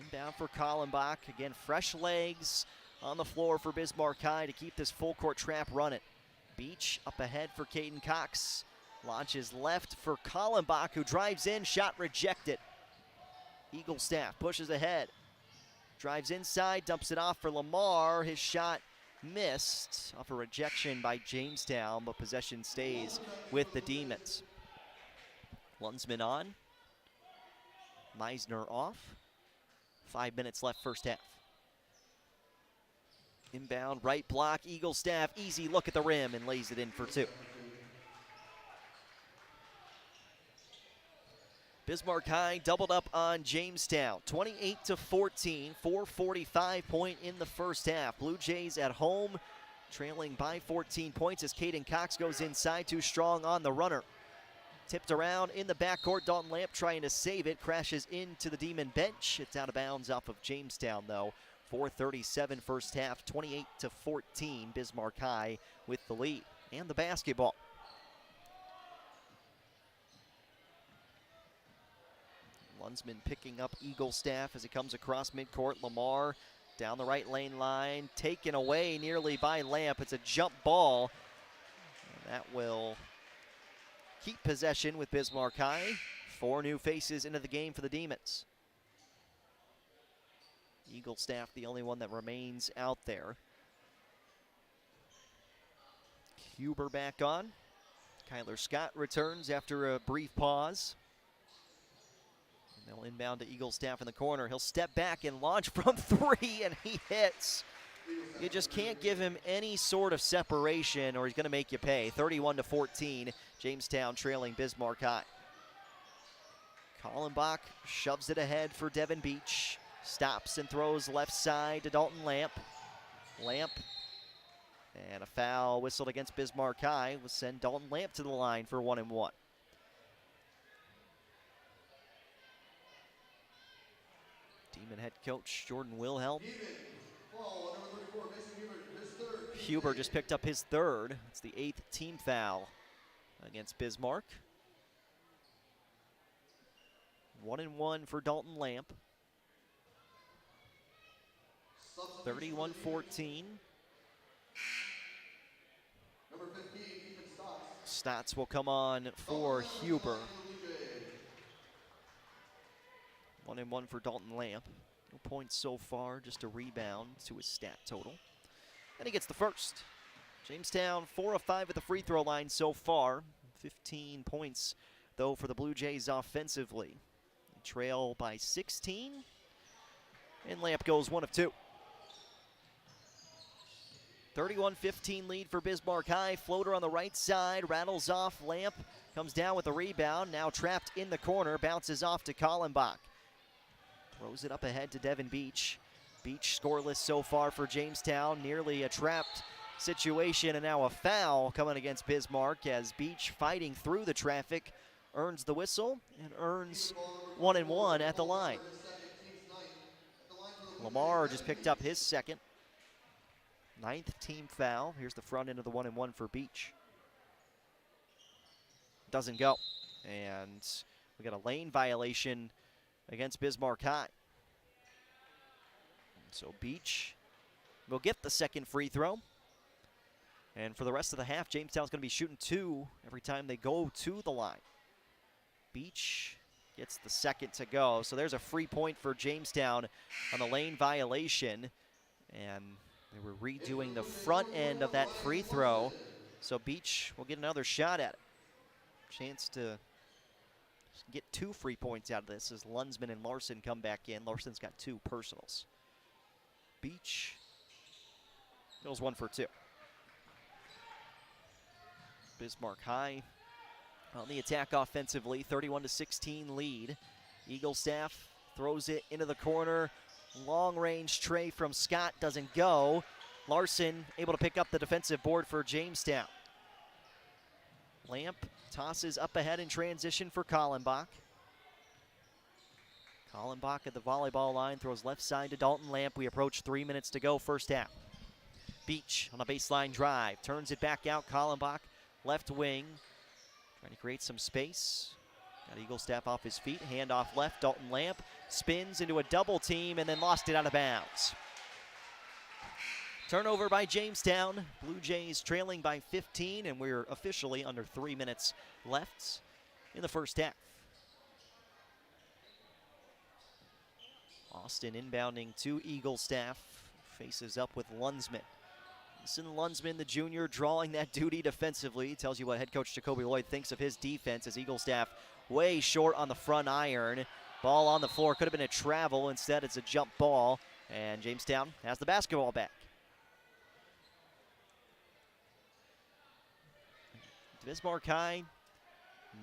Inbound for Kallenbach. Again, fresh legs on the floor for Bismarck High to keep this full court trap running. Beach up ahead for Caden Cox. Launches left for Kallenbach, who drives in, shot rejected. Eagle staff pushes ahead. Drives inside, dumps it off for Lamar. His shot missed off a rejection by Jamestown, but possession stays with the Demons. Lunsman on. Meisner off. 5 minutes left first half. Inbound, right block, Eagle staff, easy look at the rim and lays it in for 2. Bismarck High doubled up on Jamestown, 28-14, 4:45 point in the first half. Blue Jays at home, trailing by 14 points as Caden Cox goes inside, too strong on the runner. Tipped around in the backcourt, Dalton Lamp trying to save it, crashes into the Demon bench. It's out of bounds off of Jamestown though. 4:37 first half, 28-14, Bismarck High with the lead and the basketball. Lunsman picking up Eagle staff as it comes across midcourt. Lamar down the right lane line, taken away nearly by Lamp. It's a jump ball. And that will keep possession with Bismarck High. 4 new faces into the game for the Demons. Eagle staff the only one that remains out there. Huber back on. Kyler Scott returns after a brief pause. And they'll inbound to Eagle staff in the corner. He'll step back and launch from 3, and he hits. You just can't give him any sort of separation or he's going to make you pay. 31-14, Jamestown trailing Bismarck High. Kallenbach shoves it ahead for Devin Beach. Stops and throws left side to Dalton Lamp. Lamp, and a foul whistled against Bismarck High will send Dalton Lamp to the line for 1-1. Demon head coach Jordan Wilhelm. Huber just picked up his 3rd. It's the 8th team foul against Bismarck. 1-1 for Dalton Lamp. 31-14. Stotts will come on for Huber. 1-1 for Dalton Lamp. No points so far, just a rebound to his stat total. And he gets the first. Jamestown 4 of 5 at the free throw line so far. 15 points, though, for the Blue Jays offensively. They trail by 16. And Lamp goes 1 of 2. 31-15 lead for Bismarck High. Floater on the right side, rattles off. Lamp comes down with the rebound. Now trapped in the corner, bounces off to Kallenbach. Throws it up ahead to Devin Beach. Beach scoreless so far for Jamestown. Nearly a trapped situation, and now a foul coming against Bismarck as Beach, fighting through the traffic, earns the whistle and earns 1-1 at the line. Lamar just picked up his 2nd. 9th team foul. Here's the front end of the 1-1 for Beach. Doesn't go. And we got a lane violation against Bismarck High. So Beach will get the 2nd free throw. And for the rest of the half, Jamestown's going to be shooting 2 every time they go to the line. Beach gets the 2nd to go. So there's a free point for Jamestown on the lane violation. And they were redoing the front end of that free throw So Beach will get another shot at it. Chance to get 2 free points out of this as Lunsman and Larson come back in. Larson's got 2 personals. Beach goes 1 for 2. Bismarck High on the attack offensively, 31-16 lead. Eagle Staff throws it into the corner. Long range tray from Scott doesn't go. Larson able to pick up the defensive board for Jamestown. Lamp tosses up ahead in transition for Kallenbach. Kallenbach at the volleyball line throws left side to Dalton Lamp. We approach 3 minutes to go, first half. Beach on a baseline drive, turns it back out. Kallenbach, left wing, trying to create some space. Got Eagle Staff off his feet, hand off left. Dalton Lamp spins into a double team and then lost it out of bounds. Turnover by Jamestown. Blue Jays trailing by 15, and we're officially under 3 minutes left in the first half. Austin inbounding to Eagle Staff, faces up with Lunsman. Listen, Lunsman, the junior, drawing that duty defensively. Tells you what head coach Jacoby Lloyd thinks of his defense as Eagle Staff way short on the front iron. Ball on the floor, could have been a travel. Instead, it's a jump ball, and Jamestown has the basketball back. Bismarck High,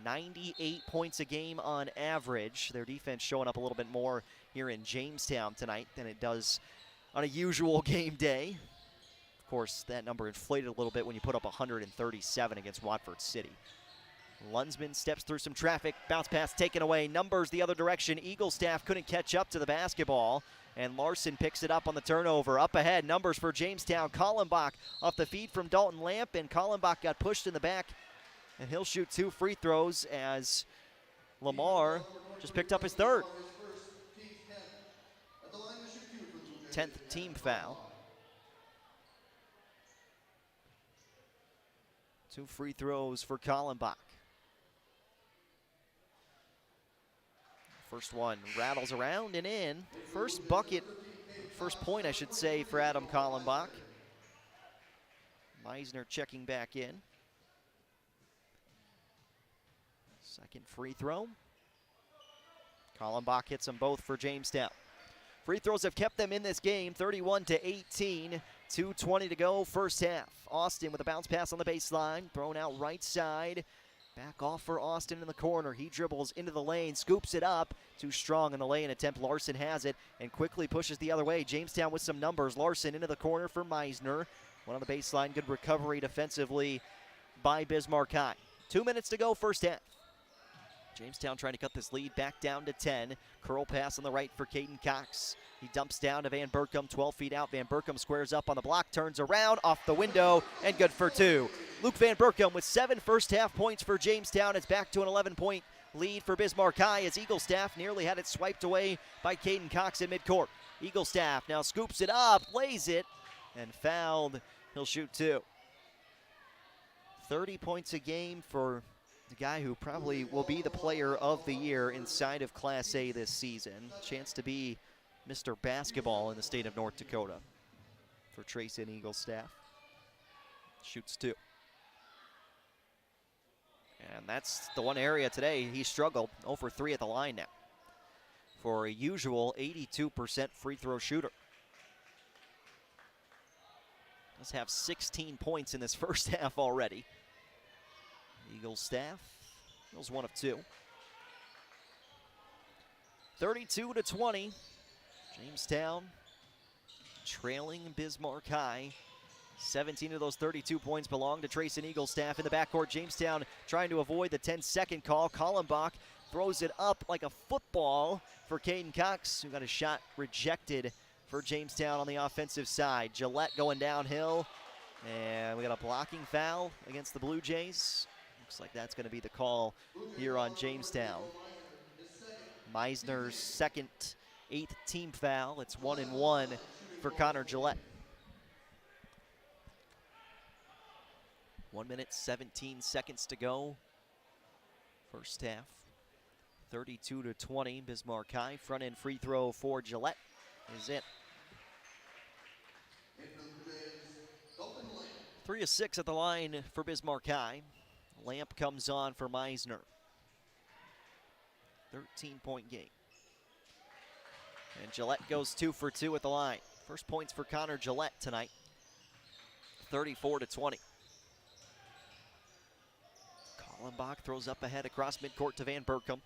98 points a game on average. Their defense showing up a little bit more here in Jamestown tonight than it does on a usual game day. Of course, that number inflated a little bit when you put up 137 against Watford City. Lunsman steps through some traffic, bounce pass taken away, numbers the other direction. Eagle Staff couldn't catch up to the basketball, and Larson picks it up on the turnover. Up ahead, numbers for Jamestown. Kallenbach off the feed from Dalton Lamp, and Kallenbach got pushed in the back, and he'll shoot 2 free throws as Lamar just picked up his 3rd. 10th team foul. 2 free throws for Kallenbach. First one rattles around and in. First bucket, first point I should say, for Adam Kallenbach. Meisner checking back in. Second free throw. Kallenbach hits them both for Jamestown. Free throws have kept them in this game, 31-18. 2:20 to go, first half. Austin with a bounce pass on the baseline, thrown out right side. Back off for Austin in the corner. He dribbles into the lane, scoops it up. Too strong in the lane attempt. Larson has it and quickly pushes the other way. Jamestown with some numbers. Larson into the corner for Meisner. One on the baseline, good recovery defensively by Bismarck High. 2 minutes to go, first half. Jamestown trying to cut this lead back down to 10. Curl pass on the right for Caden Cox. He dumps down to Van Berkom, 12 feet out. Van Berkom squares up on the block, turns around, off the window, and good for 2. Luke Van Berkom with 7 first half points for Jamestown. It's back to an 11-point lead for Bismarck High as Eagle Staff nearly had it swiped away by Caden Cox in midcourt. Eagle Staff now scoops it up, lays it, and fouled. He'll shoot 2. 30 points a game for the guy who probably will be the player of the year inside of Class A this season. Chance to be Mr. Basketball in the state of North Dakota for Trace and Eagle Staff. Shoots 2. And that's the one area today he struggled. 0 for 3 at the line now for a usual 82% free throw shooter. Does have 16 points in this first half already. Eagle Staff goes 1 of 2. 32-20. Jamestown trailing Bismarck High. 17 of those 32 points belong to Trace and Eagle Staff in the backcourt. Jamestown trying to avoid the 10-second call. Kallenbach throws it up like a football for Caden Cox, who got a shot rejected for Jamestown on the offensive side. Gillette going downhill, and we got a blocking foul against the Blue Jays. Looks like that's going to be the call here on Jamestown. Meisner's second, 8th team foul. It's 1-1 for Connor Gillette. 1 minute, 17 seconds to go. First half, 32-20. Bismarck High. Front end free throw for Gillette is it. 3 of 6 at the line for Bismarck High. Lamp comes on for Meisner. 13-point game. And Gillette goes 2 for 2 at the line. First points for Connor Gillette tonight. 34-20. Kallenbach throws up ahead across midcourt to Van Berkom.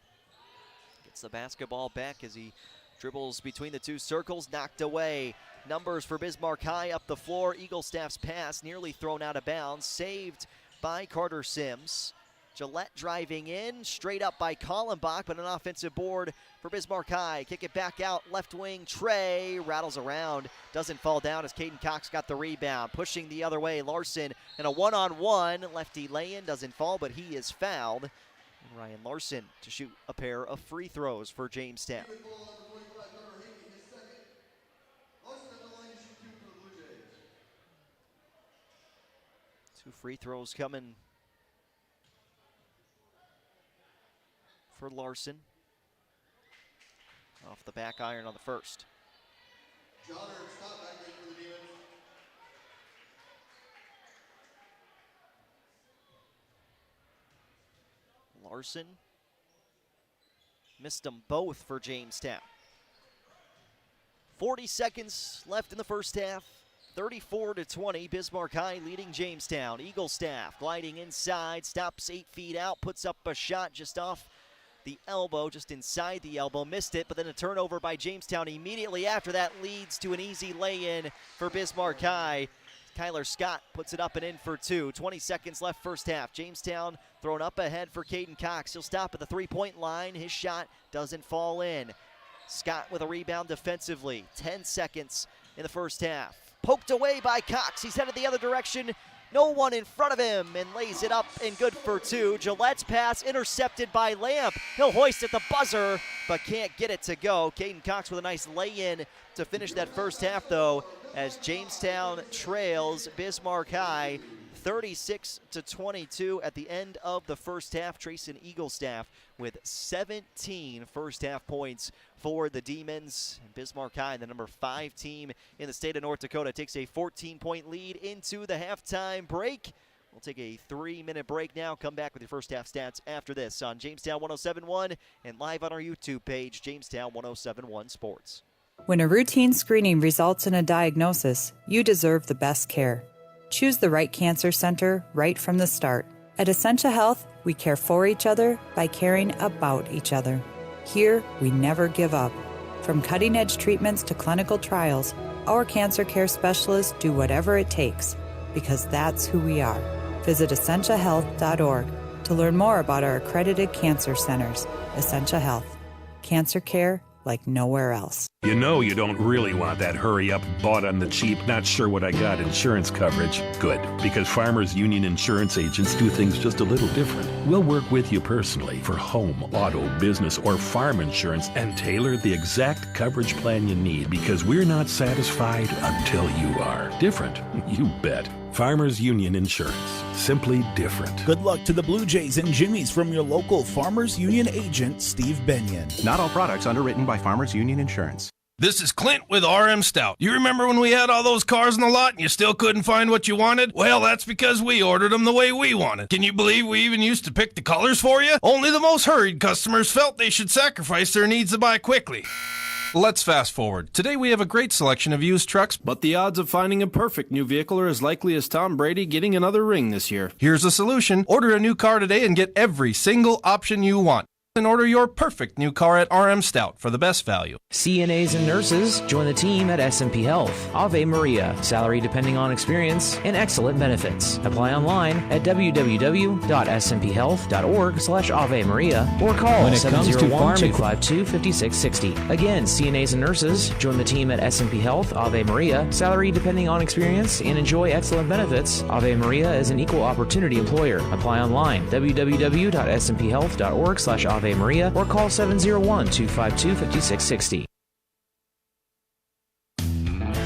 Gets the basketball back as he dribbles between the two circles, knocked away. Numbers for Bismarck High up the floor. Eaglestaff's pass nearly thrown out of bounds, saved by Carter Sims. Gillette driving in, straight up by Kallenbach, but an offensive board for Bismarck High. Kick it back out, left wing, Trey rattles around, doesn't fall down as Caden Cox got the rebound. Pushing the other way, Larson, and a one-on-one. Lefty lay-in, doesn't fall, but he is fouled. And Ryan Larson to shoot a pair of free throws for Jamestown. Two free throws coming for Larson. Off the back iron on the first. Larson missed them both for Jamestown. 40 seconds left in the first half. 34-20, Bismarck High leading Jamestown. Eaglestaff gliding inside, stops 8 feet out, puts up a shot just off the elbow, just inside the elbow, missed it, but then a turnover by Jamestown immediately after that leads to an easy lay-in for Bismarck High. Kyler Scott puts it up and in for 2. 20 seconds left first half. Jamestown thrown up ahead for Caden Cox. He'll stop at the three-point line. His shot doesn't fall in. Scott with a rebound defensively. 10 seconds in the first half. Poked away by Cox. He's headed the other direction. No one in front of him and lays it up and good for 2. Gillette's pass intercepted by Lamp. He'll hoist at the buzzer, but can't get it to go. Caden Cox with a nice lay-in to finish that first half, though, as Jamestown trails Bismarck High 36-22 at the end of the first half. Trayson Eaglestaff with 17 first half points for the Demons. And Bismarck High, the number 5 team in the state of North Dakota, takes a 14-point lead into the halftime break. We'll take a 3-minute break now. Come back with your first half stats after this on Jamestown 107.1 and live on our YouTube page, Jamestown 107.1 Sports. When a routine screening results in a diagnosis, you deserve the best care. Choose the right cancer center right from the start. At Essentia Health, we care for each other by caring about each other. Here, we never give up. From cutting-edge treatments to clinical trials, our cancer care specialists do whatever it takes, because that's who we are. Visit essentiahealth.org to learn more about our accredited cancer centers. Essentia Health. Cancer care like nowhere else. You know you don't really want that hurry-up, bought on the cheap, not sure what I got insurance coverage. Good, because Farmers Union insurance agents do things just a little different. We'll work with you personally for home, auto, business, or farm insurance and tailor the exact coverage plan you need, because we're not satisfied until you are. Different? You bet. Farmers Union Insurance. Simply different. Good luck to the Blue Jays and Jimmys from your local Farmers Union agent, Steve Benyon. Not all products underwritten by Farmers Union Insurance. This is Clint with RM Stout. You remember when we had all those cars in the lot and you still couldn't find what you wanted? Well, that's because we ordered them the way we wanted. Can you believe we even used to pick the colors for you? Only the most hurried customers felt they should sacrifice their needs to buy quickly. Let's fast forward. Today we have a great selection of used trucks, but the odds of finding a perfect new vehicle are as likely as Tom Brady getting another ring this year. Here's a solution. Order a new car today and get every single option you want. And order your perfect new car at RM Stout for the best value. CNAs and nurses, join the team at S&P Health. Ave Maria, salary depending on experience, and excellent benefits. Apply online at www.smphhealth.org/Ave Maria or call 701-252-5660. Again, CNAs and nurses, join the team at S&P Health. Ave Maria, salary depending on experience, and enjoy excellent benefits. Ave Maria is an equal opportunity employer. Apply online www.smphhealth.org/Ave Maria or call 701-252-5660.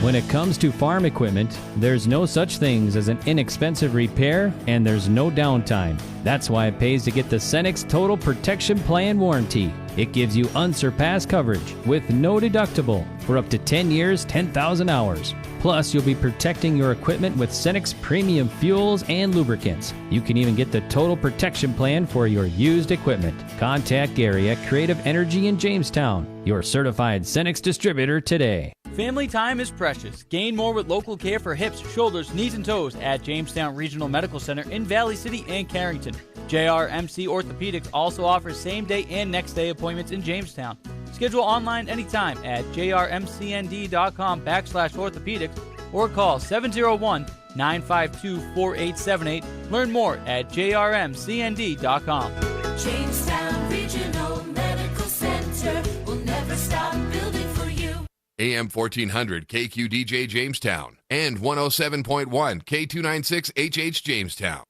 When it comes to farm equipment, there's no such things as an inexpensive repair, and there's no downtime. That's why it pays to get the Cenex Total Protection Plan warranty. It gives you unsurpassed coverage with no deductible for up to 10 years, 10,000 hours. Plus, you'll be protecting your equipment with Cenex premium fuels and lubricants. You can even get the Total Protection Plan for your used equipment. Contact Gary at Creative Energy in Jamestown, your certified Cenex distributor today. Family time is precious. Gain more with local care for hips, shoulders, knees, and toes at Jamestown Regional Medical Center in Valley City and Carrington. JRMC Orthopedics also offers same-day and next-day appointments in Jamestown. Schedule online anytime at jrmcnd.com/orthopedics or call 701-952-4878. Learn more at jrmcnd.com. Jamestown Regional Medical Center will never stop building for you. AM 1400 KQDJ Jamestown and 107.1 K296 HH Jamestown.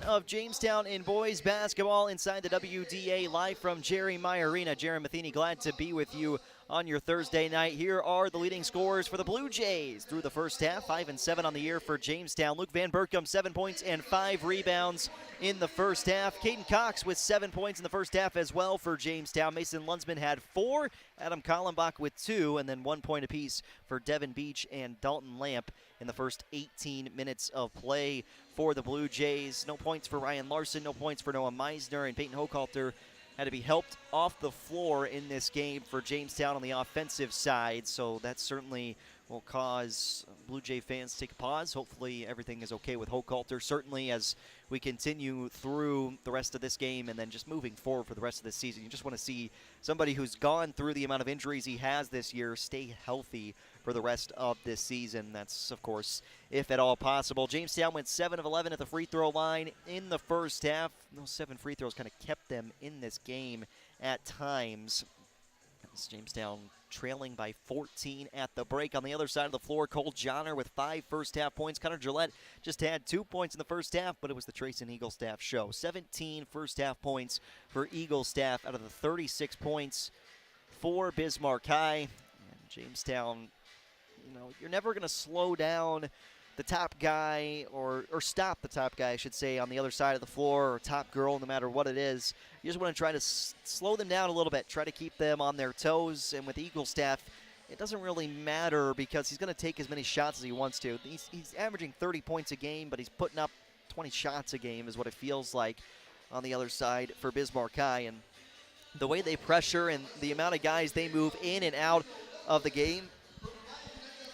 Of Jamestown in boys basketball inside the WDA, live from Jerry Meyer Arena. Jerry Matheny, glad to be with you on your Thursday night. Here are the leading scorers for the Blue Jays through the first half. 5-7 on the year for Jamestown. Luke Van Berkom, 7 points and 5 rebounds in the first half. Caden Cox with 7 points in the first half as well for Jamestown. Mason Lunsman had 4. Adam Kallenbach with 2, and then 1 point apiece for Devin Beach and Dalton Lamp in the first 18 minutes of play for the Blue Jays. No points for Ryan Larson, no points for Noah Meisner, and Peyton Hochhalter had to be helped off the floor in this game for Jamestown on the offensive side, so that certainly will cause Blue Jay fans to take a pause. Hopefully everything is okay with Hochhalter, certainly as we continue through the rest of this game and then just moving forward for the rest of this season. You just want to see somebody who's gone through the amount of injuries he has this year stay healthy for the rest of this season. That's, of course, if at all possible. Jamestown went 7 of 11 at the free throw line in the first half. Those 7 free throws kind of kept them in this game at times. As Jamestown trailing by 14 at the break. On the other side of the floor, Cole Johnner with 5 first-half points. Connor Gillette just had 2 points in the first half, but it was the Trayson Eaglestaff show. 17 first-half points for Eaglestaff out of the 36 points for Bismarck High. And Jamestown, you know, you're never going to slow down the top guy or stop the top guy, I should say, on the other side of the floor, or top girl, no matter what it is. You just want to try to slow them down a little bit, try to keep them on their toes. And with Eaglestaff, it doesn't really matter because he's going to take as many shots as he wants to. He's averaging 30 points a game, but he's putting up 20 shots a game is what it feels like on the other side for Bismarck High. And the way they pressure and the amount of guys they move in and out of the game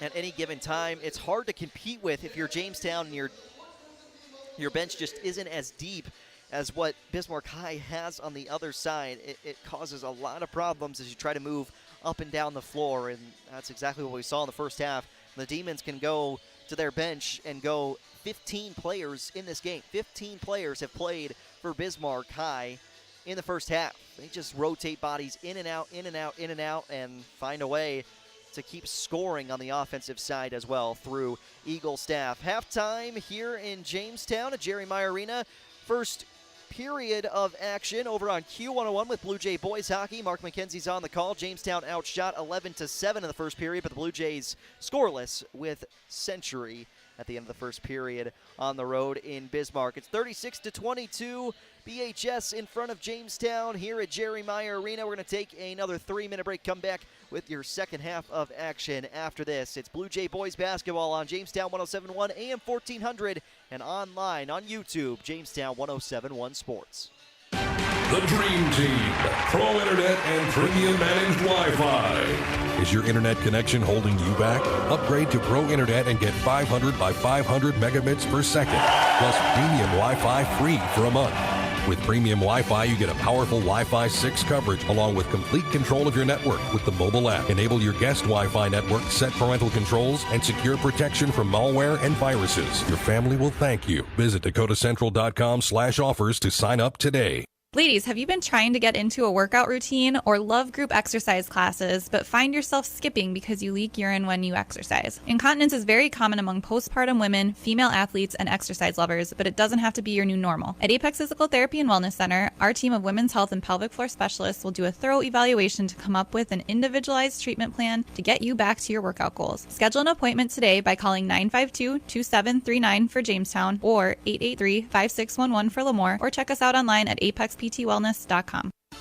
at any given time, it's hard to compete with if you're Jamestown and your bench just isn't as deep as what Bismarck High has on the other side. It causes a lot of problems as you try to move up and down the floor, and that's exactly what we saw in the first half. The Demons can go to their bench and go 15 players in this game. 15 players have played for Bismarck High in the first half. They just rotate bodies in and out, in and out, in and out, and find a way to keep scoring on the offensive side as well through Eaglestaff. Halftime here in Jamestown at Jerry Meyer Arena. First period of action over on Q101 with Blue Jay boys hockey. Mark McKenzie's on the call. Jamestown outshot 11-7 in the first period, but the Blue Jays scoreless with Century at the end of the first period on the road in Bismarck. It's 36-22. BHS in front of Jamestown here at Jerry Meyer Arena. We're going to take another 3-minute break. Come back with your second half of action after this. It's Blue Jay boys basketball on Jamestown 107.1 AM 1400 and online on YouTube, Jamestown 107.1 Sports. The Dream Team, Pro Internet and Premium Managed Wi-Fi. Is your internet connection holding you back? Upgrade to Pro Internet and get 500 by 500 megabits per second, plus premium Wi-Fi free for a month. With premium Wi-Fi, you get a powerful Wi-Fi 6 coverage along with complete control of your network with the mobile app. Enable your guest Wi-Fi network, set parental controls, and secure protection from malware and viruses. Your family will thank you. Visit dakotacentral.com/offers to sign up today. Ladies, have you been trying to get into a workout routine or love group exercise classes, but find yourself skipping because you leak urine when you exercise? Incontinence is very common among postpartum women, female athletes, and exercise lovers, but it doesn't have to be your new normal. At Apex Physical Therapy and Wellness Center, our team of women's health and pelvic floor specialists will do a thorough evaluation to come up with an individualized treatment plan to get you back to your workout goals. Schedule an appointment today by calling 952-2739 for Jamestown or 883-5611 for Lemoore, or check us out online at apexptwellness.com.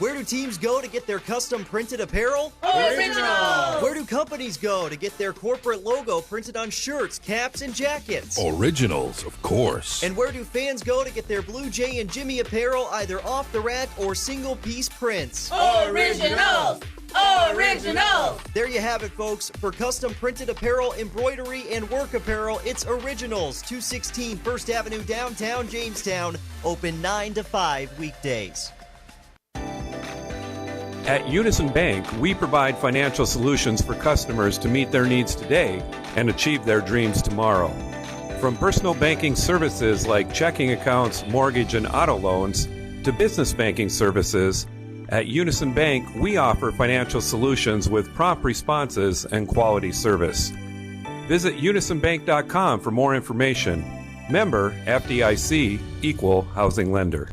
Where do teams go to get their custom printed apparel? Originals! Where do companies go to get their corporate logo printed on shirts, caps, and jackets? Originals, of course. And where do fans go to get their Blue Jay and Jimmy apparel either off the rack or single-piece prints? Originals! Originals! There you have it, folks. For custom printed apparel, embroidery, and work apparel, it's Originals, 216 First Avenue, downtown Jamestown. Open 9 to 5 weekdays. At Unison Bank, we provide financial solutions for customers to meet their needs today and achieve their dreams tomorrow. From personal banking services like checking accounts, mortgage, and auto loans, to business banking services, at Unison Bank, we offer financial solutions with prompt responses and quality service. Visit unisonbank.com for more information. Member FDIC, Equal Housing Lender.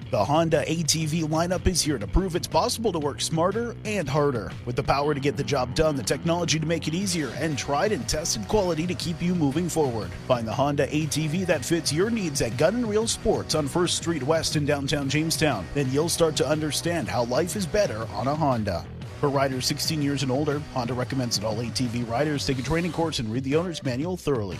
The Honda ATV lineup is here to prove it's possible to work smarter and harder. With the power to get the job done, the technology to make it easier, and tried and tested quality to keep you moving forward. Find the Honda ATV that fits your needs at Gun & Reel Sports on 1st Street West in downtown Jamestown. Then you'll start to understand how life is better on a Honda. For riders 16 years and older, Honda recommends that all ATV riders take a training course and read the owner's manual thoroughly.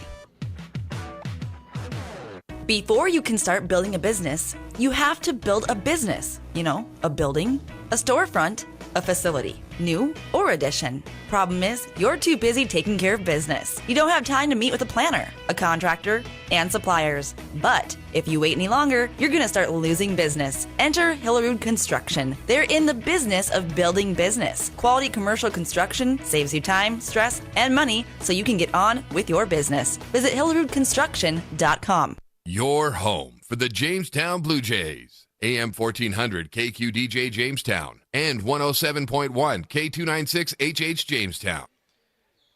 Before you can start building a business, you have to build a business. You know, a building, a storefront, a facility, new or addition. Problem is, you're too busy taking care of business. You don't have time to meet with a planner, a contractor, and suppliers. But if you wait any longer, you're going to start losing business. Enter Hillerud Construction. They're in the business of building business. Quality commercial construction saves you time, stress, and money so you can get on with your business. Visit hillerudconstruction.com. Your home for the Jamestown Blue Jays. AM 1400 KQDJ Jamestown and 107.1 K296 HH Jamestown.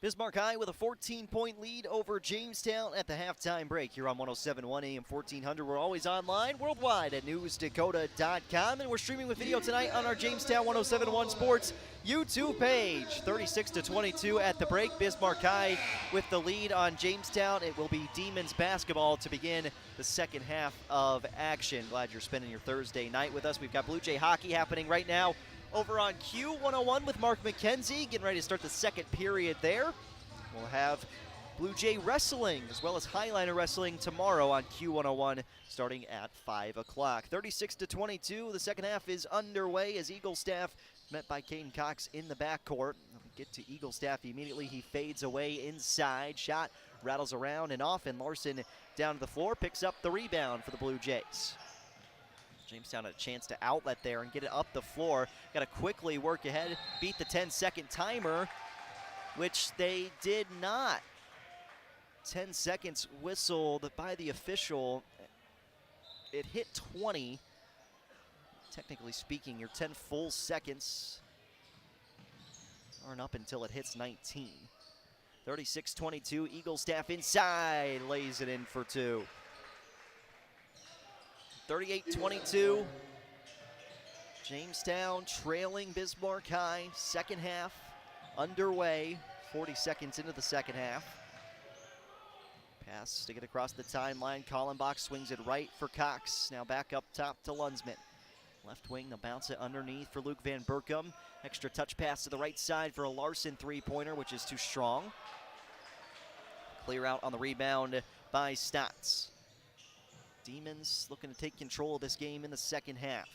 Bismarck High with a 14-point lead over Jamestown at the halftime break here on 107.1 AM 1400. We're always online worldwide at newsdakota.com, and we're streaming with video tonight on our Jamestown 107.1 Sports YouTube page. 36-22 at the break. Bismarck High with the lead on Jamestown. It will be Demons basketball to begin the second half of action. Glad you're spending your Thursday night with us. We've got Blue Jay hockey happening right now over on Q101 with Mark McKenzie, getting ready to start the second period there. We'll have Blue Jay wrestling as well as Highliner wrestling tomorrow on Q101 starting at 5 o'clock. 36-22, the second half is underway as Eagle staff met by Caden Cox in the backcourt. We'll get to Eagle staff immediately. He fades away inside. Shot rattles around and off, and Larson down to the floor picks up the rebound for the Blue Jays. Jamestown had a chance to outlet there and get it up the floor. Got to quickly work ahead, beat the 10-second timer, which they did not. 10 seconds whistled by the official. It hit 20. Technically speaking, your 10 full seconds aren't up until it hits 19. 36-22, Eagle staff inside, lays it in for two. 38-22, Jamestown trailing Bismarck High. Second half underway, 40 seconds into the second half. Pass to get across the timeline. Kallenbach swings it right for Cox. Now back up top to Lunsman. Left wing, they'll bounce it underneath for Luke Van Berkom. Extra touch pass to the right side for a Larson three-pointer, which is too strong. Clear out on the rebound by Stotts. Demons looking to take control of this game in the second half.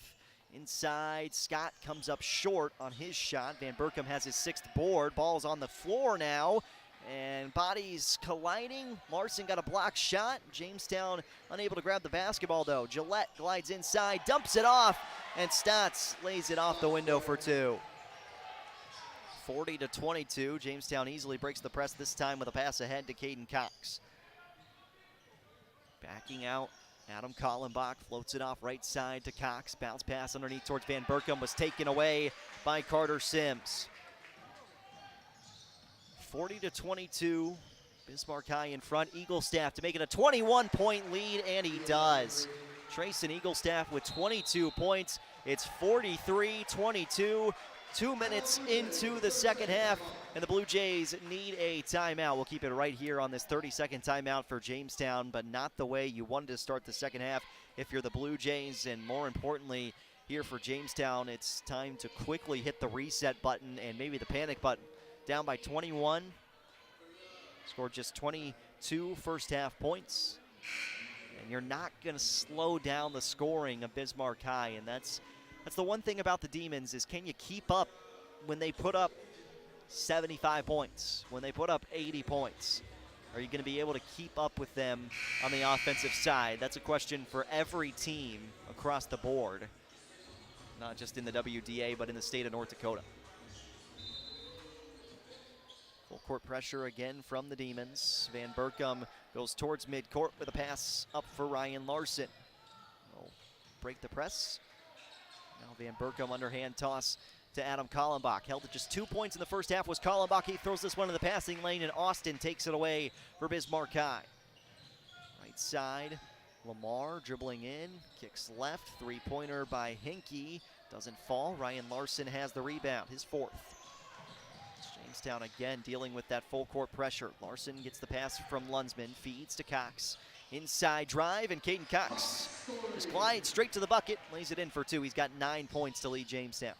Inside, Scott comes up short on his shot. Van Berkom has his sixth board. Ball's on the floor now, And bodies colliding. Larson got a blocked shot. Jamestown unable to grab the basketball though. Gillette glides inside, dumps it off, and Stotts lays it off the window for two. 40-22. Jamestown easily breaks the press this time with a pass ahead to Caden Cox. Backing out, Adam Kallenbach floats it off right side to Cox. Bounce pass underneath towards Van Berkom was taken away by Carter Sims. 40-22. Bismarck High in front. Eaglestaff to make it a 21-point lead, and he does. Trayson Eaglestaff with 22 points. It's 43-22. 2 minutes into the second half, and the Blue Jays need a timeout. We'll keep it right here on this 30-second timeout for Jamestown, but not the way you wanted to start the second half if you're the Blue Jays. And more importantly, here for Jamestown, it's time to quickly hit the reset button and maybe the panic button. Down by 21. Scored just 22 first half points. And you're not going to slow down the scoring of Bismarck High, and that's the one thing about the Demons is, can you keep up when they put up 75 points, when they put up 80 points? Are you going to be able to keep up with them on the offensive side? That's a question for every team across the board, not just in the WDA, but in the state of North Dakota. Full court pressure again from the Demons. Van Berkom goes towards midcourt with a pass up for Ryan Larson. He'll break the press. Now Van Berkom underhand toss to Adam Kallenbach. Held at just 2 points in the first half was Kallenbach. He throws this one in the passing lane, and Austin takes it away for Bismarck High. Right side, Lamar dribbling in, kicks left. Three-pointer by Hinkie. Doesn't fall. Ryan Larson has the rebound, his fourth. Jamestown again dealing with that full court pressure. Larson gets the pass from Lunsman, feeds to Cox. Inside drive, and Caden Cox just glides straight to the bucket, lays it in for two. He's got 9 points to lead Jamestown.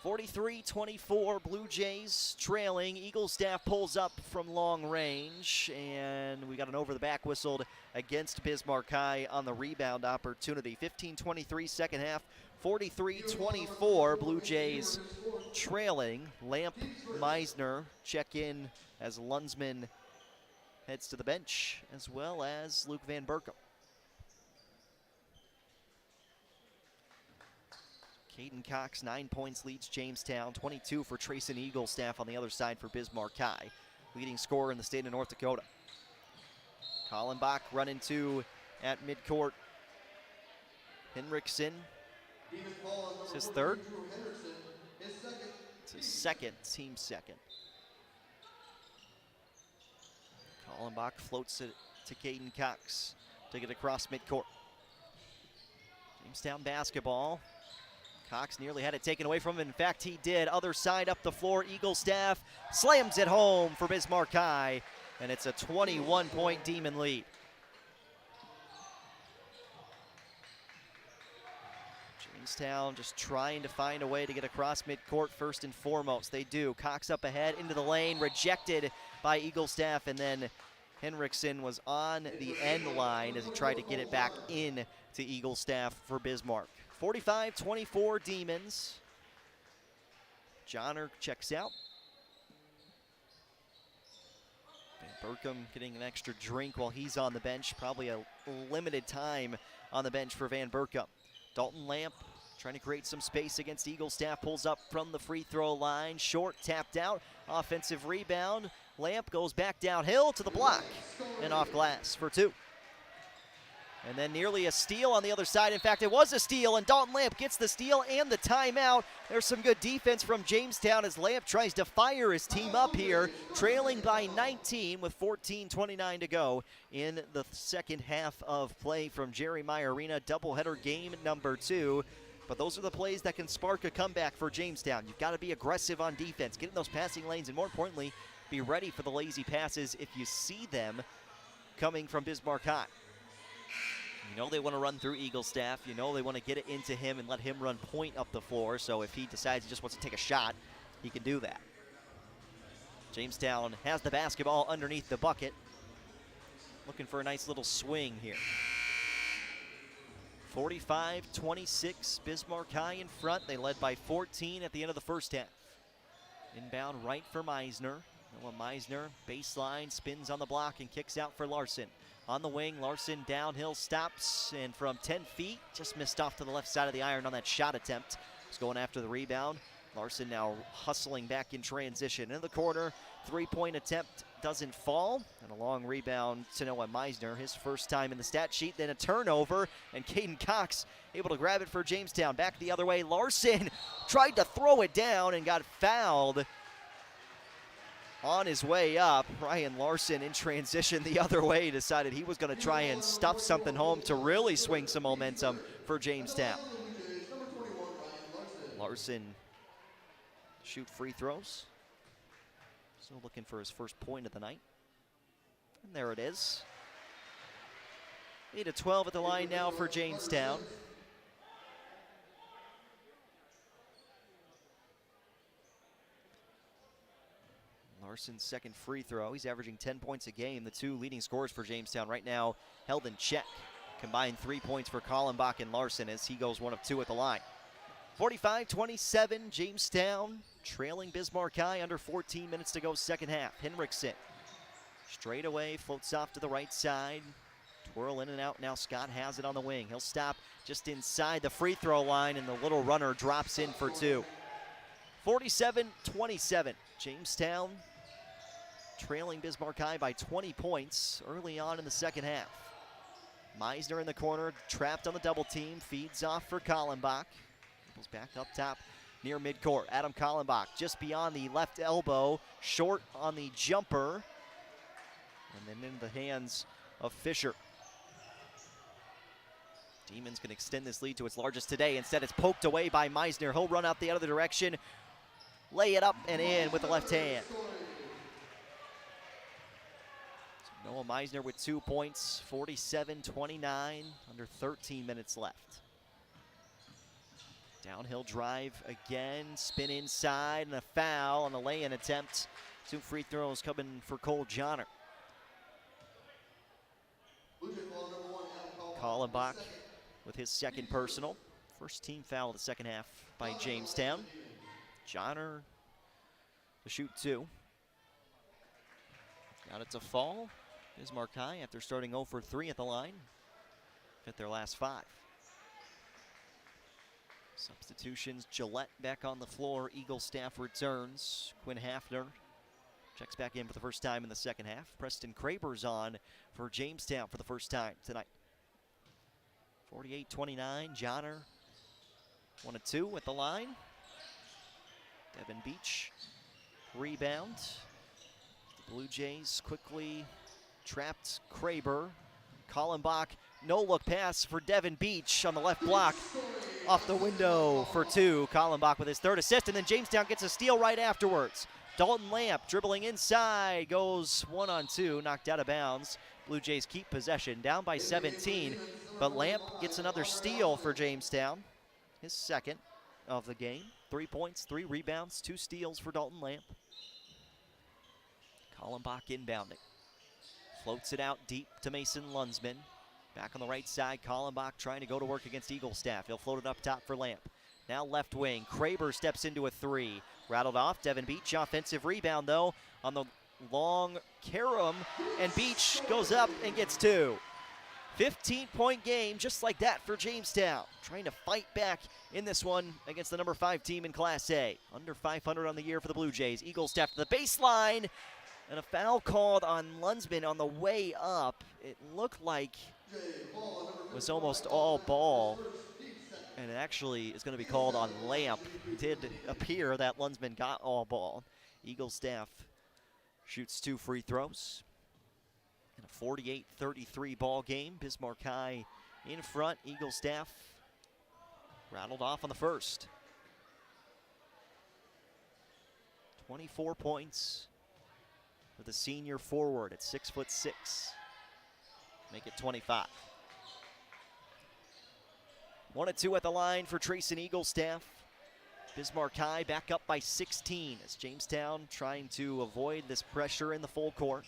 43-24, Blue Jays trailing. Eaglestaff pulls up from long range, and we got an over-the-back whistled against Bismarck High on the rebound opportunity. 15-23 second half, 43-24, Blue Jays trailing. Lamp, Meisner check in as Lunsman heads to the bench, as well as Luke Van Berkom. Caden Cox, 9 points, leads Jamestown. 22 for Trayson Eaglestaff on the other side for Bismarck High. Leading scorer in the state of North Dakota. Kallenbach run into at midcourt. Henriksen. It's his third. It's his second, team second. Kallenbach floats it to Caden Cox to get across midcourt. Jamestown basketball. Cox nearly had it taken away from him. In fact, he did. Other side up the floor. Eaglestaff slams it home for Bismarck High, and it's a 21-point Demon lead. Jamestown just trying to find a way to get across midcourt first and foremost. They do. Cox up ahead into the lane, rejected by Eaglestaff, and then Henriksen was on the end line as he tried to get it back in to Eaglestaff for Bismarck. 45-24 Demons. Johnner checks out. Van Berkom getting an extra drink while he's on the bench. Probably a limited time on the bench for Van Berkom. Dalton Lamp trying to create some space against Eaglestaff. Pulls up from the free throw line. Short, tapped out. Offensive rebound. Lamp goes back downhill to the block and off glass for two. And then nearly a steal on the other side. In fact, it was a steal, and Dalton Lamp gets the steal and the timeout. There's some good defense from Jamestown as Lamp tries to fire his team up here, trailing by 19 with 14:29 to go in the second half of play from Jerry Meyer Arena. Doubleheader game number 2. But those are the plays that can spark a comeback for Jamestown. You've got to be aggressive on defense, get in those passing lanes, and more importantly, be ready for the lazy passes if you see them coming from Bismarck High. You know they want to run through Eaglestaff. You know they want to get it into him and let him run point up the floor. So if he decides he just wants to take a shot, he can do that. Jamestown has the basketball underneath the bucket. Looking for a nice little swing here. 45-26, Bismarck High in front. They led by 14 at the end of the first half. Inbound right for Meisner. Noah Meisner, baseline, spins on the block and kicks out for Larson. On the wing, Larson downhill stops, and from 10 feet, just missed off to the left side of the iron on that shot attempt. He's going after the rebound. Larson now hustling back in transition. In the corner, three-point attempt doesn't fall, and a long rebound to Noah Meisner, his first time in the stat sheet. Then a turnover, and Caden Cox able to grab it for Jamestown. Back the other way, Larson tried to throw it down and got fouled on his way up. Ryan Larson in transition the other way decided he was going to try and stuff something home to really swing some momentum for Jamestown. Larson shoot free throws. Still looking for his first point of the night. And there it is. 8-12 at the line now for Jamestown. Larson's second free throw. He's averaging 10 points a game. The two leading scorers for Jamestown right now held in check. Combined 3 points for Kallenbach and Larson as he goes 1 of 2 at the line. 45-27, Jamestown trailing Bismarck High, under 14 minutes to go second half. Henriksen straight away, floats off to the right side. Twirl in and out, now Scott has it on the wing. He'll stop just inside the free throw line, and the little runner drops in for 2. 47-27, Jamestown trailing Bismarck High by 20 points early on in the second half. Meisner in the corner, trapped on the double team, feeds off for Kallenbach. Goes back up top near midcourt. Adam Kallenbach just beyond the left elbow, short on the jumper, and then in the hands of Fisher. Demons can extend this lead to its largest today. Instead, it's poked away by Meisner. He'll run out the other direction, lay it up and in with the left hand. So Noah Meisner with 2 points, 47-29, under 13 minutes left. Downhill drive again, spin inside, and a foul on the lay-in attempt. 2 free throws coming for Cole Johnner. Kallenbach with his second personal. First team foul of the second half by Jamestown. Johnner to shoot 2. Got it to fall. Bismarck High, after starting 0 for 3 at the line, hit their last 5. Substitutions, Gillette back on the floor. Eagle staff returns. Quinn Hafner checks back in for the first time in the second half. Preston Kraber's on for Jamestown for the first time tonight. 48-29, Johnner 1 of 2 at the line. Devin Beach, rebound. The Blue Jays quickly trapped Kraber. Kallenbach, no look pass for Devin Beach on the left block. Off the window for 2. Kallenbach with his third assist, and then Jamestown gets a steal right afterwards. Dalton Lamp dribbling inside, goes 1-on-2, knocked out of bounds. Blue Jays keep possession, down by 17, but Lamp gets another steal for Jamestown. His second of the game. 3 points, 3 rebounds, 2 steals for Dalton Lamp. Kallenbach inbounding. Floats it out deep to Mason Lunsman. Back on the right side, Kallenbach trying to go to work against Eagle staff. He'll float it up top for Lamp. Now left wing, Kraber steps into a 3. Rattled off, Devin Beach, offensive rebound though on the long Karam, and Beach goes up and gets 2. 15-point game just like that for Jamestown. Trying to fight back in this one against the number 5 team in Class A. Under 500 on the year for the Blue Jays. Eagle staff to the baseline, and a foul called on Lunsman on the way up. It looked like it was almost all ball, and it actually is going to be called on Lamp. It did appear that Lunsman got all ball. Eagle staff shoots 2 free throws. In a 48-33 ball game, Bismarck High in front. Eagle staff rattled off on the first. 24 points for the senior forward at 6'6". Make it 25. 1 of 2 at the line for Trayson Eagle staff. Bismarck High back up by 16 as Jamestown trying to avoid this pressure in the full court.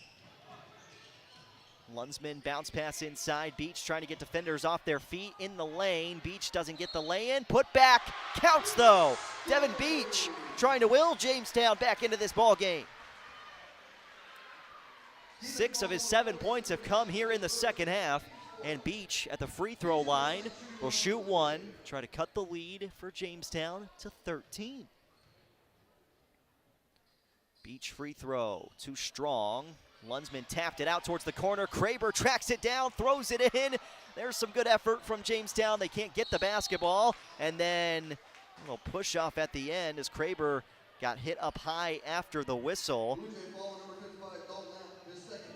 Lunsman bounce pass inside. Beach trying to get defenders off their feet in the lane. Beach doesn't get the lay-in. Put back. Counts though. Devin Beach trying to will Jamestown back into this ball game. 6 of his 7 points have come here in the second half. And Beach at the free throw line will shoot one, try to cut the lead for Jamestown to 13. Beach free throw, too strong. Lunsman tapped it out towards the corner. Kraber tracks it down, throws it in. There's some good effort from Jamestown. They can't get the basketball. And then a little push off at the end as Kraber got hit up high after the whistle.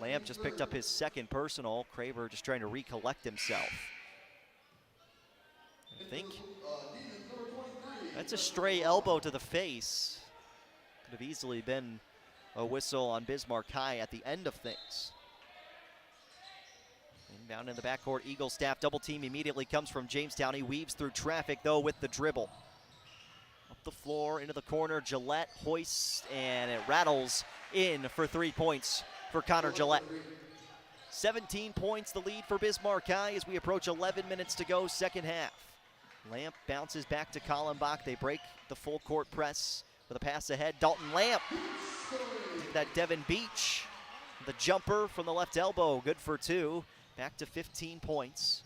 Lamp just picked up his second personal. Kraber just trying to recollect himself. I think that's a stray elbow to the face. Could have easily been a whistle on Bismarck High at the end of things. Inbound in the backcourt, Eagle staff double team immediately comes from Jamestown. He weaves through traffic though with the dribble. Up the floor, into the corner, Gillette hoists, and it rattles in for 3 points for Connor Gillette. 17 points the lead for Bismarck High as we approach 11 minutes to go, second half. Lamp bounces back to Kallenbach. They break the full court press with a pass ahead. Dalton Lamp. That Devin Beach. The jumper from the left elbow, good for 2. Back to 15 points.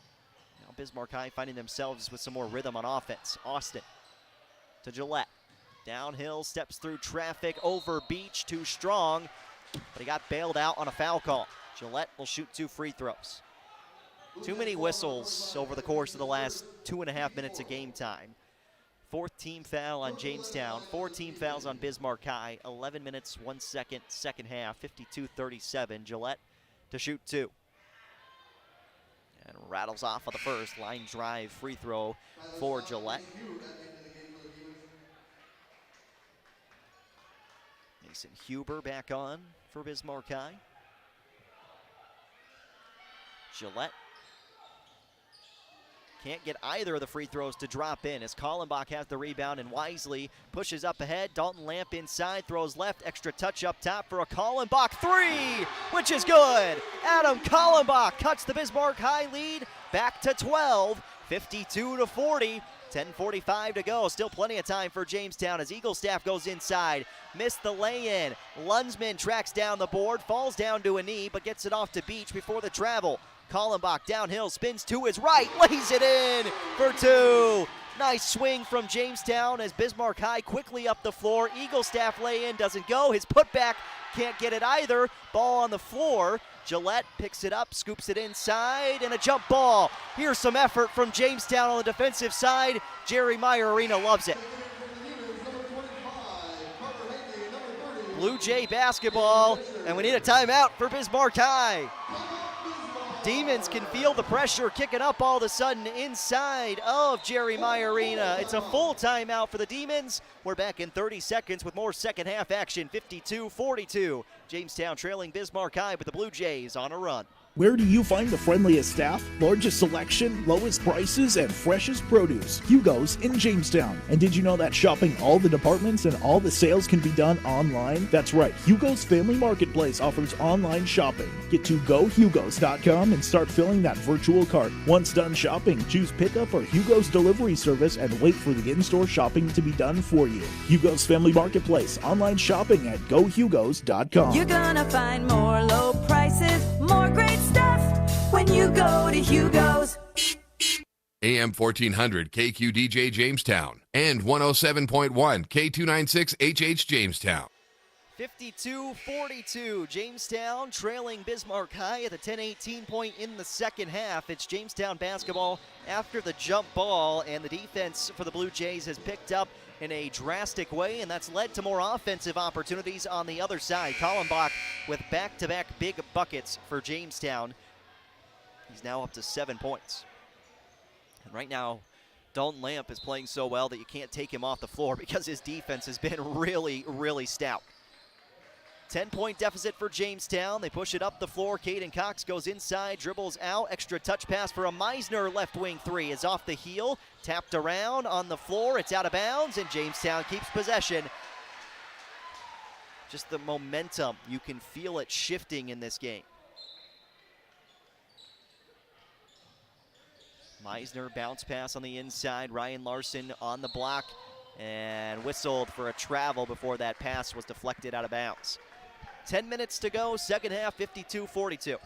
Now Bismarck High finding themselves with some more rhythm on offense. Austin to Gillette. Downhill, steps through traffic, over Beach, too strong. But he got bailed out on a foul call. Gillette will shoot 2 free throws. Too many whistles over the course of the last 2.5 minutes of game time. 4th team foul on Jamestown, 4 team fouls on Bismarck High. 11 minutes, 1 second, second half, 52-37. Gillette to shoot 2. And rattles off of the first. Line drive free throw for Gillette. Mason Huber back on for Bismarck High. Gillette can't get either of the free throws to drop in as Kallenbach has the rebound and wisely pushes up ahead. Dalton Lamp inside, throws left, extra touch up top for a Kallenbach 3, which is good. Adam Kallenbach cuts the Bismarck High lead back to 12, 52-40. 10:45 to go. Still plenty of time for Jamestown as Eagle staff goes inside. Missed the lay-in. Lunsman tracks down the board, falls down to a knee, but gets it off to Beach before the travel. Kallenbach downhill, spins to his right, lays it in for 2. Nice swing from Jamestown as Bismarck High quickly up the floor. Eagle staff lay-in doesn't go. His putback can't get it either. Ball on the floor. Gillette picks it up, scoops it inside, and a jump ball. Here's some effort from Jamestown on the defensive side. Jerry Maiorina loves it. Blue Jay basketball, and we need a timeout for Bismarck High. Demons can feel the pressure kicking up all of a sudden inside of Jerry Maiorina. It's a full timeout for the Demons. We're back in 30 seconds with more second half action, 52-42. Jamestown trailing Bismarck High, but the Blue Jays on a run. Where do you find the friendliest staff, largest selection, lowest prices, and freshest produce? Hugo's in Jamestown. And did you know that shopping all the departments and all the sales can be done online? That's right, Hugo's Family Marketplace offers online shopping. Get to gohugos.com and start filling that virtual cart. Once done shopping, choose pickup or Hugo's delivery service and wait for the in-store shopping to be done for you. Hugo's Family Marketplace, online shopping at gohugos.com. You're gonna find more low prices, more great stuff when you go to Hugo's. AM 1400 KQDJ Jamestown and 107.1 K296 HH Jamestown. 52-42, Jamestown trailing Bismarck High at the 10-18 point in the second half. It's Jamestown basketball after the jump ball, and the defense for the Blue Jays has picked up in a drastic way, and that's led to more offensive opportunities on the other side. Kallenbach with back-to-back big buckets for Jamestown. He's now up to 7 points. And right now, Dalton Lamp is playing so well that you can't take him off the floor because his defense has been really, really stout. 10-point deficit for Jamestown. They push it up the floor. Caden Cox goes inside, dribbles out. Extra touch pass for a Meisner left wing 3 is off the heel. Tapped around on the floor. It's out of bounds, and Jamestown keeps possession. Just the momentum. You can feel it shifting in this game. Meisner bounce pass on the inside. Ryan Larson on the block and whistled for a travel before that pass was deflected out of bounds. 10 minutes to go, second half, 52-42.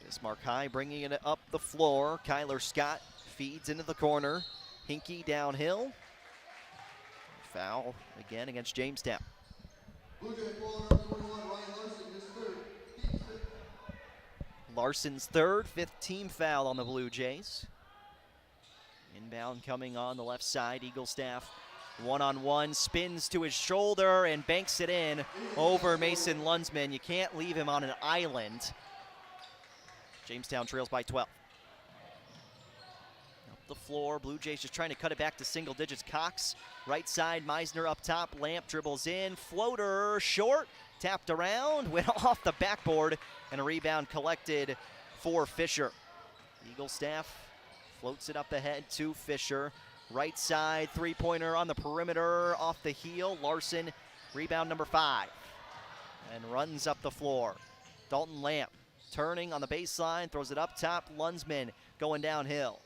Bismarck High bringing it up the floor. Kyler Scott feeds into the corner. Hinkie downhill. Foul again against Jamestown. Larson's third, fifth team foul on the Blue Jays. Inbound coming on the left side. Eaglestaff one-on-one, spins to his shoulder and banks it in over Mason Lunsman. You can't leave him on an island. Jamestown trails by 12. Up the floor, Blue Jays just trying to cut it back to single digits. Cox, right side, Meisner up top. Lamp dribbles in, floater short, tapped around, went off the backboard, and a rebound collected for Fisher. Eaglestaff floats it up ahead to Fisher. Right side, three-pointer on the perimeter, off the heel. Larson, rebound number 5, and runs up the floor. Dalton Lamp turning on the baseline, throws it up top. Lunsman going downhill.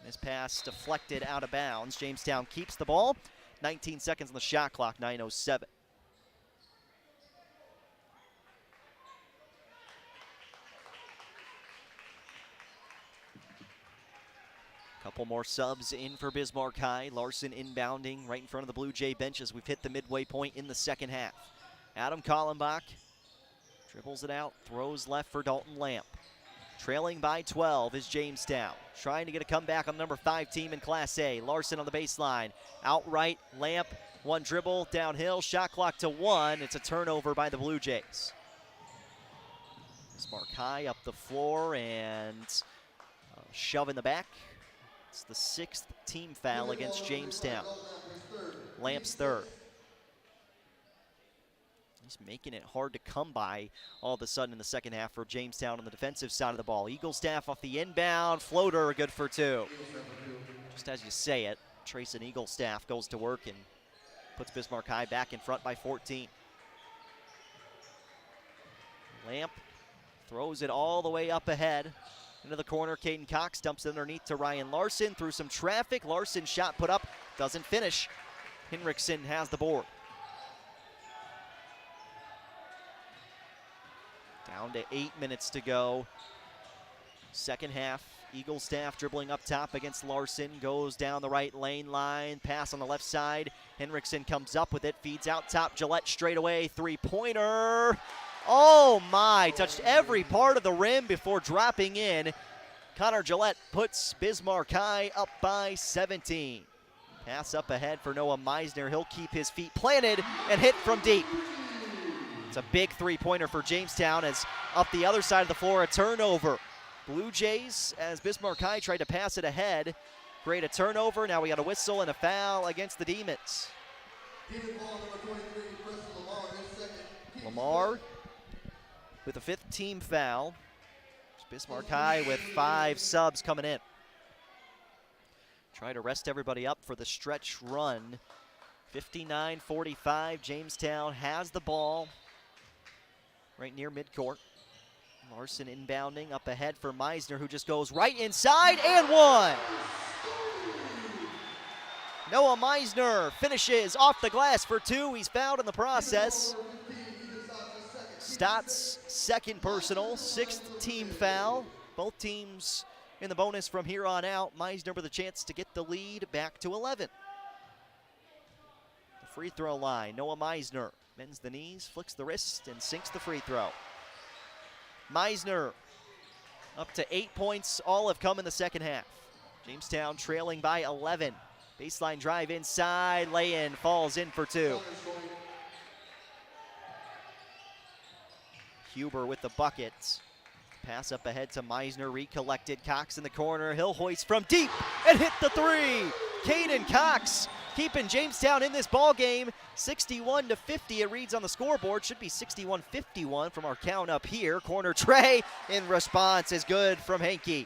This pass deflected out of bounds. Jamestown keeps the ball. 19 seconds on the shot clock, 9:07. Couple more subs in for Bismarck High. Larson inbounding right in front of the Blue Jay benches. We've hit the midway point in the second half. Adam Kallenbach dribbles it out, throws left for Dalton Lamp. Trailing by 12 is Jamestown. Trying to get a comeback on the number 5 team in Class A. Larson on the baseline. Outright, Lamp, one dribble, downhill, shot clock to 1. It's a turnover by the Blue Jays. Bismarck High up the floor and shove in the back. It's the 6th team foul against Jamestown. Lamp's third. He's making it hard to come by all of a sudden in the second half for Jamestown on the defensive side of the ball. Eaglestaff off the inbound, floater good for 2. Just as you say it, Trayson Eaglestaff goes to work and puts Bismarck High back in front by 14. Lamp throws it all the way up ahead. Into the corner, Caden Cox dumps it underneath to Ryan Larson. Through some traffic, Larson shot put up, doesn't finish. Henriksen has the board. Down to 8 minutes to go. Second half, Eaglestaff dribbling up top against Larson. Goes down the right lane line, pass on the left side. Henriksen comes up with it, feeds out top. Gillette straight away, three-pointer. Oh my, touched every part of the rim before dropping in. Connor Gillette puts Bismarck High up by 17. Pass up ahead for Noah Meisner. He'll keep his feet planted and hit from deep. It's a big three-pointer for Jamestown as up the other side of the floor, a turnover. Blue Jays, as Bismarck High tried to pass it ahead, create a turnover. Now we got a whistle and a foul against the Demons. Lamar with a 5th team foul. Bismarck High with 5 subs coming in. Try to rest everybody up for the stretch run. 59-45, Jamestown has the ball right near midcourt. Larson inbounding up ahead for Meisner, who just goes right inside and 1. Noah Meisner finishes off the glass for 2. He's fouled in the process. Stott's second personal, 6th team foul. Both teams in the bonus from here on out. Meisner with a chance to get the lead back to 11. The free throw line, Noah Meisner bends the knees, flicks the wrist, and sinks the free throw. Meisner up to 8 points. All have come in the second half. Jamestown trailing by 11. Baseline drive inside, lay-in, falls in for 2. Huber with the buckets. Pass up ahead to Meisner, recollected. Cox in the corner, he'll hoist from deep and hit the 3. Caden Cox keeping Jamestown in this ball game. 61-50 it reads on the scoreboard. Should be 61-51 from our count up here. Corner tray in response is good from Henke.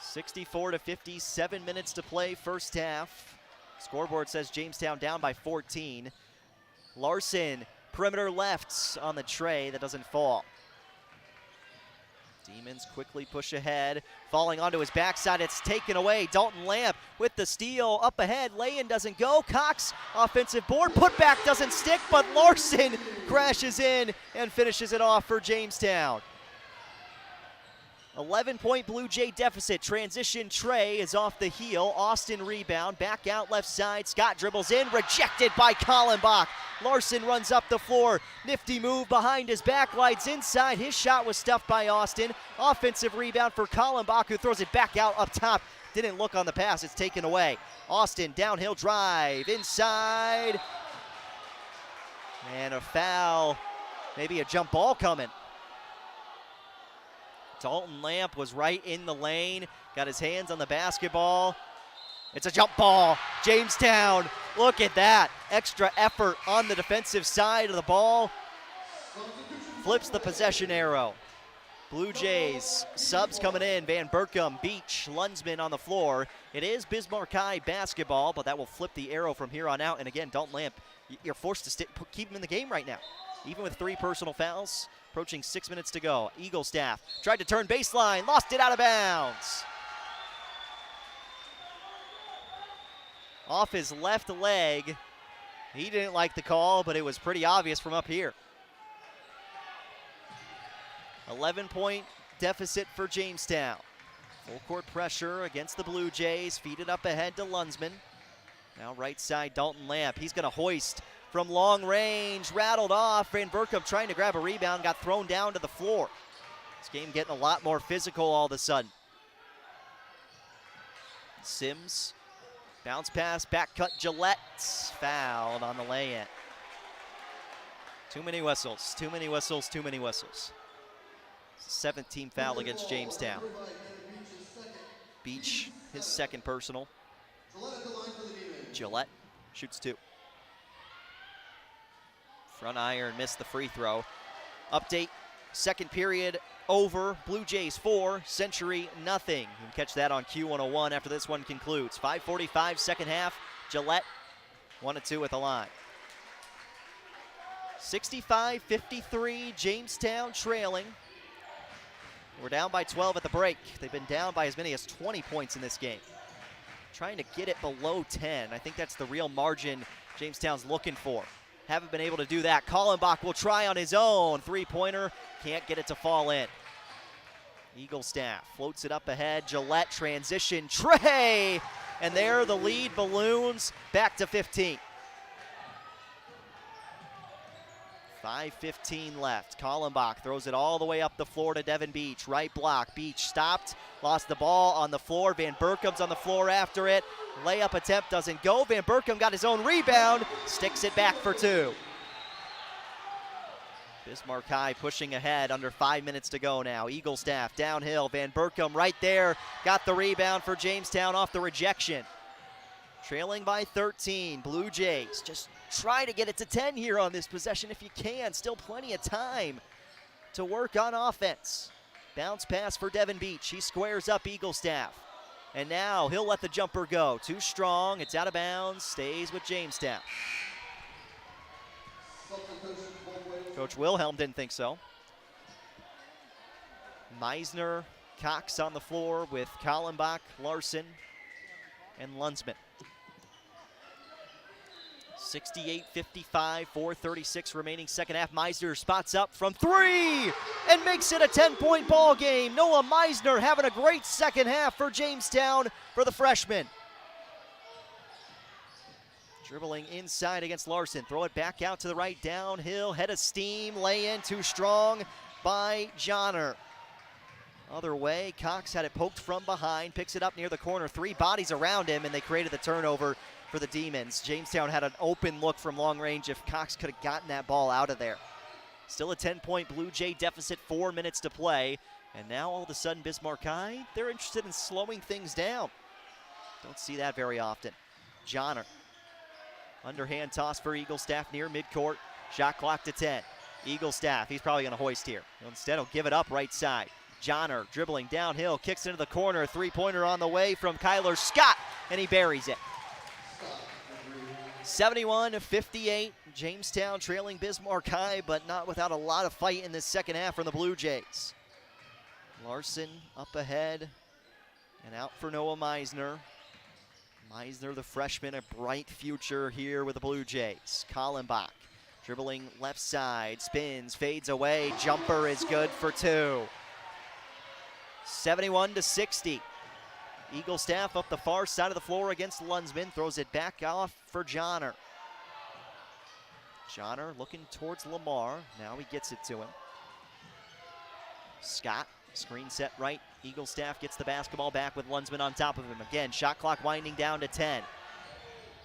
64-50, 7 minutes to play first half. Scoreboard says Jamestown down by 14. Larson, perimeter left on the tray, that doesn't fall. Demons quickly push ahead, falling onto his backside. It's taken away. Dalton Lamp with the steal up ahead. Lay-in doesn't go. Cox, offensive board. Putback doesn't stick, but Larson crashes in and finishes it off for Jamestown. 11-point Blue Jay deficit. Transition tray is off the heel. Austin rebound. Back out left side. Scott dribbles in. Rejected by Kallenbach. Larson runs up the floor. Nifty move behind his back. Lights inside. His shot was stuffed by Austin. Offensive rebound for Kallenbach, who throws it back out up top. Didn't look on the pass. It's taken away. Austin downhill drive. Inside. And a foul. Maybe a jump ball coming. Dalton Lamp was right in the lane, got his hands on the basketball. It's a jump ball. Jamestown, look at that. Extra effort on the defensive side of the ball. Flips the possession arrow. Blue Jays, subs coming in. Van Berkom, Beach, Lunsman on the floor. It is Bismarck High basketball, but that will flip the arrow from here on out. And again, Dalton Lamp, you're forced to keep him in the game right now. Even with 3 personal fouls, approaching 6 minutes to go. Eagle staff tried to turn baseline, lost it out of bounds. Off his left leg. He didn't like the call, but it was pretty obvious from up here. 11-point deficit for Jamestown. Full court pressure against the Blue Jays. Feed it up ahead to Lunsman. Now right side, Dalton Lamp. He's going to hoist from long range, rattled off. Van Berkom trying to grab a rebound, got thrown down to the floor. This game getting a lot more physical all of a sudden. Sims, bounce pass, back cut, Gillette, fouled on the lay-in. Too many whistles, too many whistles, too many whistles. 17th foul against Jamestown. Beach, his second personal. Gillette shoots 2. Front iron, missed the free throw. Update, second period over. Blue Jays 4, Century nothing. You can catch that on Q101 after this one concludes. 5:45 second half. Gillette 1-2 at the line. 65-53, Jamestown trailing. We're down by 12 at the break. They've been down by as many as 20 points in this game. Trying to get it below 10. I think that's the real margin Jamestown's looking for. Haven't been able to do that. Kallenbach will try on his own. 3-pointer, can't get it to fall in. Eagle staff floats it up ahead. Gillette transition tray. And there the lead balloons back to 15. 5:15 left. Kallenbach throws it all the way up the floor to Devin Beach. Right block. Beach stopped. Lost the ball on the floor. Van Berkom's on the floor after it. Layup attempt doesn't go. Van Berkom got his own rebound. Sticks it back for 2. Bismarck High pushing ahead, under 5 minutes to go now. Eagle staff downhill. Van Berkom right there. Got the rebound for Jamestown off the rejection. Trailing by 13. Blue Jays just try to get it to 10 here on this possession if you can. Still plenty of time to work on offense. Bounce pass for Devin Beach. He squares up Eagle staff. And now he'll let the jumper go. Too strong. It's out of bounds. Stays with Jamestown. Coach Wilhelm didn't think so. Meisner, Cox on the floor with Kallenbach, Larson, and Lunsman. 68-55, 4:36 remaining second half. Meisner spots up from 3 and makes it a 10-point ball game. Noah Meisner having a great second half for Jamestown for the freshman. Dribbling inside against Larson. Throw it back out to the right, downhill, head of steam, lay in, too strong by Johnner. Other way, Cox had it poked from behind, picks it up near the corner. 3 bodies around him, and they created the turnover for the Demons. Jamestown had an open look from long range if Cox could have gotten that ball out of there. Still a 10-point Blue Jay deficit, 4 minutes to play. And now all of a sudden Bismarck High, they're interested in slowing things down. Don't see that very often. Johnner. Underhand toss for Eagle staff near midcourt. Shot clock to 10. Eagle staff, he's probably going to hoist here. Instead, he'll give it up right side. Johnner dribbling downhill, kicks into the corner. 3-pointer on the way from Kyler Scott, and he buries it. 71-58, Jamestown trailing Bismarck High, but not without a lot of fight in this second half from the Blue Jays. Larson up ahead and out for Noah Meisner. Meisner, the freshman, a bright future here with the Blue Jays. Kallenbach dribbling left side, spins, fades away. Jumper is good for 2. 71-60. Eagle staff up the far side of the floor against Lunsman. Throws it back off for Johnner. Johnner looking towards Lamar. Now he gets it to him. Scott, screen set right. Eagle staff gets the basketball back with Lunsman on top of him. Again, shot clock winding down to 10.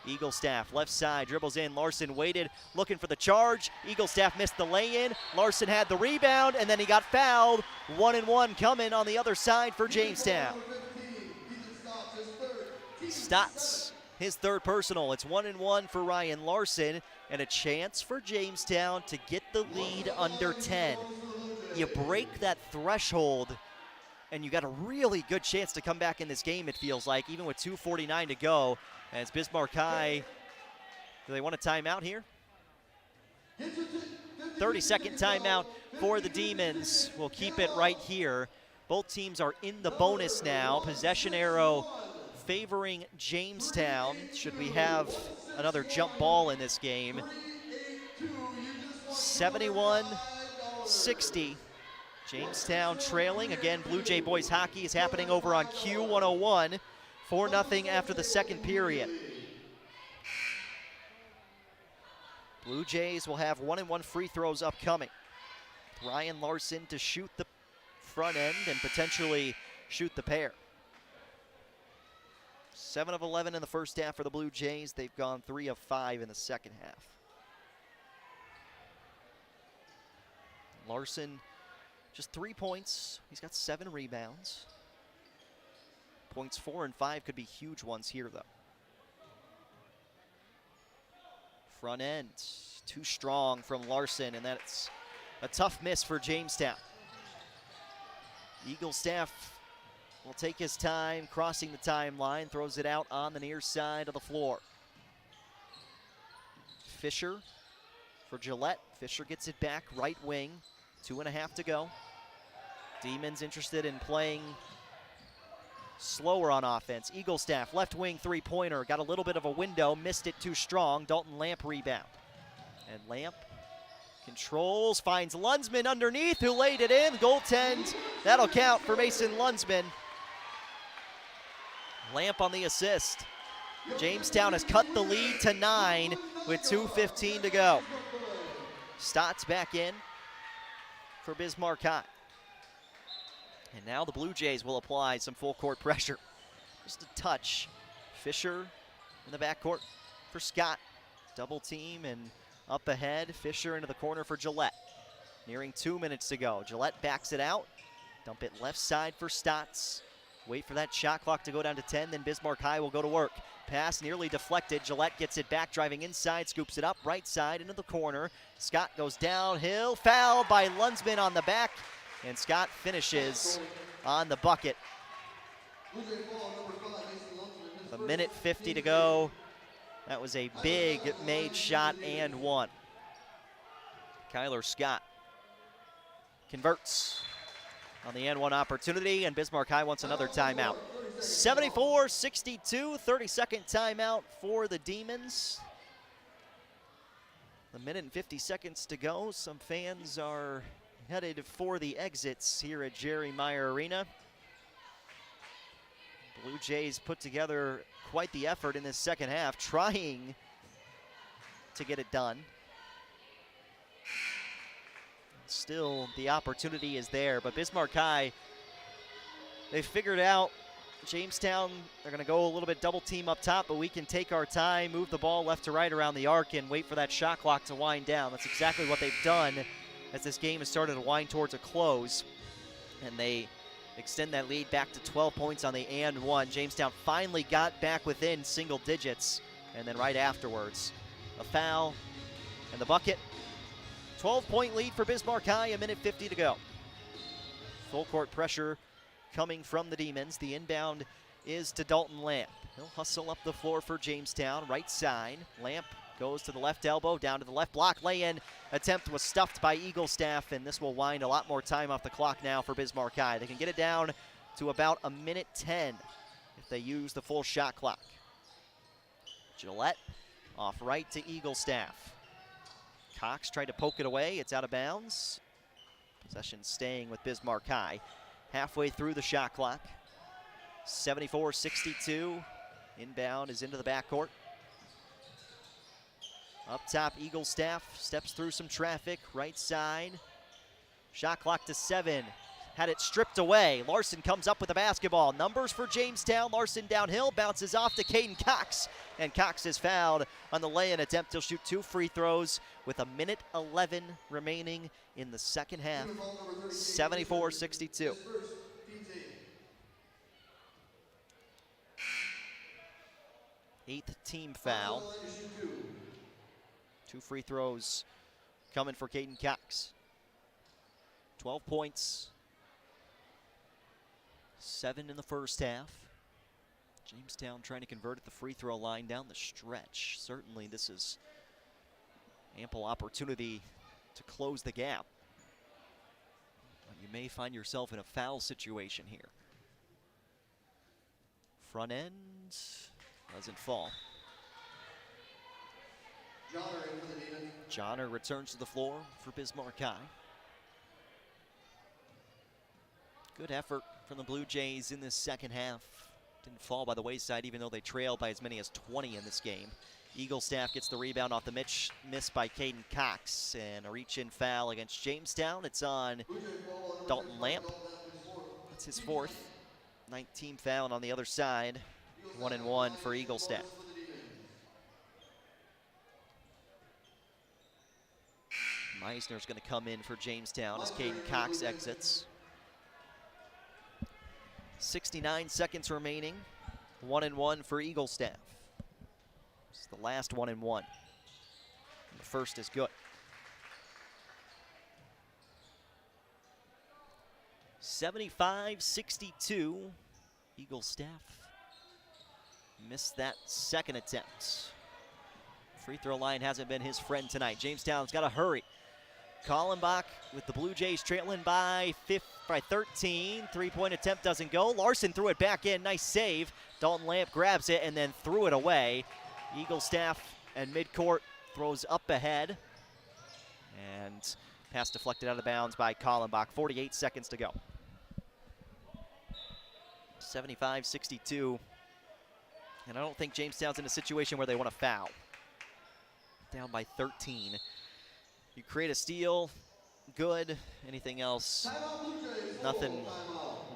Eagle staff left side, dribbles in. Larson waited, looking for the charge. Eagle staff missed the lay-in. Larson had the rebound, and then he got fouled. 1-1 coming on the other side for Jamestown. Stotts, his third personal. It's 1-1 for Ryan Larson, and a chance for Jamestown to get the lead under 10. You break that threshold, and you got a really good chance to come back in this game, it feels like, even with 2:49 to go. As Bismarck High, do they want a timeout here? 30-second timeout for the Demons. We'll keep it right here. Both teams are in the bonus now. Possession arrow favoring Jamestown. Should we have another jump ball in this game? 71-60. Jamestown trailing. Again, Blue Jay boys hockey is happening over on Q101. 4-0 after the second period. Blue Jays will have 1-1 free throws upcoming. Ryan Larson to shoot the front end and potentially shoot the pair. 7 of 11 in the first half for the Blue Jays. They've gone 3 of 5 in the second half. Larson, just 3 points. He's got 7 rebounds. Points 4 and 5 could be huge ones here, though. Front end, too strong from Larson, and that's a tough miss for Jamestown. Eagle staff will take his time, crossing the timeline, throws it out on the near side of the floor. Fisher for Gillette. Fisher gets it back, right wing, 2.5 to go. Demons interested in playing slower on offense. Eagle staff, left wing three-pointer. Got a little bit of a window, missed it too strong. Dalton Lamp rebound. And Lamp controls, finds Lunsman underneath, who laid it in. Goaltend, that'll count for Mason Lunsman. Lamp on the assist. Jamestown has cut the lead to 9 with 2:15 to go. Stotts back in for Bismarck High. And now the Blue Jays will apply some full court pressure. Just a touch. Fisher in the backcourt for Scott. Double team and up ahead. Fisher into the corner for Gillette. Nearing 2 minutes to go. Gillette backs it out. Dump it left side for Stotts. Wait for that shot clock to go down to 10, then Bismarck High will go to work. Pass nearly deflected. Gillette gets it back, driving inside, scoops it up, right side into the corner. Scott goes downhill, fouled by Lunsman on the back. And Scott finishes on the bucket. A minute 50 to go. That was a big made shot and one. Kyler Scott converts on the N1 opportunity, and Bismarck High wants another timeout. 74-62, 30-second timeout for the Demons. A minute and 50 seconds to go. Some fans are headed for the exits here at Jerry Meyer Arena. Blue Jays put together quite the effort in this second half, trying to get it done. Still, the opportunity is there, but Bismarck High, they figured out Jamestown, they're going to go a little bit double team up top, but we can take our time, move the ball left to right around the arc, and wait for that shot clock to wind down. That's exactly what they've done as this game has started to wind towards a close. And they extend that lead back to 12 points on the and one. Jamestown finally got back within single digits, and then right afterwards, a foul and the bucket. 12-point lead for Bismarck High, a minute 50 to go. Full court pressure coming from the Demons. The inbound is to Dalton Lamp. He'll hustle up the floor for Jamestown, right side. Lamp Goes to the left elbow, down to the left block. Lay-in attempt was stuffed by Eagle Staff, and this will wind a lot more time off the clock now for Bismarck High. They can get it down to about a minute 10 if they use the full shot clock. Gillette off right to Eagle Staff. Cox tried to poke it away. It's out of bounds. Possession staying with Bismarck High. Halfway through the shot clock. 74-62. Inbound is into the backcourt. Up top, Eagle Staff steps through some traffic. Right side. Shot clock to 7. Had it stripped away. Larson comes up with the basketball. Numbers for Jamestown. Larson downhill, bounces off to Caden Cox. And Cox is fouled on the lay-in attempt. He'll shoot 2 free throws with a minute 11 remaining in the second half. 74-62. Eighth team foul. 2 free throws coming for Caden Cox. 12 points. 7 in the first half. Jamestown trying to convert at the free throw line down the stretch. Certainly this is ample opportunity to close the gap. But you may find yourself in a foul situation here. Front end doesn't fall. Johnner returns to the floor for Bismarck High. Good effort from the Blue Jays in this second half. Didn't fall by the wayside, even though they trailed by as many as 20 in this game. Eagle Staff gets the rebound off the miss by Caden Cox, and a reach-in foul against Jamestown. It's on Dalton Lamp. That's his 4th. 19 foul on the other side. 1-1 for Eagle Staff. Meisner's going to come in for Jamestown as Caden Cox exits. 69 seconds remaining. 1-1 for Eagle Staff. It's the last 1-1. The first is good. 75-62. Eagle Staff missed that second attempt. Free throw line hasn't been his friend tonight. Jamestown's got to hurry. Kallenbach with the Blue Jays trailing by 13. 3-point attempt doesn't go. Larson threw it back in. Nice save. Dalton Lamp grabs it and then threw it away. Eagle Staff and midcourt throws up ahead. And pass deflected out of bounds by Kallenbach. 48 seconds to go. 75-62. And I don't think Jamestown's in a situation where they want to foul. Down by 13. You create a steal, good. Anything else, nothing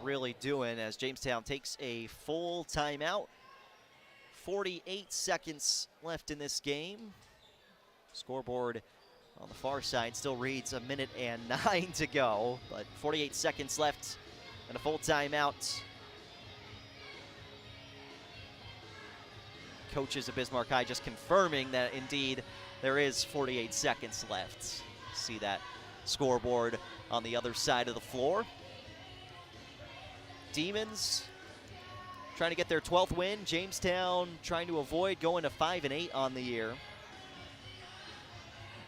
really doing as Jamestown takes a full timeout. 48 seconds left in this game. Scoreboard on the far side still reads 1 minute and 9 to go, but 48 seconds left and a full timeout. Coaches of Bismarck High just confirming that indeed there is 48 seconds left. See that scoreboard on the other side of the floor. Demons trying to get their 12th win. Jamestown trying to avoid going to 5-8 on the year.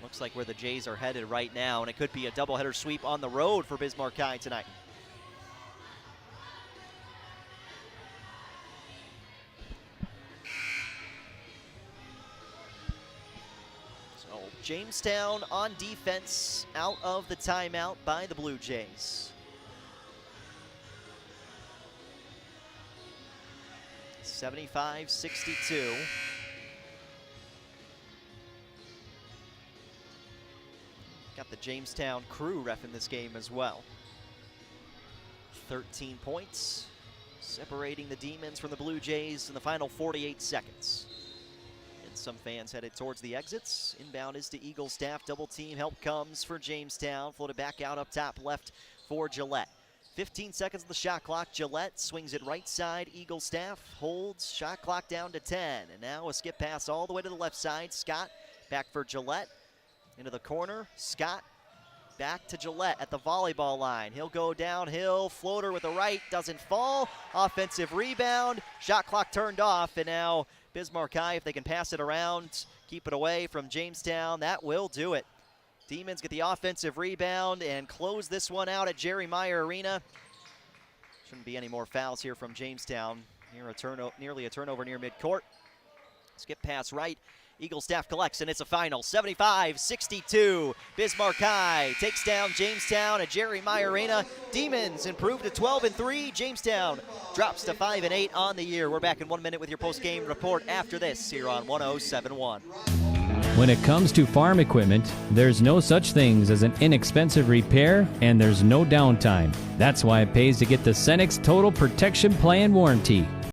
Looks like where the Jays are headed right now, and it could be a doubleheader sweep on the road for Bismarck High tonight. Jamestown on defense, out of the timeout by the Blue Jays. 75-62. Got the Jamestown crew reffing this game as well. 13 points, separating the Demons from the Blue Jays in the final 48 seconds. Some fans headed towards the exits. Inbound is to Eagle Staff. Double team help comes for Jamestown. Floated back out up top left for Gillette. 15 seconds of the shot clock. Gillette swings it right side. Eagle Staff holds. Shot clock down to 10. And now a skip pass all the way to the left side. Scott back for Gillette. Into the corner. Scott back to Gillette at the volleyball line. He'll go downhill. Floater with the right. Doesn't fall. Offensive rebound. Shot clock turned off. And now Bismarck High, if they can pass it around, keep it away from Jamestown. That will do it. Demons get the offensive rebound and close this one out at Jerry Meyer Arena. Shouldn't be any more fouls here from Jamestown. Nearly a turnover near midcourt. Skip pass right. Eagle staff collects, and it's a final. 75-62. Bismarck High takes down Jamestown at Jerry Meyer Arena. Demons improve to 12-3. Jamestown drops to 5-8 on the year. We're back in 1 minute with your post-game report after this here on 107.1. When it comes to farm equipment, there's no such things as an inexpensive repair, and there's no downtime. That's why it pays to get the Cenex Total Protection Plan warranty.